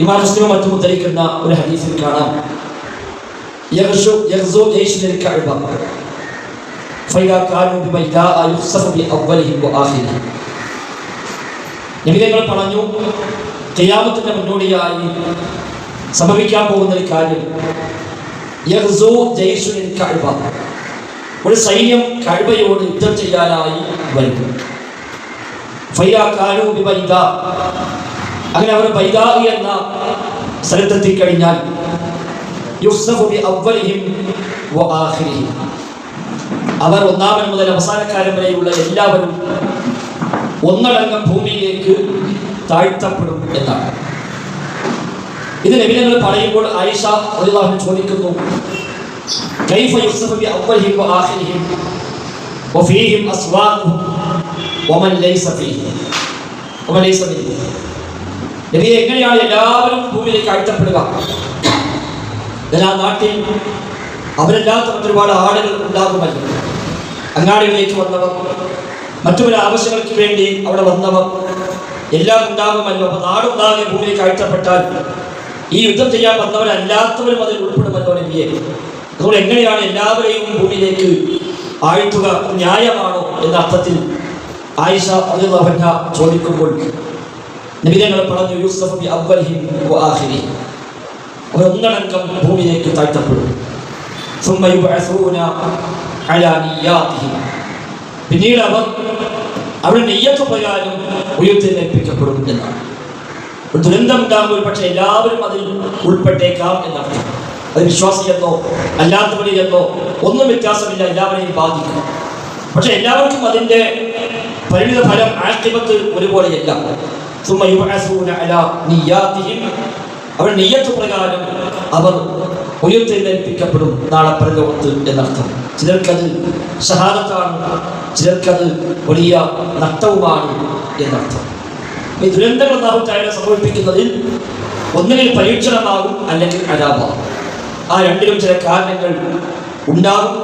ഇമാം മുസ്ലിം മറ്റും ഉദ്ധരിക്കുന്ന ഒരു ഹദീസിൽ കാണാം, യഗ്സു ജയ്ഷുൽ കഅബ ഫൈദാ കാനൂ ബിബൈദാ യുഖ്സഫു ബിഅവ്വലിഹിം വആഖിരിഹിം. നബികൾ പറഞ്ഞു, ഖിയാമത്തിന്റെ മുന്നോടിയായി സംഭവിക്കാൻ പോകുന്ന ഒരു കാര്യം, യഗ്സു ജയ്ഷുൽ കഅബ, ഒരു സൈന്യം കഅബയോട് യുദ്ധം ചെയ്യാനായി വരും. ഫൈദാ കാനൂ ബിബൈദാ, അങ്ങനെ അവർ ബൈദാ എന്ന സ്ഥലത്തെത്തിക്കഴിഞ്ഞാൽ യുഖ്സഫു ബിഅവ്വലിഹിം വആഖിരിഹിം, അവർ ഒന്നാമൻ മുതൽ അവസാനക്കാരൻ വരെയുള്ള എല്ലാവരും ഒന്നടങ്കം ഭൂമിയിലേക്ക് താഴ്ത്തപ്പെടും എന്നാണ്. ഇത് നബികൾ പറയുമ്പോൾ ആയിഷ റളിയല്ലാഹു അൻഹ ചോദിക്കുന്നു, കൈഫ യുഖ്സഫു ബിഅവ്വലിഹിം വആഖിരിഹിം വഫീഹിം അസ്വാഖുഹും വമൻ ലൈസ ഫീഹിം വമൻ ലൈസ മിൻഹും. നബിയെ, എങ്ങനെയാണ് എല്ലാവരും ഭൂമിയിലേക്ക് താഴ്ത്തപ്പെടുക? ആ നാട്ടിൽ അവരല്ലാത്ത ഒരുപാട് ആളുകൾ ഉണ്ടാകുമല്ലോ. അങ്ങാടികളിലേക്ക് വന്നവർ, മറ്റു പല ആവശ്യങ്ങൾക്ക് വേണ്ടി അവിടെ വന്നവർ എല്ലാം ഉണ്ടാകുമല്ലോ. അപ്പൊ നാടുണ്ടാകെ ഭൂമിയിലേക്ക് താഴ്ത്തപ്പെട്ടാൽ ഈ യുദ്ധം ചെയ്യാൻ വന്നവരല്ലാത്തവരും അതിൽ ഉൾപ്പെടുമല്ലോ നബിയെ. അതുകൊണ്ട് എങ്ങനെയാണ് എല്ലാവരെയും ഭൂമിയിലേക്ക് ആഴ്ത്തുക? ന്യായമാണോ എന്ന അർത്ഥത്തിൽ ആയിഷ റളിയല്ലാഹു അൻഹ ചോദിക്കുമ്പോൾ നബി തങ്ങൾ പറഞ്ഞു, യുഖ്സഫു ബിഅവ്വലിഹിം വആഖിരിഹിം, അവർ ഒന്നടങ്കം ഭൂമിയിലേക്ക് താഴ്ത്തപ്പെടും. ثم يبعثون على نياتهم, പിന്നീട് അവർ അവരുടെ നെയ്യത്ത് പ്രകാരം ഉയർത്തെഴുന്നേൽപ്പിക്കപ്പെടും എന്നാണ്. ഒരു ദുരന്തം ഉണ്ടാകുമ്പോൾ പക്ഷെ എല്ലാവരും അതിൽ ഉൾപ്പെട്ടേക്കാം എന്നർത്ഥം. അത് വിശ്വാസിയെന്നോ അല്ലാത്തവരിലെന്നോ ഒന്നും വ്യത്യാസമില്ല, എല്ലാവരെയും ബാധിക്കും. പക്ഷെ എല്ലാവർക്കും അതിൻ്റെ പരിണിത ഫലം ആഖിബത്ത് ഒരുപോലെയല്ല. ثم يبعثون على نياتهم, അവരുടെ നെയ്യത്ത് പ്രകാരം അവർ ഉയർത്തെഴുന്നേൽപ്പിക്കപ്പെടും നാളെ പരലോകത്ത് എന്നർത്ഥം. ചിലർക്കത് ഷഹാദത്താണ്, ചിലർക്കത് വലിയ നഷ്ടവുമാണ് എന്നർത്ഥം. ഈ ദുരന്തങ്ങൾ അല്ലാഹു തആല സംഭവിപ്പിക്കുന്നതിൽ ഒന്നുകിൽ പരീക്ഷണമാകും, അല്ലെങ്കിൽ അദാബാകും. ആ രണ്ടിലും ചില കാരണങ്ങൾ ഉണ്ടാകും.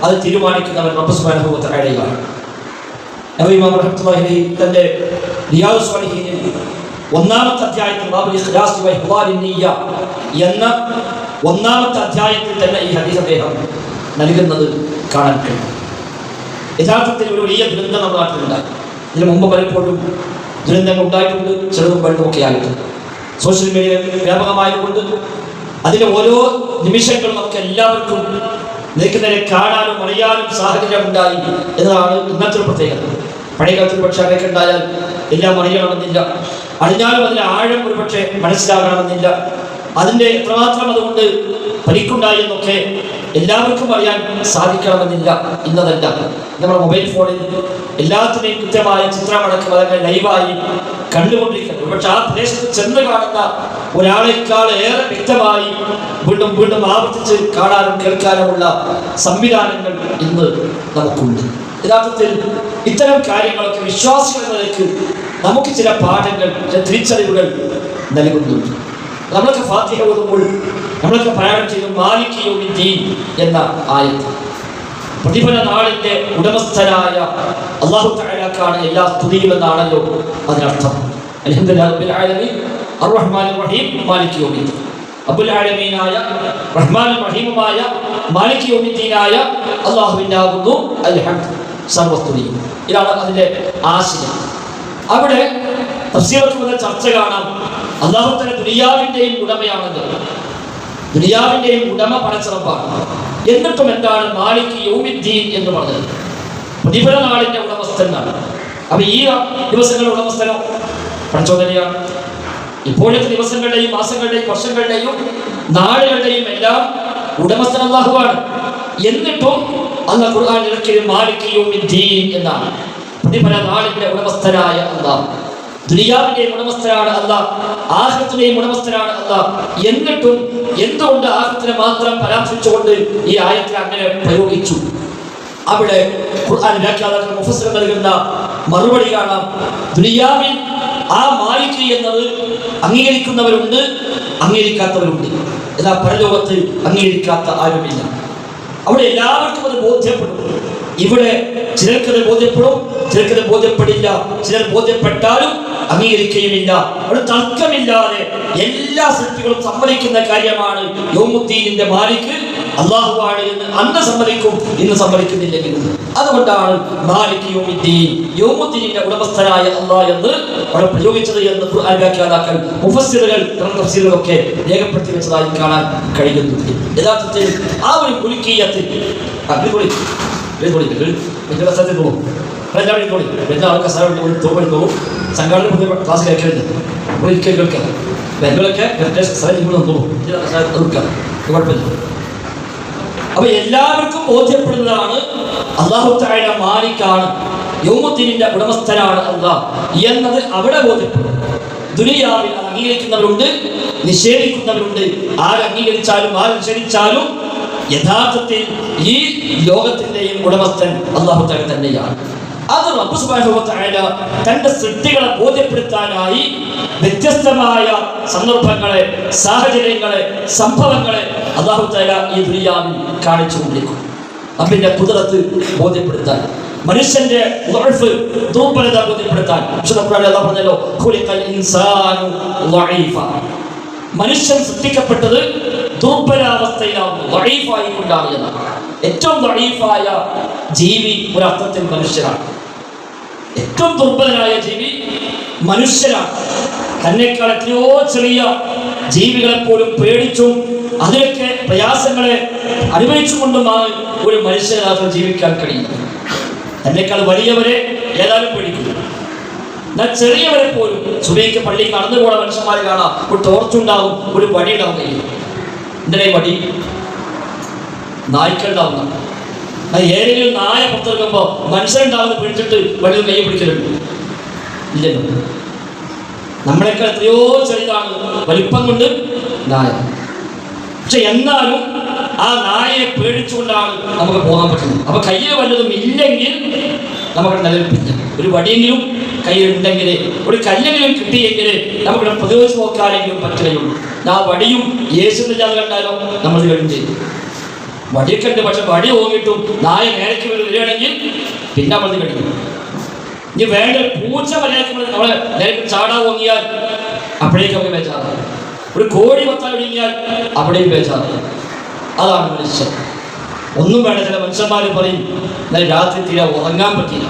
അത് തീരുമാനിക്കുന്നവൻ റബ്ബ് സുബ്ഹാനഹു വ തആലയാണ്. നബി ഇമാം റഹ്മത്തുള്ളാഹി അലൈഹി തന്റെ റിയാദുസ് സ്വാലിഹീനിൽ ഒന്നാമത്തെ അധ്യായത്തിൽ ബാബുൽ ഇഖ്ലാസ് വ ഇഹ്ദാരിൻ നിയ്യ എന്ന ഒന്നാമത്തെ അധ്യായത്തിൽ തന്നെ ഈ ഹദീസ് അദ്ദേഹം നൽകുന്നത് കാണാൻ കഴിയും. യഥാർത്ഥത്തിൽ ഒരു വലിയ ദുരന്തം നമ്മുടെ നാട്ടിലുണ്ടായി. ഇതിനു മുമ്പ് പലപ്പോഴും ദുരന്തങ്ങൾ ഉണ്ടായിട്ടുണ്ട്, ചെറുതും വലുതുമൊക്കെ ആയിട്ടുണ്ട്. സോഷ്യൽ മീഡിയ വ്യാപകമായതുകൊണ്ട് അതിൻ്റെ ഓരോ നിമിഷങ്ങളും നമുക്ക് എല്ലാവർക്കും നിൽക്കുന്നവരെ കാണാനും അറിയാനും സാഹചര്യം ഉണ്ടായി എന്നതാണ് ഇന്നത്തെ ഒരു പ്രത്യേകത. പഴയ കാലത്തിൽ പക്ഷേ അങ്ങനെയൊക്കെ ഉണ്ടായാൽ എല്ലാം അറിയണമെന്നില്ല, അറിഞ്ഞാലും അതിൻ്റെ ആഴം ഒരു പക്ഷേ മനസ്സിലാകണമെന്നില്ല, അതിൻ്റെ എത്രമാത്രം അതുകൊണ്ട് പരിക്കുണ്ടായി എന്നൊക്കെ എല്ലാവർക്കും അറിയാൻ സാധിക്കണമെന്നില്ല. ഇന്നതല്ല, നമ്മുടെ മൊബൈൽ ഫോണിൽ എല്ലാത്തിനെയും കൃത്യമായ ചിത്രമടക്കം അതങ്ങനെ ലൈവായി കണ്ടുകൊണ്ടിരിക്കുന്നത്. പക്ഷെ ആ പ്രദേശത്ത് ചെന്ന് കാണുന്ന ഒരാളെക്കാൾ ഏറെ വ്യക്തമായി വീണ്ടും വീണ്ടും ആവർത്തിച്ച് കാണാനും കേൾക്കാനുമുള്ള സംവിധാനങ്ങൾ ഇന്ന് നമുക്കുണ്ട്. യഥാർത്ഥത്തിൽ ഇത്തരം കാര്യങ്ങളൊക്കെ വിശ്വാസികളിലേക്ക് നമുക്ക് ചില പാഠങ്ങൾ, ചില തിരിച്ചറിവുകൾ നൽകുന്നുണ്ട്. നമ്മളൊക്കെ ഫാത്തിഹ ഓതുമ്പോൾ നമ്മളൊക്കെ പാരായണം ചെയ്തു മാലിക് യൗമിദ്ദീൻ എന്ന ആയത്ത്. പ്രതിഫല നാളിന്റെ ഉടമസ്ഥനായ അല്ലാഹു തആലക്കാണ് എല്ലാ സ്തുതിയും എന്നാണല്ലോ അതിനർത്ഥം. അൽഹംദുലില്ലാഹി റബ്ബിൽ ആലമീൻ അർറഹ്മാനിർ റഹീം മാലിക് യൗമിദ്ദീൻ. റബ്ബുൽ ആലമീനായ റഹ്മാനുർ റഹീമുമായ മാലിക് യൗമിദ്ദീനായ അല്ലാഹുവിനാകുന്നു അൽഹംദ്, സർവസ്തുതി. ഇതാണ് അതിന്റെ ആശയം. അവിടെ തഫ്സീറിൽ ചർച്ച കാണാം. അല്ലാഹു തആല ദുനിയാവിന്റെയും ഉടമയാണല്ലോ, ദുനിയാവിന്റെയും ഉടമ പടച്ചറപ്പാണ്. എന്നിട്ടും എന്താണ് മാലിക് യൗമിദ്ദീൻ എന്ന് പറഞ്ഞത്? പ്രതിഫല നാളിന്റെ ഉടമസ്ഥനാണ്. അപ്പൊ ഈ ദിവസങ്ങളുടെ ഉടമസ്ഥനോ പടച്ചോൻ തന്നെയാണ്. ഇപ്പോഴത്തെ ദിവസങ്ങളുടെയും മാസങ്ങളുടെയും വർഷങ്ങളുടെയും നാളുകളുടെയും എല്ലാം ഉടമസ്ഥൻ അല്ലാഹുവാണ്. എന്നിട്ടും അല്ലാഹു ഖുർആൻ ഇറക്കിയത് മാലിക് യൗമിദ്ദീൻ എന്നാണ്. പ്രതിഫല നാളിന്റെ ഉടമസ്ഥനായ അല്ലാഹ്, ദുനിയാവിന്റെയും ഉടമസ്ഥനാണ് അല്ലാഹ്, ആഖിറത്തിന്റെയും ഉടമസ്ഥനാണ് അല്ലാഹ്. എന്നിട്ടും എന്തുകൊണ്ട് ആഖിറത്തിനെ മാത്രം പരാമർശിച്ചുകൊണ്ട് ഈ ആയത്തിൽ അങ്ങനെ പ്രയോഗിച്ചു? അവിടെ ഖുർആൻ വ്യാഖ്യാതാക്കൾ മുഫസ്സിർ നൽകുന്ന മറുപടി കാണാം. ദുനിയാവിൽ ആ മാലിക് എന്നത് അംഗീകരിക്കുന്നവരുണ്ട്, അംഗീകരിക്കാത്തവരുണ്ട്. എന്നാൽ പരലോകത്ത് അംഗീകരിക്കാത്ത ആരുമില്ല. അവിടെ എല്ലാവർക്കും അത് ബോധ്യപ്പെടും. ഇവിടെ ചിലർക്കത് ബോധ്യപ്പെടും, ചിലർക്കത് ബോധ്യപ്പെടില്ല, ചിലർ ബോധ്യപ്പെട്ടാലും അംഗീകരിക്കുകയുമില്ല. ഒരു തർക്കമില്ലാതെ എല്ലാ സൃഷ്ടികളും സമ്മതിക്കുന്ന കാര്യമാണ് യൗമുദ്ദീനിന്റെ മാലിക് അല്ലാഹുവാണ് എന്ന് അന്ന് സമ്മതിക്കും, ഇന്ന് സമ്മതിക്കുന്നില്ലെങ്കിലും. അതുകൊണ്ടാണ് മാലിക് യൗമുദ്ദീൻ, യൗമുദ്ദീനിന്റെ ഉടമസ്ഥനായ അല്ലാഹ് എന്ന് അവിടെ പ്രയോഗിച്ചത് എന്ന് ഖുർആൻ വ്യാഖ്യാതാക്കൾ, മുഫസ്സിറുകൾ, തഫ്സീറുകളൊക്കെ രേഖപ്പെടുത്തി വെച്ചതായി കാണാൻ കഴിയുന്നു. യഥാർത്ഥത്തിൽ ആ ഒരു മുൽക്കിയത്തിൽ സംഘാടന ക്ലാസ് കേൾക്കരുത്, ഒരിക്കൽ കേൾക്കാം. ബെങ്കളൊക്കെ കുഴപ്പമില്ല. അപ്പൊ എല്ലാവർക്കും ബോധ്യപ്പെടുന്നതാണ് അല്ലാഹു തആല മാലിക്കാണ്, യൗമുദ്ദീനിന്റെ ഉടമസ്ഥനാണ് അല്ലാഹ് എന്നത് അവിടെ ബോധ്യപ്പെടും. ദുനിയാവിൽ അംഗീകരിക്കുന്നവരുണ്ട്, നിഷേധിക്കുന്നവരുണ്ട്. ആര് അംഗീകരിച്ചാലും ആര് നിഷേധിച്ചാലും യഥാർത്ഥത്തിൽ ഈ ലോകത്തിന്റെയും ഉടമസ്ഥൻ അല്ലാഹു തആല തന്നെയാണ്. അത് റബ്ബ് സുബ്ഹാനഹു വ തആല തന്റെ സൃഷ്ടികളെ ബോധ്യപ്പെടുത്താനായി വ്യത്യസ്തമായ സന്ദർഭങ്ങളെ, സാഹചര്യങ്ങളെ, സംഭവങ്ങളെ അല്ലാഹു തആല ഈ ദുനിയാവിൽ കാണിച്ചുകൊണ്ടിരിക്കും. റബ്ബിന്റെ ഖുദ്റത്ത് ബോധ്യപ്പെടുത്താൻ, മനുഷ്യന്റെ ദുർബലത ബോധ്യപ്പെടുത്താൻ. അല്ലാഹു പറഞ്ഞല്ലോ, ഖുലിഖൽ ഇൻസാനു ളഈഫ. മനുഷ്യൻ സൃഷ്ടിക്കപ്പെട്ടത് ദുർബലാവസ്ഥയിലാണ്, ളഈഫായി കൊണ്ടാണ് എന്നാണ്. ഏറ്റവും ളഈഫായ ജീവി ഒരർത്ഥത്തിൽ മനുഷ്യരാണ്. ഏറ്റവും ദുർബലനായ ജീവി മനുഷ്യരാണ്. തന്നെക്കാൾ എത്രയോ ചെറിയ ജീവികളെ പോലും പേടിച്ചും അതിലൊക്കെ പ്രയാസങ്ങളെ അനുഭവിച്ചുകൊണ്ടുമാണ് ഒരു മനുഷ്യരാത്രം ജീവിക്കാൻ കഴിയുന്നത്. തന്നെക്കാൾ വലിയവരെ ഏതായാലും പേടിക്കും. എന്നാൽ ചെറിയവരെ പോലും സുബഹിക്ക് പള്ളിയിൽ നടന്നു പോണ മനുഷ്യന്മാരെ കാണാം, ഒരു ടോർച്ചുണ്ടാവും, ഒരു വടിയുണ്ടാവും കയ്യിൽ. എന്തിനാ വടി? നായ്ക്കളുണ്ടാവുന്ന ഏതെങ്കിലും നായ പുറത്തിറക്കുമ്പോ മനുഷ്യരുണ്ടാവുന്ന പിടിച്ചിട്ട് വടിയിൽ കൈ പിടിക്കലുണ്ട്? ഇല്ലല്ലോ. നമ്മളെക്കാൾ എത്രയോ ചെറിയതാണ് വലിപ്പം കൊണ്ട് നായ. പക്ഷെ എന്നാലും ആ നായയെ പേടിച്ചുകൊണ്ടാണ് നമുക്ക് പോകാൻ പറ്റുന്നത്. അപ്പൊ കയ്യിൽ വല്ലതും ഇല്ലെങ്കിൽ നമുക്ക് നിലനിൽപ്പില്ല. ഒരു വടിയെങ്കിലും കയ്യിലുണ്ടെങ്കിൽ, ഒരു കല്ലെങ്കിലും കിട്ടിയെങ്കിൽ നമുക്ക് പ്രതിരോധിച്ച് നോക്കാനെങ്കിലും പറ്റുകയുള്ളൂ. ആ വടിയും യേശുവില്ലാതെ കണ്ടാലോ നമ്മൾ കഴിയും ചെയ്യും. വടിയൊക്കെ ഉണ്ട്, പക്ഷെ വടി ഓങ്ങിയിട്ടും നായ നേരക്ക് വരികയാണെങ്കിൽ പിന്നെ നമ്മൾ കഴിക്കും. ഇനി വേണ്ട പൂച്ച മര്യാദക്ക് നമ്മളെ നേരക്ക് ചാടാ ഓങ്ങിയാൽ അപ്പോഴേക്കും ഒക്കെ ബേജാറാണ്. ഒരു കോഴി മത്താൻ ഒഴുങ്ങിയാൽ അവിടെയും ബേജാറാണ്. അതാണ് മനുഷ്യൻ. ഒന്നും വേണ്ട. ചില മനുഷ്യന്മാർ പറയും എന്നാൽ രാത്രി തീരെ ഉറങ്ങാൻ പറ്റില്ല.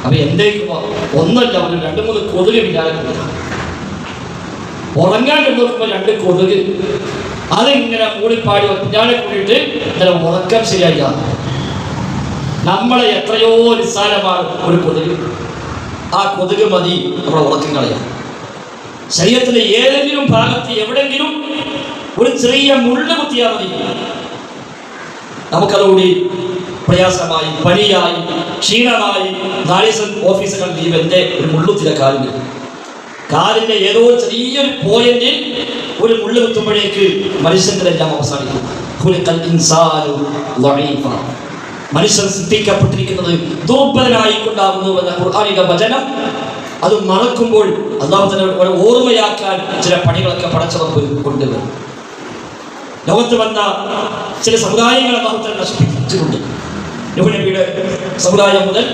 അപ്പൊ എന്തേക്കുമ്പോ ഒന്നല്ല, ഒരു 2-3 കൊതുക് പിന്നാലെ ഉറങ്ങാൻ നോക്കുമ്പോൾ 2 കൊതുക് അതിങ്ങനെ കൂടിപ്പാടി പിന്നാലെ കൂടിയിട്ട് ഇന്നലെ ഉറക്കം ശരിയായി. നമ്മളെ എത്രയോ നിസ്സാരമാണ് ഒരു കൊതുക്. ആ കൊതുക് മതി നമ്മളെ ഉറക്കം കളയാം. ശരീരത്തിലെ ഏതെങ്കിലും ഭാഗത്ത് എവിടെങ്കിലും ഒരു ചെറിയ മുള്ള് കുത്തിയാൽ മതി, നമുക്കതുകൂടി പ്രയാസമായി, പനിയായി, ക്ഷീണമായി. 4 ദിവസം ഓഫീസുകൾ ലീവ്. എൻ്റെ ഒരു മുള്ളുത്തില കാലിൻ്റെ ഏതോ ചെറിയൊരു പോയിന്റിൽ ഒരു മുള്ളു കുത്തുമ്പോഴേക്ക് മനുഷ്യൻ്റെ എല്ലാം അവസാനിക്കും. മനുഷ്യൻ സൃഷ്ടിക്കപ്പെട്ടിരിക്കുന്നത് ദുർബലനായിക്കൊണ്ടാകുന്നു എന്ന ഖുർആനിക വചനം അത് മറക്കുമ്പോൾ അല്ലാഹു തആല ഓർമ്മയാക്കാൻ ചില പണികളൊക്കെ പടച്ചറപ്പ് കൊണ്ടുവരും. ലോകത്ത് വന്ന ചില സമുദായങ്ങളെ അല്ലാഹു തആല നശിപ്പിച്ചിട്ടുണ്ട്. നൂഹ് നബിയുടെ സമുദായം മുതൽ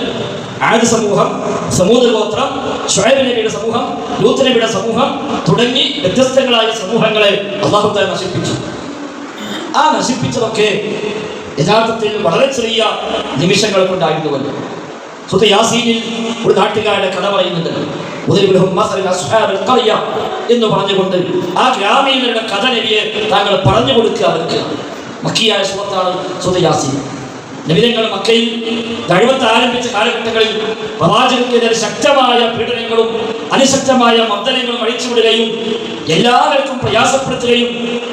ആദ് സമൂഹം, സമൂദ് ഗോത്രം, ശുഐബ് നബിയുടെ സമൂഹം, ലൂത്ത് നബിയുടെ സമൂഹം തുടങ്ങി വ്യത്യസ്തങ്ങളായ സമൂഹങ്ങളെ അല്ലാഹു തആല നശിപ്പിച്ചു. ആ നശിപ്പിച്ചതൊക്കെ യഥാർത്ഥത്തിൽ വളരെ ചെറിയ നിമിഷങ്ങൾ കൊണ്ടായിരുന്നുവല്ലോ. സൂറത്ത് യാസീനിൽ ഒരു നാട്ടുകാരുടെ കഥ പറയുന്നുണ്ട്. എന്ന് പറഞ്ഞുകൊണ്ട് ആ ഗ്രാമീണരുടെ കഥ നബിയെ താങ്കൾ പറഞ്ഞു കൊടുക്കുക അവർക്ക്. മക്കിയായ സൂറത്താണ് സൂറത്ത് യാസീൻ. നബിതങ്ങൾ മക്കയിൽ ദഅവത്ത് ആരംഭിച്ച കാലഘട്ടങ്ങളിൽ പ്രവാചകർക്കെതിരെ ശക്തമായ പീഡനങ്ങളും അതിശക്തമായ മർദ്ദനങ്ങളും അഴിച്ചുവിടുകയും എല്ലാവർക്കും പ്രയാസപ്പെടുത്തുകയും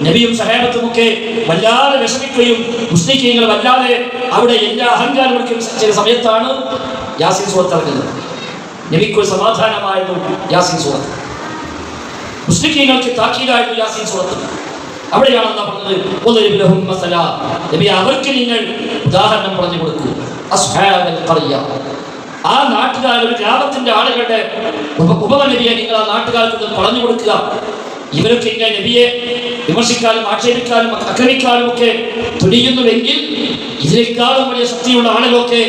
നബിയും സഹാബത്തുമൊക്കെ വല്ലാതെ വിഷമിക്കുകയും മുസ്ലിങ്ങൾ വല്ലാതെ അവിടെ എല്ലാ അഹങ്കാരങ്ങൾക്കും ചില സമയത്താണ് യാസീൻ സൂറത്ത് ഇറങ്ങുന്നത്. നബിക്കൊരു സമാധാനമായിരുന്നു യാസീൻ സൂറത്ത്, മുസ്ലിങ്ങൾക്ക് താക്കീതായിരുന്നു യാസീൻ സൂറത്ത്. അവിടെയാണ് എന്താ പറഞ്ഞത്, നബി അവർക്ക് നിങ്ങൾ ഉദാഹരണം പറഞ്ഞു കൊടുക്കൂ. അസ്ഹാബൽ ഖറിയ, ആ നാട്ടുകാർ, ഒരു ഗ്രാമത്തിന്റെ ആളുകളുടെ ഉപമനബിയെ നിങ്ങൾ ആ നാട്ടുകാർക്ക് പറഞ്ഞു കൊടുക്കുക. ഇവരൊക്കെ ഇങ്ങനെ നബിയെ വിമർശിക്കാനും ആക്ഷേപിക്കാനും ആക്രമിക്കാനും ഒക്കെ തുനിയുന്നുവെങ്കിൽ ഇതിനേക്കാളും വലിയ ശക്തിയുള്ള ആളുകളൊക്കെ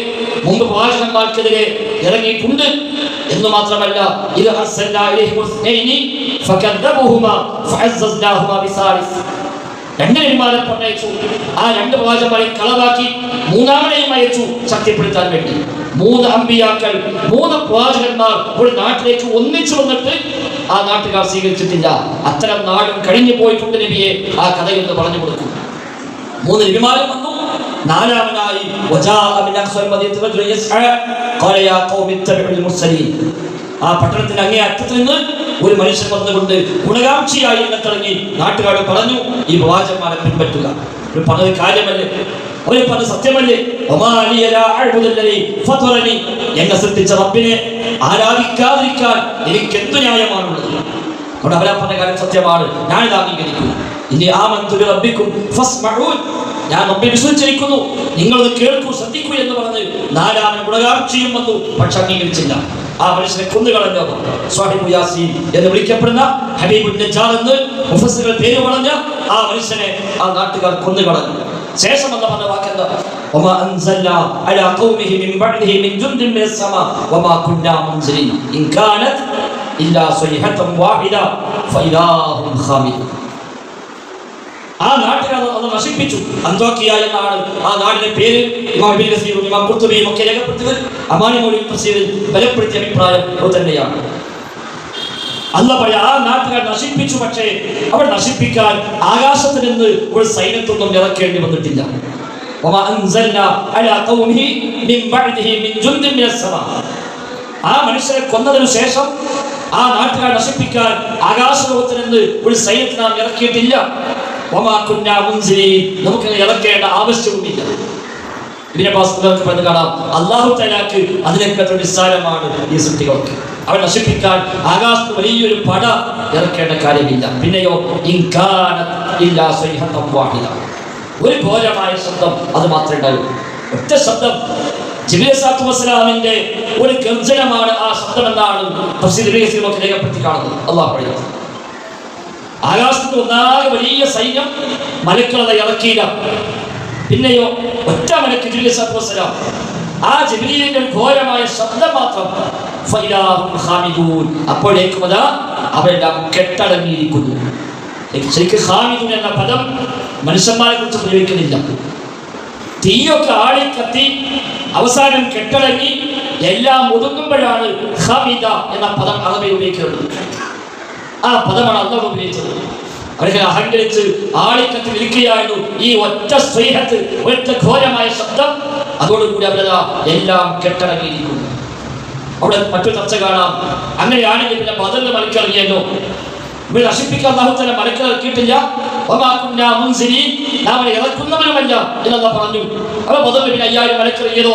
മുമ്പ് പ്രവാചകന്മാർക്കെതിരെ ഇറങ്ങിയിട്ടുണ്ട് എന്ന് മാത്രമല്ല ഇത് അർസൽനാ ഇലൈഹിം ഉസ്നൈനി ഫകദ്ദബൂഹുമാ ഫഅസ്സസ്നാഹുമാ ബിസാലിസ്. രണ്ട് നബിമാരെ പറഞ്ഞയച്ചു. ആ രണ്ട് പ്രവാചകന്മാരെ കളവാക്കി മൂന്നാമനെയും അയച്ചു ശക്തിപ്പെടുത്താൻ വേണ്ടി. 3 അമ്പിയാക്കൾ, 3 പ്രവാചകന്മാർ ഒരു നാട്ടിലേക്ക് ഒന്നിച്ചു വന്നിട്ട് ആ നാട്ടുകാർ സ്വീകരിച്ചിട്ടില്ല. അത്തരം നാടും കഴിഞ്ഞു പോയിട്ടുണ്ട് നബിയെ, ആ കഥയെന്ന് പറഞ്ഞു കൊടുക്കും. 3 നബിമാരും വന്നു. നാലാമനായി ആ പട്ടണത്തിന്റെ അങ്ങേ അറ്റത്ത് നിന്ന് ഒരു മനുഷ്യൻ വന്നുകൊണ്ട് ഗുണകാംക്ഷിയായി എന്നെ തുടങ്ങി നാട്ടുകാരോട് പറഞ്ഞു, ഈ പ്രവാചകന്മാരെ പിൻപറ്റുക. ഒരു പറഞ്ഞത് കാര്യമല്ലേ, അവർ പറഞ്ഞ സത്യമല്ലേ? എന്നെ സൃഷ്ടിച്ച റബ്ബിനെ ആരാധിക്കാതിരിക്കാൻ എനിക്ക് എന്തു ന്യായമാണുള്ളത്? അവിടെ അവരാ പറഞ്ഞ കാര്യം സത്യമാണ്, ഞാനിത് അംഗീകരിക്കുന്നു. ഇനി ആമന്തു ബിറബ്ബിക്കും ഫസ്മഊൻ, ഞാൻ റബ്ബിനെ വിശ്വസിച്ചിരിക്കുന്നു, നിങ്ങളത് കേൾക്കൂ, ശ്രദ്ധിക്കൂ എന്ന് പറഞ്ഞ് നാലാമൻ ഗുണകാംക്ഷിയും വന്നു, പക്ഷെ അംഗീകരിച്ചില്ല. ആ മനുഷ്യനെ കൊന്നുകളഞ്ഞു. സ്വാഹിബു യാസീൻ എന്ന് വിളിക്കപ്പെടുന്ന ഹബീബുൻ നജ്ജാർ എന്ന് മുഫസ്സിറുകൾ പേര് പറഞ്ഞ ആ മനുഷ്യനെ ആ നാട്ടുകാർ കൊന്നുകളഞ്ഞു. ശേഷം എന്ന് പറഞ്ഞ വാക്കെന്താ? വമാ അൻസൽനാ അലാ ഖൗമിഹി മിൻ ബഅദിഹി മിൻ ജുൻദിൻ മിനസ് സമാ വമാ കുന്നാ മുൻസിലിൻ ഇൻ കാനത് ഇല്ലാ സ്വൈഹതൻ വാഹിദ ഫഇലാഹും ഖാമിദ്. ആ നാട്ടുകാർ അത് നശിപ്പിച്ചു. അന്തോക്കിയ എന്നാണ് ആ നാടിന്റെ പേര്. ഇമാം ഇബ്നു കസീറും ഇമാം ഖുർത്തുബിയും ഒക്കെ രേഖപ്പെടുത്തിയത് അമാനി മൗലിദ് തഫ്സീറിൽ ബലപ്പെടുത്തിയ അഭിപ്രായം അത് തന്നെയാണ്. അല്ലാഹ് പറയാ ആ നാട്ടുകാർ നശിപ്പിച്ചു. പക്ഷേ അവർ നശിപ്പിക്കാൻ ആകാശത്ത് നിന്ന് ഒരു സൈന്യത്തൊന്നും ഇറക്കേണ്ടി വന്നിട്ടില്ല. വമാ അൻസൽനാ അലാ ഖൗമിഹി മിൻ ബഅദിഹി മിൻ ജുൻദിൻ മിനസ് സമാ. ആ മനുഷ്യരെ കൊന്നതിനു ശേഷം ആ നാട്ടുകാർ നശിപ്പിക്കാൻ ആകാശലോകത്ത് നിന്ന് ഒരു സൈന്യത്തെ നാം ഇറക്കിയിട്ടില്ല. വമാ കുന്നാ മുൻസിലീൻ, നമുക്ക് ഇറക്കേണ്ട ആവശ്യവുമില്ല. ഇതിനെ പാസ്തുകൾക്ക് പറഞ്ഞു കാണാം, അല്ലാഹു തആലക്ക് അതിനേക്കാൾ നിസ്സാരമാണ് ഈ സൃഷ്ടികളൊക്കെ. അവൻ നശിപ്പിക്കാൻ ആകാശത്ത് വലിയൊരു പട ഇറക്കേണ്ട കാര്യമില്ല. പിന്നെയോ ഇൻ കാനത് ഇല്ലാ സ്വൈഹതൻ വാഹിദ, ഒരു ഘോരമായ ശബ്ദം അത് മാത്രമേ ഉണ്ടാകൂ. ഒറ്റ ശബ്ദം. ജിബ്രീൽ സ്വല്ലല്ലാഹു അലൈഹി വസല്ലമിന്റെ ഒരു ഗർജനമാണ് ആ ശബ്ദം എന്നാണ് തഫ്സീറിലൊക്കെ രേഖപ്പെടുത്തി കാണുന്നത്. അല്ലാഹു പറയുന്നു, ആകാശത്ത് ഒന്നാകെ വലിയ സൈന്യം മലക്കുകളെ ഇറക്കിയില്ല. പിന്നെയോ ഒറ്റ മലക്ക് ജിബ്രീൽ സ്വല്ലല്ലാഹു അലൈഹി വസല്ലം, ആ ജിബ്രീലിന്റെ ഒരു ഘോരമായ ശബ്ദം മാത്രം. ഫഇലാഹും ഖാമിദൂൻ, അപ്പോഴേക്കും അതാ അവരെല്ലാം കെട്ടടങ്ങിയിരിക്കുന്നു. ശരിക്കും ഖാമിദൂൻ എന്ന പദം മനുഷ്യന്മാരെ കുറിച്ച് പ്രയോഗിക്കുന്നില്ല. തീയൊക്കെ ആളിക്കത്തി അവസാനം കെട്ടടങ്ങി എല്ലാം ഒതുങ്ങുമ്പോഴാണ് ഖാമിദ എന്ന പദം അറബിയിൽ ഉപയോഗിക്കുന്നത്. ആ പദമാണ് അല്ലാഹു ഉപയോഗിച്ചത്. അവർക്ക് അഹങ്കരിച്ച് ആളിക്കത്തി വിളിക്കുകയായിരുന്നു. ഈ ഒറ്റ സ്വൈഹത്ത്, ഒറ്റ ഘോരമായ ശബ്ദം, അതോടുകൂടി അവരതാ എല്ലാം കെട്ടടങ്ങിയിരിക്കുന്നു. അവിടെ മറ്റൊരു ചർച്ച കാണാം. അങ്ങനെയാണെങ്കിൽ പിന്നെ ബദറിൽ മലക്കിറങ്ങിയല്ലോ, ഇവർ നശിപ്പിക്കാൻ അല്ലാഹു തആല മലക്ക് ഇറക്കിയിട്ടില്ല. വമാ കുന്നാ മുൻസിലീൻ, നാം ഇറക്കുന്നവരുമല്ല എന്നല്ലാഹു പറഞ്ഞു. അപ്പോൾ ബദറിൽ പിന്നെ 5000 മലക്കിറങ്ങിയതോ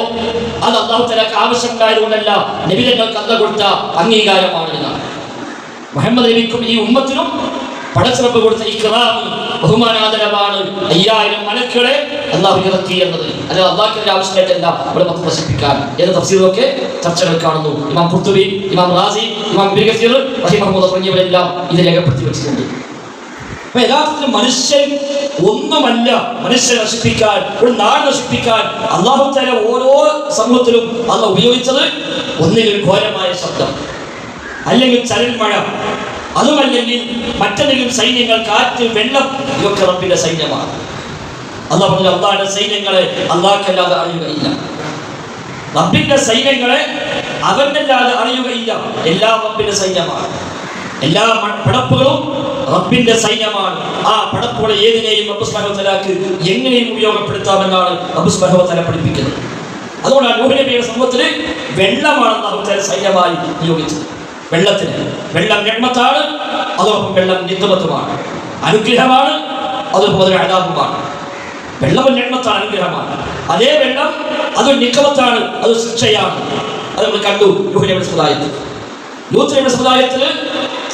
അത് അല്ലാഹു തആലക്ക് ആവശ്യമുണ്ടായതുകൊണ്ടല്ല, നബി തങ്ങൾക്ക് അല്ലാഹു കൊടുത്ത അംഗീകാരമാണ് എന്നാണ്. മുഹമ്മദ് നബിക്കും ഈ ഉമ്മത്തിനും പടച്ചിറപ്പ് കൊടുത്ത ഇക്റാം, ബഹുമാനാദരവാണ് 5000 മലക്കുകളെ അല്ലാഹു ഇറക്കി എന്നത്. അല്ല അല്ലാഹുവിന്റെ ആവശ്യമായിട്ടല്ല ഇവിടെ മൊത്തം നശിപ്പിക്കാൻ എന്ന് തഫ്സീറിലൊക്കെ ചർച്ചകൾ കാണുന്നു. ഇമാം ഖുർത്തുബി, ഇമാം റാസി, ഇമാം ഇബ്നു കസീർ റഹിമഹുല്ലാഹ് തുടങ്ങിയവരെല്ലാം ഇത് രേഖപ്പെടുത്തി വെച്ചിട്ടുണ്ട്. അപ്പൊ യഥാർത്ഥത്തിൽ മനുഷ്യൻ ഒന്നുമല്ല മനുഷ്യനെ നശിപ്പിക്കാൻ, ഒരു നാട് നശിപ്പിക്കാൻ അല്ലാഹു തആല ഓരോ സമൂഹത്തിലും അല്ലാഹു ഉപയോഗിച്ചത് ഒന്നിലും ഘോരമായ ശബ്ദം, അല്ലെങ്കിൽ ചരൽ മഴ, അതുമല്ലെങ്കിൽ മറ്റെന്തെങ്കിലും സൈന്യങ്ങൾ, കാറ്റ്, വെള്ളം, ഇതൊക്കെ റബ്ബിന്റെ സൈന്യമാണ്. അല്ലാഹു പറഞ്ഞു, അല്ലാഹുവിന്റെ സൈന്യങ്ങളെ അല്ലാഹുക്കല്ലാതെ അറിയുകയില്ല. റബ്ബിന്റെ സൈന്യങ്ങളെ അവനല്ലാതെ അറിയുകയില്ല. എല്ലാം റബ്ബിന്റെ സൈന്യമാണ്. എല്ലാ പടപ്പുകളും റബ്ബിന്റെ സൈന്യമാണ്. ആ പടപ്പുകളെ ഏതിനെയും റബ്ബ് സുബ്ഹാനഹു വ തആലക്ക് എങ്ങനെയും ഉപയോഗപ്പെടുത്താമെന്നാണ് റബ്ബ് സുബ്ഹാനഹു വ തആല പഠിപ്പിക്കുന്നത്. അതുകൊണ്ടാണ് നൂഹ് നബിയുടെ സമൂഹത്തിൽ വെള്ളമാണ് അല്ലാഹു തആല സൈന്യമായി നിയോഗിച്ചത്. വെള്ളം നിഅ്മത്താണ്, അതോടൊപ്പം വെള്ളം നിഖ്മത്തുമാണ്, അനുഗ്രഹമാണ്, അതോടൊപ്പം അതൊരു അദാബുമാണ്. വെള്ളം നിഅ്മത്താണ്, അനുഗ്രഹമാണ്. അതേ വെള്ളം അതൊരു നിഖ്മത്താണ്, അത് ശിക്ഷയാണ്. അത് നമ്മൾ കണ്ടു നൂഹ് നബിയുടെ സമുദായത്തിൽ. ലൂത്ത് നബിയുടെ സമുദായത്തിൽ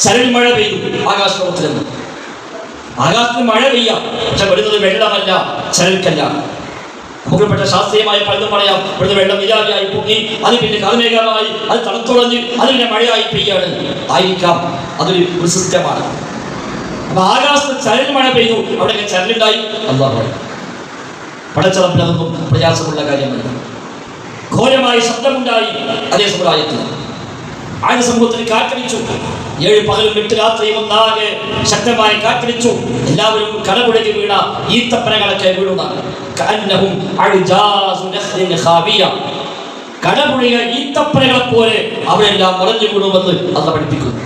ചരൽ മഴ പെയ്തു ആകാശത്തിൽ നിന്ന്. ആകാശത്തിൽ മഴ പെയ്യാം, പക്ഷെ വരുന്നത് വെള്ളമല്ല, ചരൽക്കല്ല. നമുക്ക് പെട്ട ശാസ്ത്രീയമായ പലതും പറയാം. ഇവിടുന്ന് വെള്ളം വിരാവിയായി പൊങ്ങി, അത് പിന്നെ കാർമേഘമായി, അത് തണുത്തുളഞ്ഞ്, അത് പിന്നെ മഴയായി പെയ്യാണ്. ആയിരിക്കാം, അതൊരു സിസ്റ്റമാണ്. അപ്പൊ ആകാശത്ത് ചരൽ മഴ പെയ്തു, അവിടെ ചരലുണ്ടായി. അല്ലാഹു പടച്ചറപ്പിൽ അതൊന്നും പ്രയാസമുള്ള കാര്യമല്ല. ഘോരമായ ശബ്ദമുണ്ടായി അതേ സമുദായത്തിൽ. ആദ്യ സമൂഹത്തിന് കാറ്റടിച്ചു. 7 പകലും 8 രാത്രിയും ഒന്നാകെ ശക്തമായി കാറ്റടിച്ചു. എല്ലാവരും കടപുഴകി വീണ ഈത്തപ്പനകളൊക്കെ വീഴുന്നതാണ്. കടപുഴകിയ ഈത്തപ്പനകളെ പോലെ അവരെല്ലാം മുളഞ്ഞു വീഴുമെന്ന് അള്ളാഹ് പഠിപ്പിക്കുന്നു.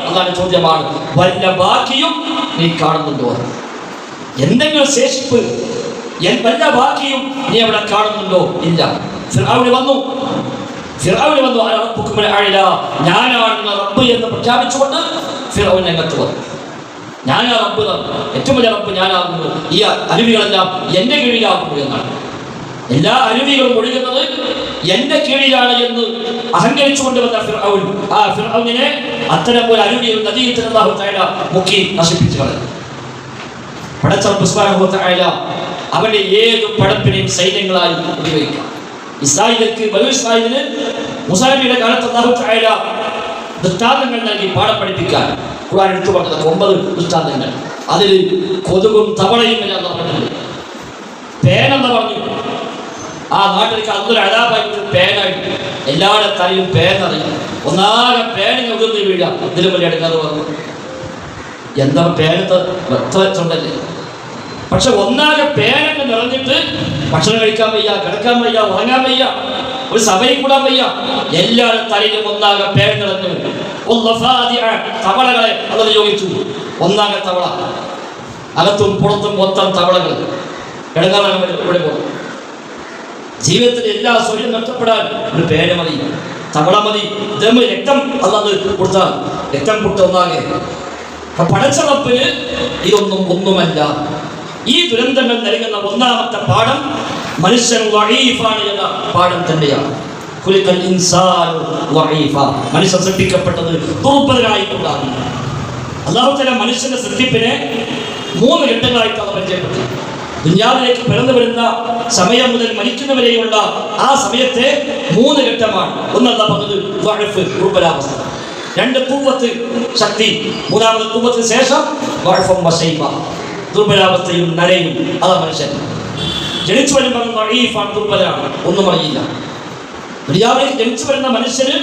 അതാണ് ചോദ്യമാണ്, വല്ല ബാക്കിയും നീ കാണുന്നുണ്ടോ? എന്തെങ്കിലും ശേഷിപ്പ്, വല്ല ബാക്കിയും നീ അവിടെ കാണുന്നുണ്ടോ? ഇല്ല. ഫിർഔന് വന്നു, ഞാനാണ് റബ്ബ് എന്ന് പ്രഖ്യാപിച്ചുകൊണ്ട് ഫിർഔൻ രംഗത്ത് വന്നു. ഞാനാ റബ്ബ്, ഏറ്റവും വലിയ റബ്ബ് ഞാനാകുന്നു, ഈ അരുവികളെല്ലാം എന്റെ കീഴിലാകുന്നു എന്നാണ്. എല്ലാ അരുവികളും ഒഴുകുന്നത് എന്റെ കീഴിലാണ് എന്ന് അഹങ്കരിച്ചുകൊണ്ട് വന്ന ഫിർഔൻ, ആ ഫിർഔനിനെ അത്തരം ഒരു അരുവിയിൽ നദിയിൽ അല്ലാഹു തആല മുക്കി നശിപ്പിച്ചു കളഞ്ഞു. പടച്ച റബ്ബ് സുബ്ഹാനഹു വ തആല അവന്റെ ഏത് പടപ്പിനെയും സൈന്യങ്ങളായി ഉപയോഗിക്കാം. ഇസ്രായേലിന്, ബനൂ ഇസ്രായേലിന് മൂസാ നബിയുടെ കാലത്ത് അല്ലാഹു തആല ദൃഷ്ടാന്തങ്ങൾ നൽകി പാഠം പഠിപ്പിക്കാൻ ഖുർആൻ എടുത്തു പറഞ്ഞത് 9 ദൃഷ്ടാന്തങ്ങൾ. അതിൽ കൊതുകും തവളയും എല്ലാം പറഞ്ഞിട്ടുണ്ട്. പേനെന്ന് പറഞ്ഞു, ആ നാട്ടിലേക്ക് അതൊരു അലാപായി പേനായി എല്ലാവരുടെ തലയും പേനറിയും. ഒന്നാകെ പേനിന് ഉതിർന്ന് വീഴ. ഇതിലും വലിയ അടുക്കാതെ പറഞ്ഞു എന്താ പേനത്ത് വെച്ചുണ്ടല്ലേ. പക്ഷെ ഒന്നാകെ പേനങ്ങ് നിറഞ്ഞിട്ട് ഭക്ഷണം കഴിക്കാൻ വയ്യ, കിടക്കാൻ വയ്യ, ഉറങ്ങാൻ വയ്യ, ഒരു സഭയിൽ കൂടാൻ വയ്യ. എല്ലാവരുടെ തലയിലും ഒന്നാകെ പേൻ നിറഞ്ഞു. തവളകളെ അത് നിയോഗിച്ചു. ഒന്നാകെ തവള, അകത്തും പുറത്തും മൊത്തം തവളകൾ. കിടങ്ങാൻ ഇവിടെ പോകും. ജീവിതത്തിൽ എല്ലാ സ്വയം നഷ്ടപ്പെടാൻ ഒരു പേന മതി, തവള മതി, രക്തം അല്ലാതെ കൊടുത്താൽ രക്തം പൊട്ടൊന്നാകെ. പടച്ചറപ്പിന് ഇതൊന്നും ഒന്നുമല്ല. ഈ ദുരന്തങ്ങൾ നൽകുന്ന ഒന്നാമത്തെ പാഠം മനുഷ്യൻ വഈഫാണ് എന്ന പാഠം തന്നെയാണ്. മനുഷ്യൻ സൃഷ്ടിക്കപ്പെട്ടത് ദുർബലനായിക്കൊണ്ടാണ്. അല്ലാഹു തആല മനുഷ്യന്റെ സൃഷ്ടിപ്പിനെ 3 ഘട്ടങ്ങളായിട്ടാണ് പരിചയപ്പെട്ടത്. ദുനിയാവിലേക്ക് പിറന്നു വരുന്ന സമയം മുതൽ മരിക്കുന്നവരെയുള്ള ആ സമയത്തെ 3 ഘട്ടമാണ്. ഒന്നല്ല പറഞ്ഞത് വഅഫ്, ദുർബലാവസ്ഥ. 2 ഖുവ്വത്ത്, ശക്തി. 3ാമത് ഖുവ്വത്തിന് ശേഷം വഅഫും വശൈബ, ദുർബലാവസ്ഥയും നരയും. അതാ മനുഷ്യൻ ജനിച്ചു വരുമ്പോൾ വഈഫാണ്, ദുർബലാണ്, ഒന്നും അറിയില്ല. ദുനിയാവിലേക്ക് ജനിച്ചു വരുന്ന മനുഷ്യന്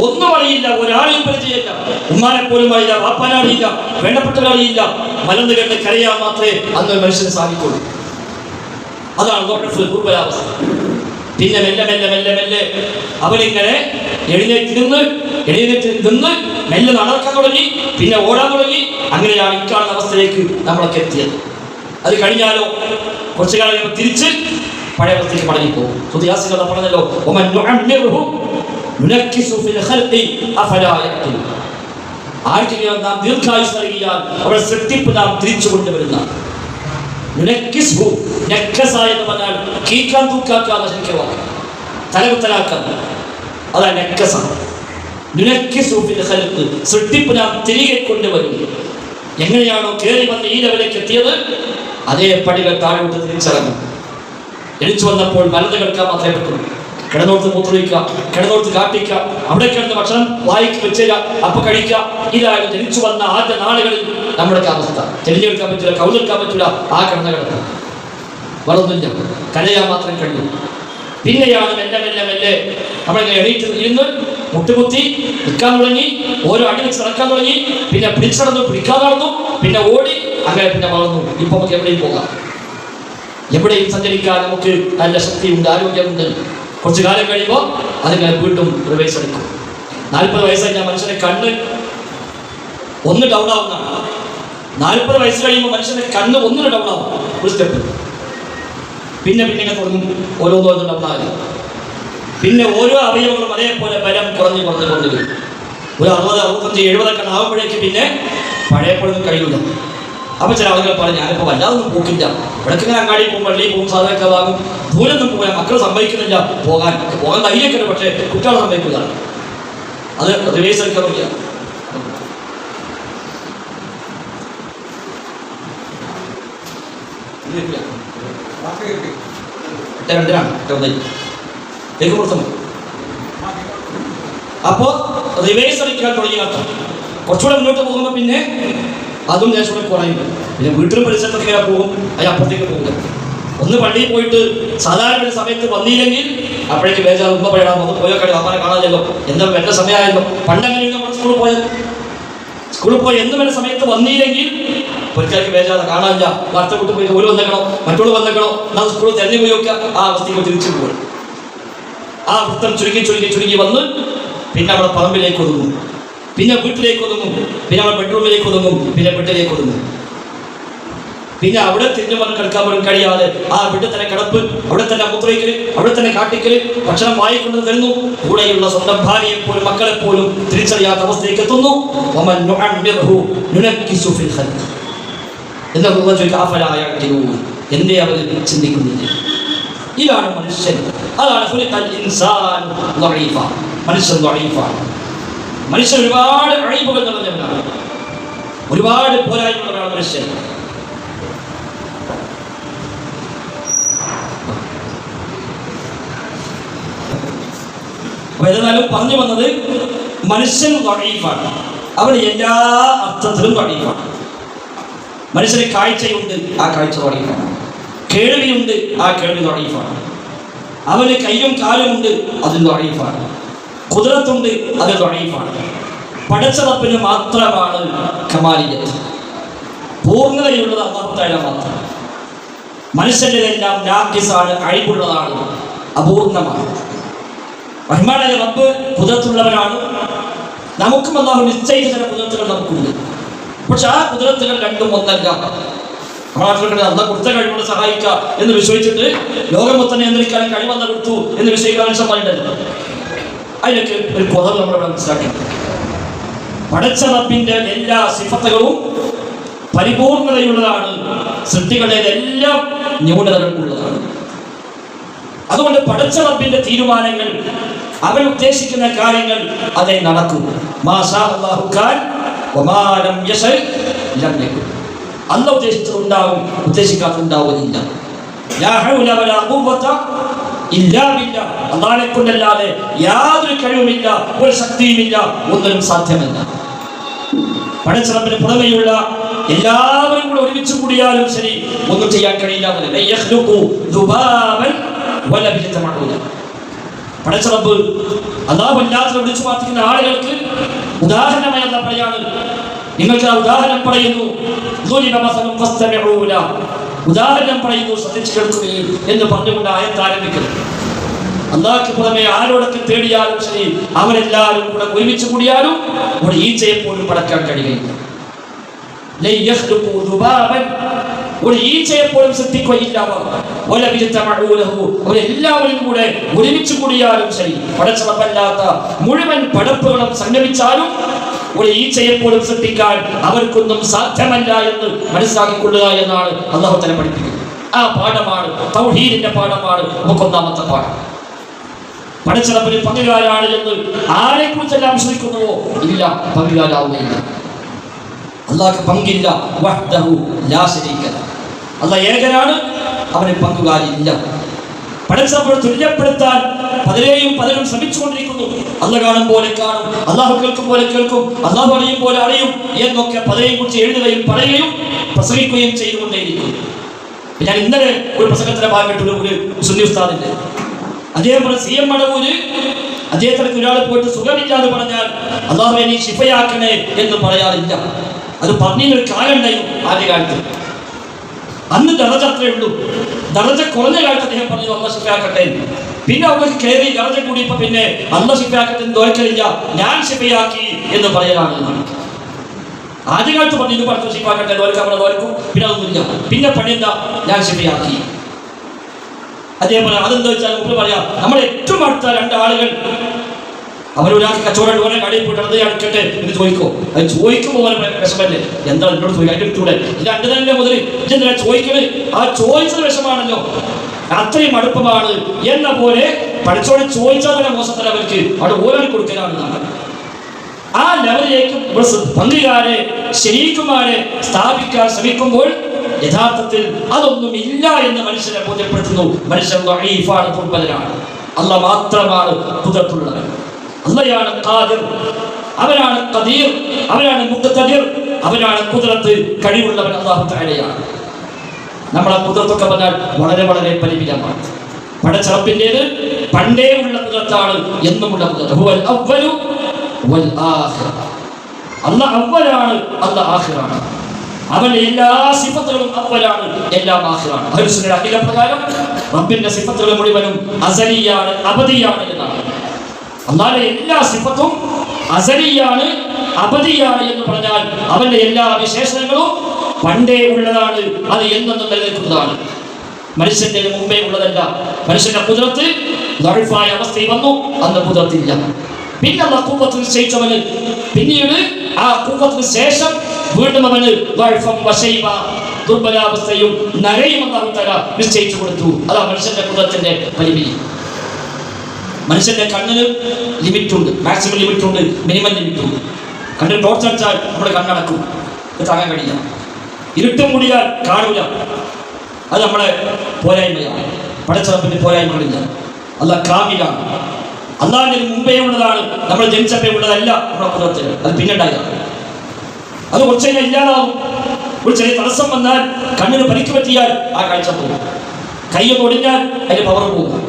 ഒന്നും അറിയില്ല, ഒരാളെയും പരിചയമില്ല. ഉമ്മാനെ പോലും അറിയില്ല, വാപ്പാനെ അറിയില്ല, വേണ്ടപ്പെട്ടവരെ അറിയില്ല. മലന്ന് കേട്ട് കരയാൻ മാത്രമേ അന്ന് മനുഷ്യന് സാധിക്കുള്ളൂ. അതാണ് ദുർബലാവസ്ഥ. പിന്നെ മെല്ലെ മെല്ലെ മെല്ലെ മെല്ലെ അവനിങ്ങനെ എഴുന്നേറ്റ് നിന്ന് മെല്ലെ നടക്കാൻ തുടങ്ങി, പിന്നെ ഓടാൻ തുടങ്ങി. അങ്ങനെയാണ് ഇക്കാണുന്ന അവസ്ഥയിലേക്ക് നമ്മളൊക്കെ എത്തിയത്. അത് കഴിഞ്ഞാലോ കുറച്ചു കാലം തിരിച്ച് പഴയ അവസ്ഥയ്ക്ക് മടങ്ങിപ്പോകും. സുദിയാസികൾ പറഞ്ഞല്ലോ, ആർക്കെങ്കിലും നാം ദീർഘായുസ് നൽകിയാൽ അവരുടെ സൃഷ്ടിപ്പ് നാം തിരിച്ചു കൊണ്ടുവരുന്ന എന്ന് പറഞ്ഞാൽ കീക്കാൻ തൂക്കാക്കാതെ ശരിക്കും തലകുത്തലാക്കാൻ, അതാണ് നെക്കസ. സൃഷ്ടിപ്പ് നാം തിരികെ കൊണ്ടുവരും. എങ്ങനെയാണോ കയറി വന്ന് ഈ ലെവലിലേക്ക് എത്തിയത് അതേ പടികൾ താഴോട്ട് തിരിച്ചിറങ്ങും. ജനിച്ചു വന്നപ്പോൾ വലത് കിടക്കാൻ മാത്രമേ പറ്റുള്ളൂ. കിടന്നോർത്ത് മൂത്രയിക്കുക, കിടന്നോർത്ത് കാട്ടിക്കുക, അവിടെ കിടന്ന് ഭക്ഷണം വായിക്ക് വെച്ചുക, അപ്പൊ കഴിക്കുക. ഇതായിരുന്നു ജനിച്ചു വന്ന ആദ്യ നാളുകളിൽ നമ്മുടെ അവസ്ഥ. തെളിഞ്ഞെടുക്കാൻ പറ്റില്ല, കൗലെടുക്കാൻ പറ്റില്ല, ആ കിടന്ന കിടക്കുക വളർന്നില്ല, കരയാൻ മാത്രം കഴിയും. പിന്നെയാണ് മെല്ലെ മെല്ലെ മെല്ലെ നമ്മളിങ്ങനെ എണീറ്റ് ഇരുന്ന് മുട്ടുകുത്തി നിൽക്കാൻ തുടങ്ങി, ഓരോ അടി വെച്ച് നടക്കാൻ തുടങ്ങി. പിന്നെ പിടിച്ചടന്നു, പിടിക്കാൻ നടന്നു, പിന്നെ ഓടി, അങ്ങനെ പിന്നെ വളർന്നു. ഇപ്പൊ നമുക്ക് എവിടെയും പോകാം, എവിടെയും സഞ്ചരിക്കാൻ നമുക്ക് നല്ല ശക്തിയുണ്ട്, ആരോഗ്യമുണ്ട്. കുറച്ചു കാലം കഴിയുമ്പോൾ അതിങ്ങനെ വീണ്ടും റിവൈസ് എടുക്കും. 40 വയസ്സായി ഞാൻ മനുഷ്യനെ കണ്ണ് ഒന്ന് ഡൗൺ ആവുന്നതാണ്. 40 വയസ്സ് കഴിയുമ്പോൾ മനുഷ്യന്റെ കണ്ണ് ഒന്നിന് ഡൗൺ ആവും, ഒരു സ്റ്റെപ്പ്. പിന്നെ പിന്നെ തുടങ്ങും ഓരോന്നും ഡൗൺ ആകും. പിന്നെ ഓരോ അവയവങ്ങളും അതേപോലെ ബലം കുറഞ്ഞു വരും. ഒരു 60, 65, 70 ആകുമ്പോഴേക്ക് പിന്നെ പഴയപ്പോഴൊന്നും കഴിയില്ല. അപ്പൊ ചില ആളുകൾ പറഞ്ഞു, ഞാനിപ്പോൾ വല്ലാതൊന്നും പോക്കില്ല, ഇവിടേക്കിങ്ങനെ അങ്ങാടി പോകും, പള്ളിയിൽ പോകും, സാധനമൊക്കെ വാങ്ങും, ദൂരൊന്നും പോയാൽ മക്കൾ സമ്മതിക്കുന്നില്ല, പോകാൻ ധൈര്യമൊക്കെ ഉണ്ട്, പക്ഷേ കുട്ടികളെ സമ്മതിക്കില്ല. അത് റിവേഴ്സ് എടുക്കാൻ നോക്കിയ അപ്പോ റിവേഴ്സ് അടിക്കാൻ തുടങ്ങി. കുറച്ചുകൂടെ മുന്നോട്ട് പോകുമ്പോൾ പിന്നെ അതും ദേശം കുറയും. പിന്നെ വീട്ടിലും പരിസരത്തൊക്കെ പോകും, അതിന് അപ്പുറത്തേക്ക് പോകുക. ഒന്ന് പള്ളിയിൽ പോയിട്ട് സാധാരണ ഒരു സമയത്ത് വന്നില്ലെങ്കിൽ അപ്പോഴേക്ക് ബേജാർ ഉമ്മ പറയണം, ഒന്ന് പോയോ കളി അമ്മനെ കാണാനല്ലോ, എന്താ വല്ല സമയമായല്ലോ. പണ്ടങ്ങനെ നമ്മൾ സ്കൂളിൽ പോയി എന്നും വല്ല സമയത്ത് വന്നില്ലെങ്കിൽ ഒരിക്കലേക്ക് ബേജാറ് കാണാനില്ല, വാർത്ത വിട്ട് പോയി ഒരു വന്നേക്കണോ മറ്റോട് വന്നേക്കണോ, നാം സ്കൂളിൽ തെരഞ്ഞു പോയി നോക്കുക, ആ അവസ്ഥയ്ക്ക് തിരിച്ചു പോകും. ആ വൃത്തം ചുരുങ്ങി വന്ന് പിന്നെ അവിടെ പറമ്പിലേക്ക് ഒതുങ്ങും, പിന്നെ വീട്ടിലേക്ക് ഒതുങ്ങും, പിന്നെ അവിടെ ബെഡ്റൂമിലേക്ക് ഒതുങ്ങും, പിന്നെ വീട്ടിലേക്ക് ഒതുങ്ങും. പിന്നെ അവിടെ തിരിഞ്ഞു വന്ന് കിടക്കാൻ പോലും കഴിയാതെ ആ വീട്ടിൽ തന്നെ കിടപ്പ്, അവിടെ തന്നെ മൂത്രയിക്കല്, അവിടെ തന്നെ കാട്ടിക്കല്, ഭക്ഷണം വായിക്കൊണ്ട് തരുന്നു, കൂടെയുള്ള സ്വന്തം ഭാര്യയെ പോലും മക്കളെ പോലും തിരിച്ചറിയാത്ത അവസ്ഥയിലേക്ക് എത്തുന്നു. എന്തേ അവർ ചിന്തിക്കുന്നില്ല? ഇതാണ് മനുഷ്യൻ. അതാണ് മനുഷ്യൻ ദഈഫാണ്. മനുഷ്യൻ ഒരുപാട് അഴിബുകൾ നിറഞ്ഞവനാണ്, ഒരുപാട് പോരായ്മകളാണ് മനുഷ്യൻ. അപ്പൊ ഏതായാലും പറഞ്ഞു വന്നത് മനുഷ്യൻ ദഈഫാണ്. അവൻ എല്ലാ അർത്ഥത്തിലും ദഈഫാണ്. മനുഷ്യന് കാഴ്ചയുണ്ട്, ആ കാഴ്ച ദഈഫാണ്. കേൾവിയുണ്ട്, ആ കേൾവി ദഈഫാണ്. അവന് കയ്യും കാലുമുണ്ട്, അത് ദഈഫാണ്. ഖുദ്റത്തുണ്ട്, അത് ദഈഫാണ്. പടച്ച റബ്ബിന് മാത്രമാണ് കമാലിയത്ത്, പൂർണ്ണതയുള്ളത് അല്ലാഹു തആല മാത്രം. മനുഷ്യൻ്റെതെല്ലാം നാഖിസാണ്, അഴിബുള്ളതാണ്, അപൂർണമാണ്. റഹ്മാനായ റബ്ബ് ഖുദ്റത്തുള്ളവനാണ്. നമുക്കും അല്ലാഹു നിശ്ചയിച്ച ചില ഖുദ്റത്തുകൾ നമുക്കുണ്ട്. പക്ഷെ ആ ഖുദ്റത്തുകൾ രണ്ടും ഒന്നല്ല. അള്ള കൊടുത്ത കഴിവുകൊണ്ട് സഹായിക്കുക എന്ന് വിശ്വസിച്ചിട്ട് ലോകം മൊത്തം നിയന്ത്രിക്കാൻ കഴിവല്ല കൊടുത്തു എന്ന് വിശ്വസിക്കാൻ മനുഷ്യന്മാരുണ്ടല്ലോ. അതിനൊക്കെ ഒരു കുറവ് നമ്മളിവിടെ മനസ്സിലാക്കി. പടച്ച റബ്ബിന്റെ എല്ലാ സിഫത്തുകളും പരിപൂർണതയുള്ളതാണ്, സൃഷ്ടികളുടെ എല്ലാം ന്യൂനതകൾക്കുള്ളതാണ്. അതുകൊണ്ട് പടച്ച റബ്ബിന്റെ തീരുമാനങ്ങൾ, അവൻ ഉദ്ദേശിക്കുന്ന കാര്യങ്ങൾ അതേ നടക്കും. മാഷാ അല്ലാഹു കാൻ വമാ ലം യശഅ ലം യകുൻ. അല്ലാഹു ഉദ്ദേശിച്ചത് ഉണ്ടാവും, ഉദ്ദേശിക്കാത്തതുണ്ടാവുകയില്ല. ലാ ഹൗല വലാ ഖുവത ഇല്ലാ ബില്ലാഹ്. അല്ലാഹുവിനെ കൊണ്ടല്ലാതെ യാതൊരു കഴിവുമില്ല, ഒരു ശക്തിയുമില്ല, ഒന്നിനും സാധ്യമല്ല. പടച്ച റബ്ബിന് പുറമെയുള്ള എല്ലാവരും കൂടെ ഒരുമിച്ച് കൂടിയാലും ശരി ഒന്നും ചെയ്യാൻ കഴിയില്ല. പടച്ച റബ്ബ് അല്ലാഹു അല്ലാത്തവരെ വിളിച്ചു പ്രാർത്ഥിക്കുന്ന ആളുകൾക്ക് ഉദാഹരണമായി എന്താ പറയാണ്? നിങ്ങൾക്ക് ആ ഉദാഹരണം പറയുന്നു, ഉദാഹരണം പറയുന്നു, ശ്രദ്ധിച്ചു കേൾക്കുകയും എന്ന് പറഞ്ഞുകൊണ്ട് ആയത്ത് ആരംഭിക്കുന്നു. അല്ലാഹുവിന് പുറമെ ആരോടൊക്കെ തേടിയാലും ശരി അവരെല്ലാവരും കൂടെ ഒരുമിച്ച് കൂടിയാലും ഒരു ഈച്ചയെ പോലും പടക്കാൻ കഴിയുകയില്ല. ഒരു ഈച്ചയെ പോലും സൃഷ്ടിക്കുകയില്ല. അവരെല്ലാവരും കൂടെ ഒരുമിച്ച് കൂടിയാലും ശരി പടച്ച റബ്ബല്ലാത്ത മുഴുവൻ പടപ്പുകളും സംഗമിച്ചാലും ഒരു ഈച്ചയെ പോലും സൃഷ്ടിക്കാൻ അവർക്കൊന്നും സാധ്യമല്ല എന്ന് മനസ്സിലാക്കിക്കൊള്ളുക എന്നാണ് അല്ലാഹു തആല പഠിപ്പിക്കുന്നത്. ആ പാഠമാണ് തൗഹീദിന്റെ പാഠമാണ് നമുക്കൊന്നാമത്തെ പാഠം. പടച്ച റബ്ബിന് പങ്കുകാരാണ് എന്ന് ആരെ കുറിച്ചെല്ലാം വിശ്വസിക്കുന്നുവോ ഇല്ല, പങ്കുകാരാവുകയില്ല. അല്ലാഹുവിന് പങ്കില്ല. വഹ്ദഹു ലാ ശരീക ലഹു. അല്ലാഹു ഏകനാണ്, അവന് പങ്കുകാരില്ല. പടച്ചവനെ തുല്യപ്പെടുത്താൻ പലരും ശ്രമിച്ചുകൊണ്ടിരിക്കുന്നു. അല്ലാഹു കാണും പോലെ കാണും, അല്ലാഹു കേൾക്കും പോലെ കേൾക്കും, അല്ലാഹു അറിയും പോലെ അറിയും എന്നൊക്കെ പലരെയും കുറിച്ച് എഴുതുകയും പറയുകയും പ്രസംഗിക്കുകയും ചെയ്തുകൊണ്ടേയിരിക്കും. ഞാൻ ഇന്നലെ ഒരു പ്രസംഗത്തിന്റെ ഭാഗമായിട്ട് ഒരു സുന്നി ഉസ്താദിന്റെ അതേപോലെ CM മടവൂര് അദ്ദേഹത്തിനൊക്കെ ഒരാൾ പോയിട്ട് സുഖമില്ലാതെ പറഞ്ഞാൽ അല്ലാഹുവേ നീ ശിഫയാക്കണേ എന്ന് പറയാറില്ല. അത് പറഞ്ഞൊരു കാലം ഉണ്ടായിരുന്നു ആദ്യകാലത്ത്. അന്ന് ദറജ അത്രേ ഉള്ളൂ. ദറജ കുറഞ്ഞ കാലത്ത് അദ്ദേഹം പറഞ്ഞു അല്ലാഹു ശിഫയാക്കട്ടെ. പിന്നെ അവർക്ക് കയറി ദറജ കൂടിയപ്പോ പിന്നെ അല്ലാഹു ശിഫയാക്കട്ടെ എന്ന് ദോൽക്കലില്ല, ഞാൻ ശിഫയാക്കി എന്ന് പറയലാണ്. ആദ്യകാലത്ത് പറഞ്ഞു ഇത് പറഞ്ഞു ശിഫയാക്കട്ടെ, ദോൽക്കാൻ ദോൽക്കും, പിന്നെ അതൊന്നുമില്ല. പിന്നെ പണിയെന്താ, ഞാൻ ശിഫയാക്കി. അതേപോലെ അതെന്താ വെച്ചാൽ നമുക്ക് പറയാം, നമ്മുടെ ഏറ്റവും അടുത്ത രണ്ടാളുകൾ അവരൊരാൾക്ക് കച്ചവടം പോലെ കടയിൽ പോയിട്ട് അത് അടുക്കട്ടെ എന്ന് ചോദിക്കോ, അത് ചോദിക്കുമ്പോൾ വിഷമല്ലേ, എന്താ എന്നോട് ചോദിക്കുക, അതിൻ്റെ അടുത്തൂടെ ഇത് രണ്ട് തന്നെ മുതൽ ഇതെന്താ ചോദിക്കണേ, ആ ചോദിച്ചത് വിഷമാണല്ലോ, അത്രയും അടുപ്പമാണ് എന്ന പോലെ പഠിച്ചോടെ ചോദിച്ചാൽ തന്നെ മോശത്തല അവർക്ക് അവിടെ ഓരോ കൊടുക്കലാണ്. ആ ലെവലിലേക്ക് പങ്കുകാരെ ശരീക്കുമാരെ സ്ഥാപിക്കാൻ ശ്രമിക്കുമ്പോൾ യഥാർത്ഥത്തിൽ അതൊന്നും ഇല്ല എന്ന് മനുഷ്യനെ ബോധ്യപ്പെടുത്തുന്നു. മനുഷ്യൻ ദഈഫാണ്, ദുർബലനാണ്. അല്ലാഹു മാത്രമാണ് ഖുദ്റത്തുള്ളവൻ. അല്ലാഹുവാണ് ഖാദിർ, അവനാണ് ഖദീർ, അവനാണ് മുഖ്തദിർ, അവനാണ് ഖുദ്റത്ത് കഴിവുള്ളവൻ. അല്ലാഹു തആലയാണ്. നമ്മളെ കുതിർത്തൊക്കെ പറഞ്ഞാൽ വളരെ വളരെ പരിമിതമാണ്. പടച്ചറപ്പിൻ്റെത് പണ്ടേ ഉള്ള കുതിർത്താണ്, എന്നുമുള്ള കുതിർത്ത്. അല്ലാഹ് അവ്വലാണ്, അല്ലാഹ് ആഖിറാണ്. അവന്റെ എല്ലാ സിഫത്തുകളും അവ്വലാണ്, എല്ലാം ആഖിറാണ്. അഹ്ലുസുന്നയുടെ അഖീദ പ്രകാരം റബ്ബിന്റെ സിഫത്തുകൾ മുഴുവനും അസലിയാണ്, അബദിയാണ് എന്നാണ്. അല്ലാഹുവിന്റെ എല്ലാ സിഫത്തും അസലിയാണ്, അബദിയാണ് എന്ന് പറഞ്ഞാൽ അവന്റെ എല്ലാ വിശേഷണങ്ങളും പണ്ടേ ഉള്ളതാണ്, അത് എന്നെന്നും നിലനിൽക്കുന്നതാണ്. മനുഷ്യന്റെ മുമ്പേ ഉള്ളതല്ല. മനുഷ്യന്റെ കുതിരത്ത് ദഅഫായ അവസ്ഥയിൽ വന്നു, അന്ന് കുതിരത്തില്ല. പിന്നെ അല്ലാഹു ഖുവ്വത്ത് നിശ്ചയിച്ചവന് പിന്നീട് ആ ഖുവ്വത്തിന് ശേഷം വീണ്ടും അവന് ദഅഫം വശൈബ, ദുർബലാവസ്ഥയും നരയും അല്ലാഹു തആല നിശ്ചയിച്ചു കൊടുത്തു. അതാ മനുഷ്യന്റെ കുതിരത്തിന്റെ പരിമിതി. മനുഷ്യന്റെ കണ്ണിന് ലിമിറ്റുണ്ട്, മാക്സിമം ലിമിറ്റുണ്ട്, മിനിമം ലിമിറ്റുണ്ട്. കണ്ണിന് ടോർച്ചടിച്ചാൽ നമ്മുടെ കണ്ണടക്കും, താങ്ങാൻ കഴിയില്ല. ഇരുട്ട് മൂടിയാൽ കാണൂല, അത് നമ്മളെ പോരായ്മയാണ്. പടച്ചറപ്പിന്റെ പോരായ്മകളില്ല. അല്ലാഹ് കാമിലാണ്. അല്ലാഹുവിന് മുമ്പേ ഉള്ളതാണ്, നമ്മൾ ജനിച്ചപ്പേ ഉള്ളതല്ല നമ്മുടെ കുതിരത്തിൽ. അത് പിന്നുണ്ടായതാണ്. അത് കുറച്ച് കഴിഞ്ഞാൽ ഇല്ലാതാവും. ഒരു ചെറിയ തടസ്സം വന്നാൽ, കണ്ണിന് പരിക്ക് പറ്റിയാൽ ആ കാഴ്ച പോകും. കൈയൊന്ന് ഒടിഞ്ഞാൽ അതിന് പവർ പോകും.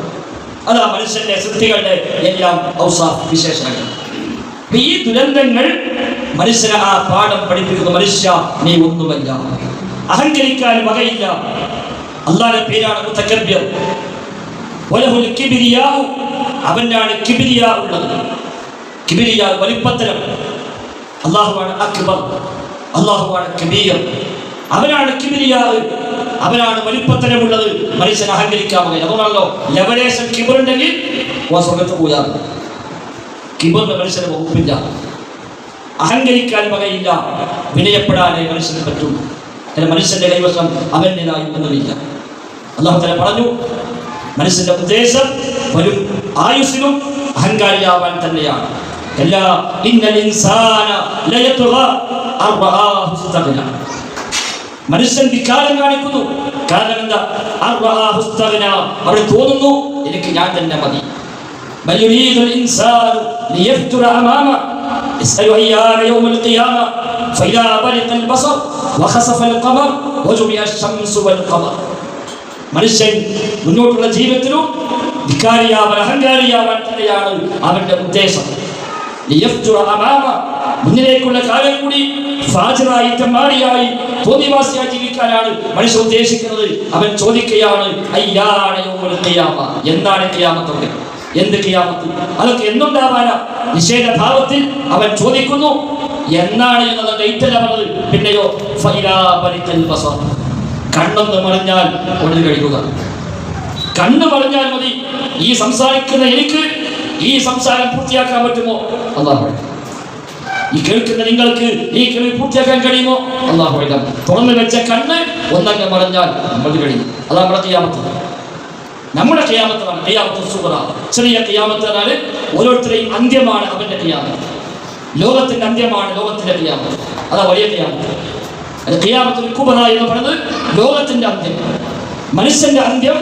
അതാ മനുഷ്യന്റെ സൃഷ്ടികളുടെ എല്ലാം ഔസാഫ് വിശേഷങ്ങൾ. ഈ ദുരന്തങ്ങൾ മനുഷ്യനെ ആ പാഠം പഠിപ്പിക്കുന്നു. മനുഷ്യ, നീ ഒന്നുമല്ല, അഹങ്കരിക്കാൻ വകയില്ല. അല്ലാഹുവിന്റെ പേരാണ് മുതകബ്ബിർ. വലഹുൽ കിബ്രിയാ, അവനാണ് കിബ്രിയാ ഉള്ളത്. കിബ്രിയാ വലിപ്പത്തരം. അല്ലാഹുവാണ് അക്ബർ, അല്ലാഹുവാണ് കബീർ. അവനാണ് കിബ്രിയാ, അവനാണ് വലിപ്പത്തരമുള്ളത്. മനുഷ്യൻ അഹങ്കരിക്കാൻ വകയില്ല. അതുകൊണ്ടാണല്ലോ ലെവലേഷൻ കിബറുണ്ടെങ്കിൽ സ്വർഗത്ത് പോയാൽ. കിബറിന് മനുഷ്യന് വകുപ്പില്ല. അഹങ്കരിക്കാൻ വകയില്ല. വിനയപ്പെടാനേ മനുഷ്യന് പറ്റും. മനുഷ്യന്റെ കൈവശം അവന്റേതായി ഒന്നുമില്ല. അല്ലാഹു തആല പറഞ്ഞു, മനുഷ്യന്റെ ഉദ്ദേശം വരും ആയുസ്സിലും അഹങ്കാരിയാവാൻ തന്നെയാണ്. മനുഷ്യൻ വികാരം കാണിക്കുന്നു. കാരണം എന്താ? അവിടെ തോന്നുന്നു, എനിക്ക് ഞാൻ തന്നെ മതി. മനുഷ്യൻ മുന്നോട്ടുള്ള ജീവിതത്തിലും ധിക്കാരിയാവാൻ, അഹങ്കാരിയാവാൻ തന്നെയാണ് അവന്റെ ഉദ്ദേശം. മുന്നിലേക്കുള്ള കാലം കൂടി ഫാജിറായി, തെമ്മാടിയായി, തോന്നിവാസിയായി ജീവിക്കാനാണ് മനുഷ്യൻ ഉദ്ദേശിക്കുന്നത്. അവൻ ചോദിക്കുകയാണ്, അയ്യാണ് യൗമുൽ ഖിയാമ, എന്താണ് ഖിയാമത്തൊക്കെ? എന്ത് ഖിയാമത്ത്? അതൊക്കെ എന്നുണ്ടാവാനാ? നിഷേധഭാവത്തിൽ അവൻ ചോദിക്കുന്നു. എന്നാണ് എന്നത് ഡേറ്റല്ല പറഞ്ഞത്. പിന്നെയോ ഫൈലാ ബരിക്കൽ ബസർ, കണ്ണൊന്ന് മറിഞ്ഞാൽ ഒളിഞ്ഞു കഴിയുക. കണ്ണ് മറിഞ്ഞാൽ മതി. ഈ സംസാരിക്കുന്ന എനിക്ക് ഈ സംസാരം പൂർത്തിയാക്കാൻ പറ്റുമോ? അല്ലാഹു. ഈ കേൾക്കുന്ന നിങ്ങൾക്ക് ഈ കേൾവി പൂർത്തിയാക്കാൻ കഴിയുമോ? അല്ലാഹു. തുറന്നു വെച്ച കണ്ണ് ഒന്നങ്ങ് മറിഞ്ഞാൽ നമ്മൾ കഴിയും. അതാണ് നമ്മുടെ ഖിയാമത്ത്. നമ്മുടെ ഖിയാമത്താണ് ഖിയാമത്തുൽ സുഗ്റ. ചെറിയ ഖിയാമത്ത് എന്നാൽ ഓരോരുത്തരെയും അന്ത്യമാണ് അവന്റെ ഖിയാമത്ത്. ലോകത്തിന്റെ അന്ത്യമാണ് ലോകത്തിന്റെ ഖിയാമത്ത്. അതാ വലിയ ഖിയാമത്ത്. അത് ഖിയാമത്തുൽ കുബ്ര എന്ന് പറയുന്നത് ലോകത്തിന്റെ അന്ത്യം. മനുഷ്യന്റെ അന്ത്യം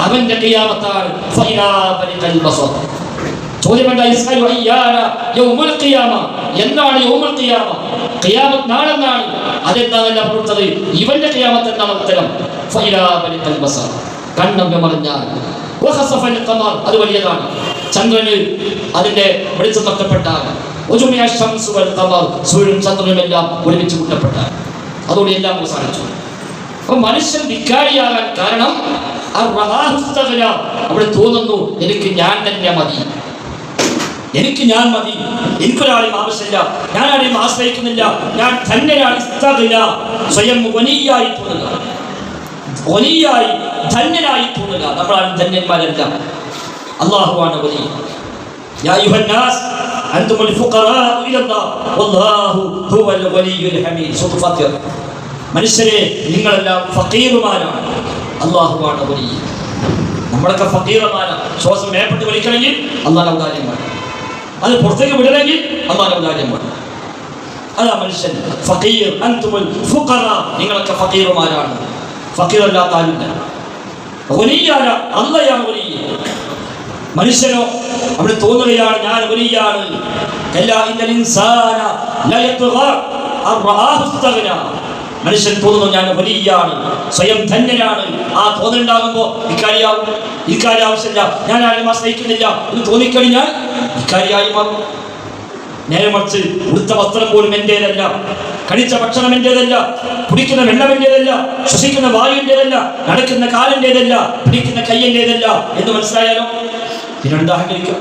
അവന്റെ ഖിയാമത്താണ്. ഫൈലാ ബരിക്കൽ ബസർ. ചോദ്യമുണ്ട്, എന്താണ് യൗമുൽ ഖിയാമ? ഖിയാമത്ത് നാളെന്നാണ്. അതെന്താണെന്നല്ല പറഞ്ഞത്. ഇവന്റെ ഖിയാമത്ത് എന്താണ് ഉത്തരം? ഫൈലാ ബരിക്കൽ ബസർ, കണ്ണൊന്ന് മറിഞ്ഞാൽ. വഖസഫൽ ഖമർ, അത് വലിയതാണ്. ചന്ദ്രന് അതിന്റെ വെളിച്ചം നഷ്ടപ്പെട്ടാൽ, വജുമിഅ ശംസു വൽ ഖമർ, സൂര്യനും ചന്ദ്രനും എല്ലാം ഒരുമിച്ച് കൂട്ടപ്പെട്ടാൽ, അതോടെ എല്ലാം അവസാനിച്ചു. അപ്പൊ മനുഷ്യൻ ധിക്കാരിയാകാൻ കാരണം അവിടെ തോന്നുന്നു, എനിക്ക് ഞാൻ തന്നെ മതി, എനിക്ക് ഞാൻ മതി, എനിക്കൊരാളെയും ആവശ്യമില്ല, ഞാൻ ആരെയും ആശ്രയിക്കുന്നില്ല, ഞാൻ ധന്യനായി സ്വയം വനിയായി തോന്നുക, വനിയായി ധന്യനായി തോന്നുക. നമ്മളാണ് ധന്യന്മാരല്ല, അല്ലാഹുവാണ് വലി. യാ അയ്യുഹന്നാസ് അൻതുമുൽ ഫുഖറാഉ ഇലല്ലാഹ് വല്ലാഹു ഹുവൽ വലിയുൽ ഹമീദ്. സൂറത്തുൽ ഫാത്തിഹ. മനുഷ്യരെ, നിങ്ങളെല്ലാം ഫഖീറുമാരാണ്, അല്ലാഹുവാണ് വലി. നമ്മളൊക്കെ ഫഖീറുമാരാണ്. ശ്വാസം മേപ്പെട്ട് വലിക്കണമെങ്കിൽ അല്ലാഹുവിന്റെ ഔദാര്യം വേണം, അത് പുറത്തേക്ക് വിടണമെങ്കിൽ അല്ലാഹുവിന്റെ ഔദാര്യം വേണം. അതാ മനുഷ്യൻ ഫഖീർ. അൻതുമുൽ ഫുഖറ, നിങ്ങളൊക്കെ ഫഖീറുമാരാണ്, ഫഖീറല്ലാത്ത ആരുമില്ല. വലിയാണ്, അല്ലാഹുവാണ് വലി. മനുഷ്യനോ അവിടെ തോന്നുകയാണ് ഞാൻ വലിയാണ്. മനുഷ്യൻ തോന്നുന്നു ഞാൻ വലിയാണ്, സ്വയം ധന്യനാണ്. ആ തോന്നലുണ്ടാകുമ്പോൾ ഇക്കാര്യം ആവശ്യമില്ല, ഞാൻ ആരും ആശ്രയിക്കുന്നില്ല എന്ന് തോന്നിക്കഴിഞ്ഞാൽ ഇക്കാര്യമായി മാറും. നേരെ മറിച്ച് ഉടുത്ത വസ്ത്രം പോലും എന്റേതല്ല, കഴിച്ച ഭക്ഷണം എന്റേതല്ല, കുടിക്കുന്ന വെള്ളം എന്റേതല്ല, ശ്വസിക്കുന്ന വായു എന്റേതല്ല, നടക്കുന്ന കാലിൻ്റെതല്ല, പിടിക്കുന്ന കൈ എന്റേതല്ല എന്ന് മനസ്സിലായാലോ പിന്നെ അഹങ്കരിക്കാം.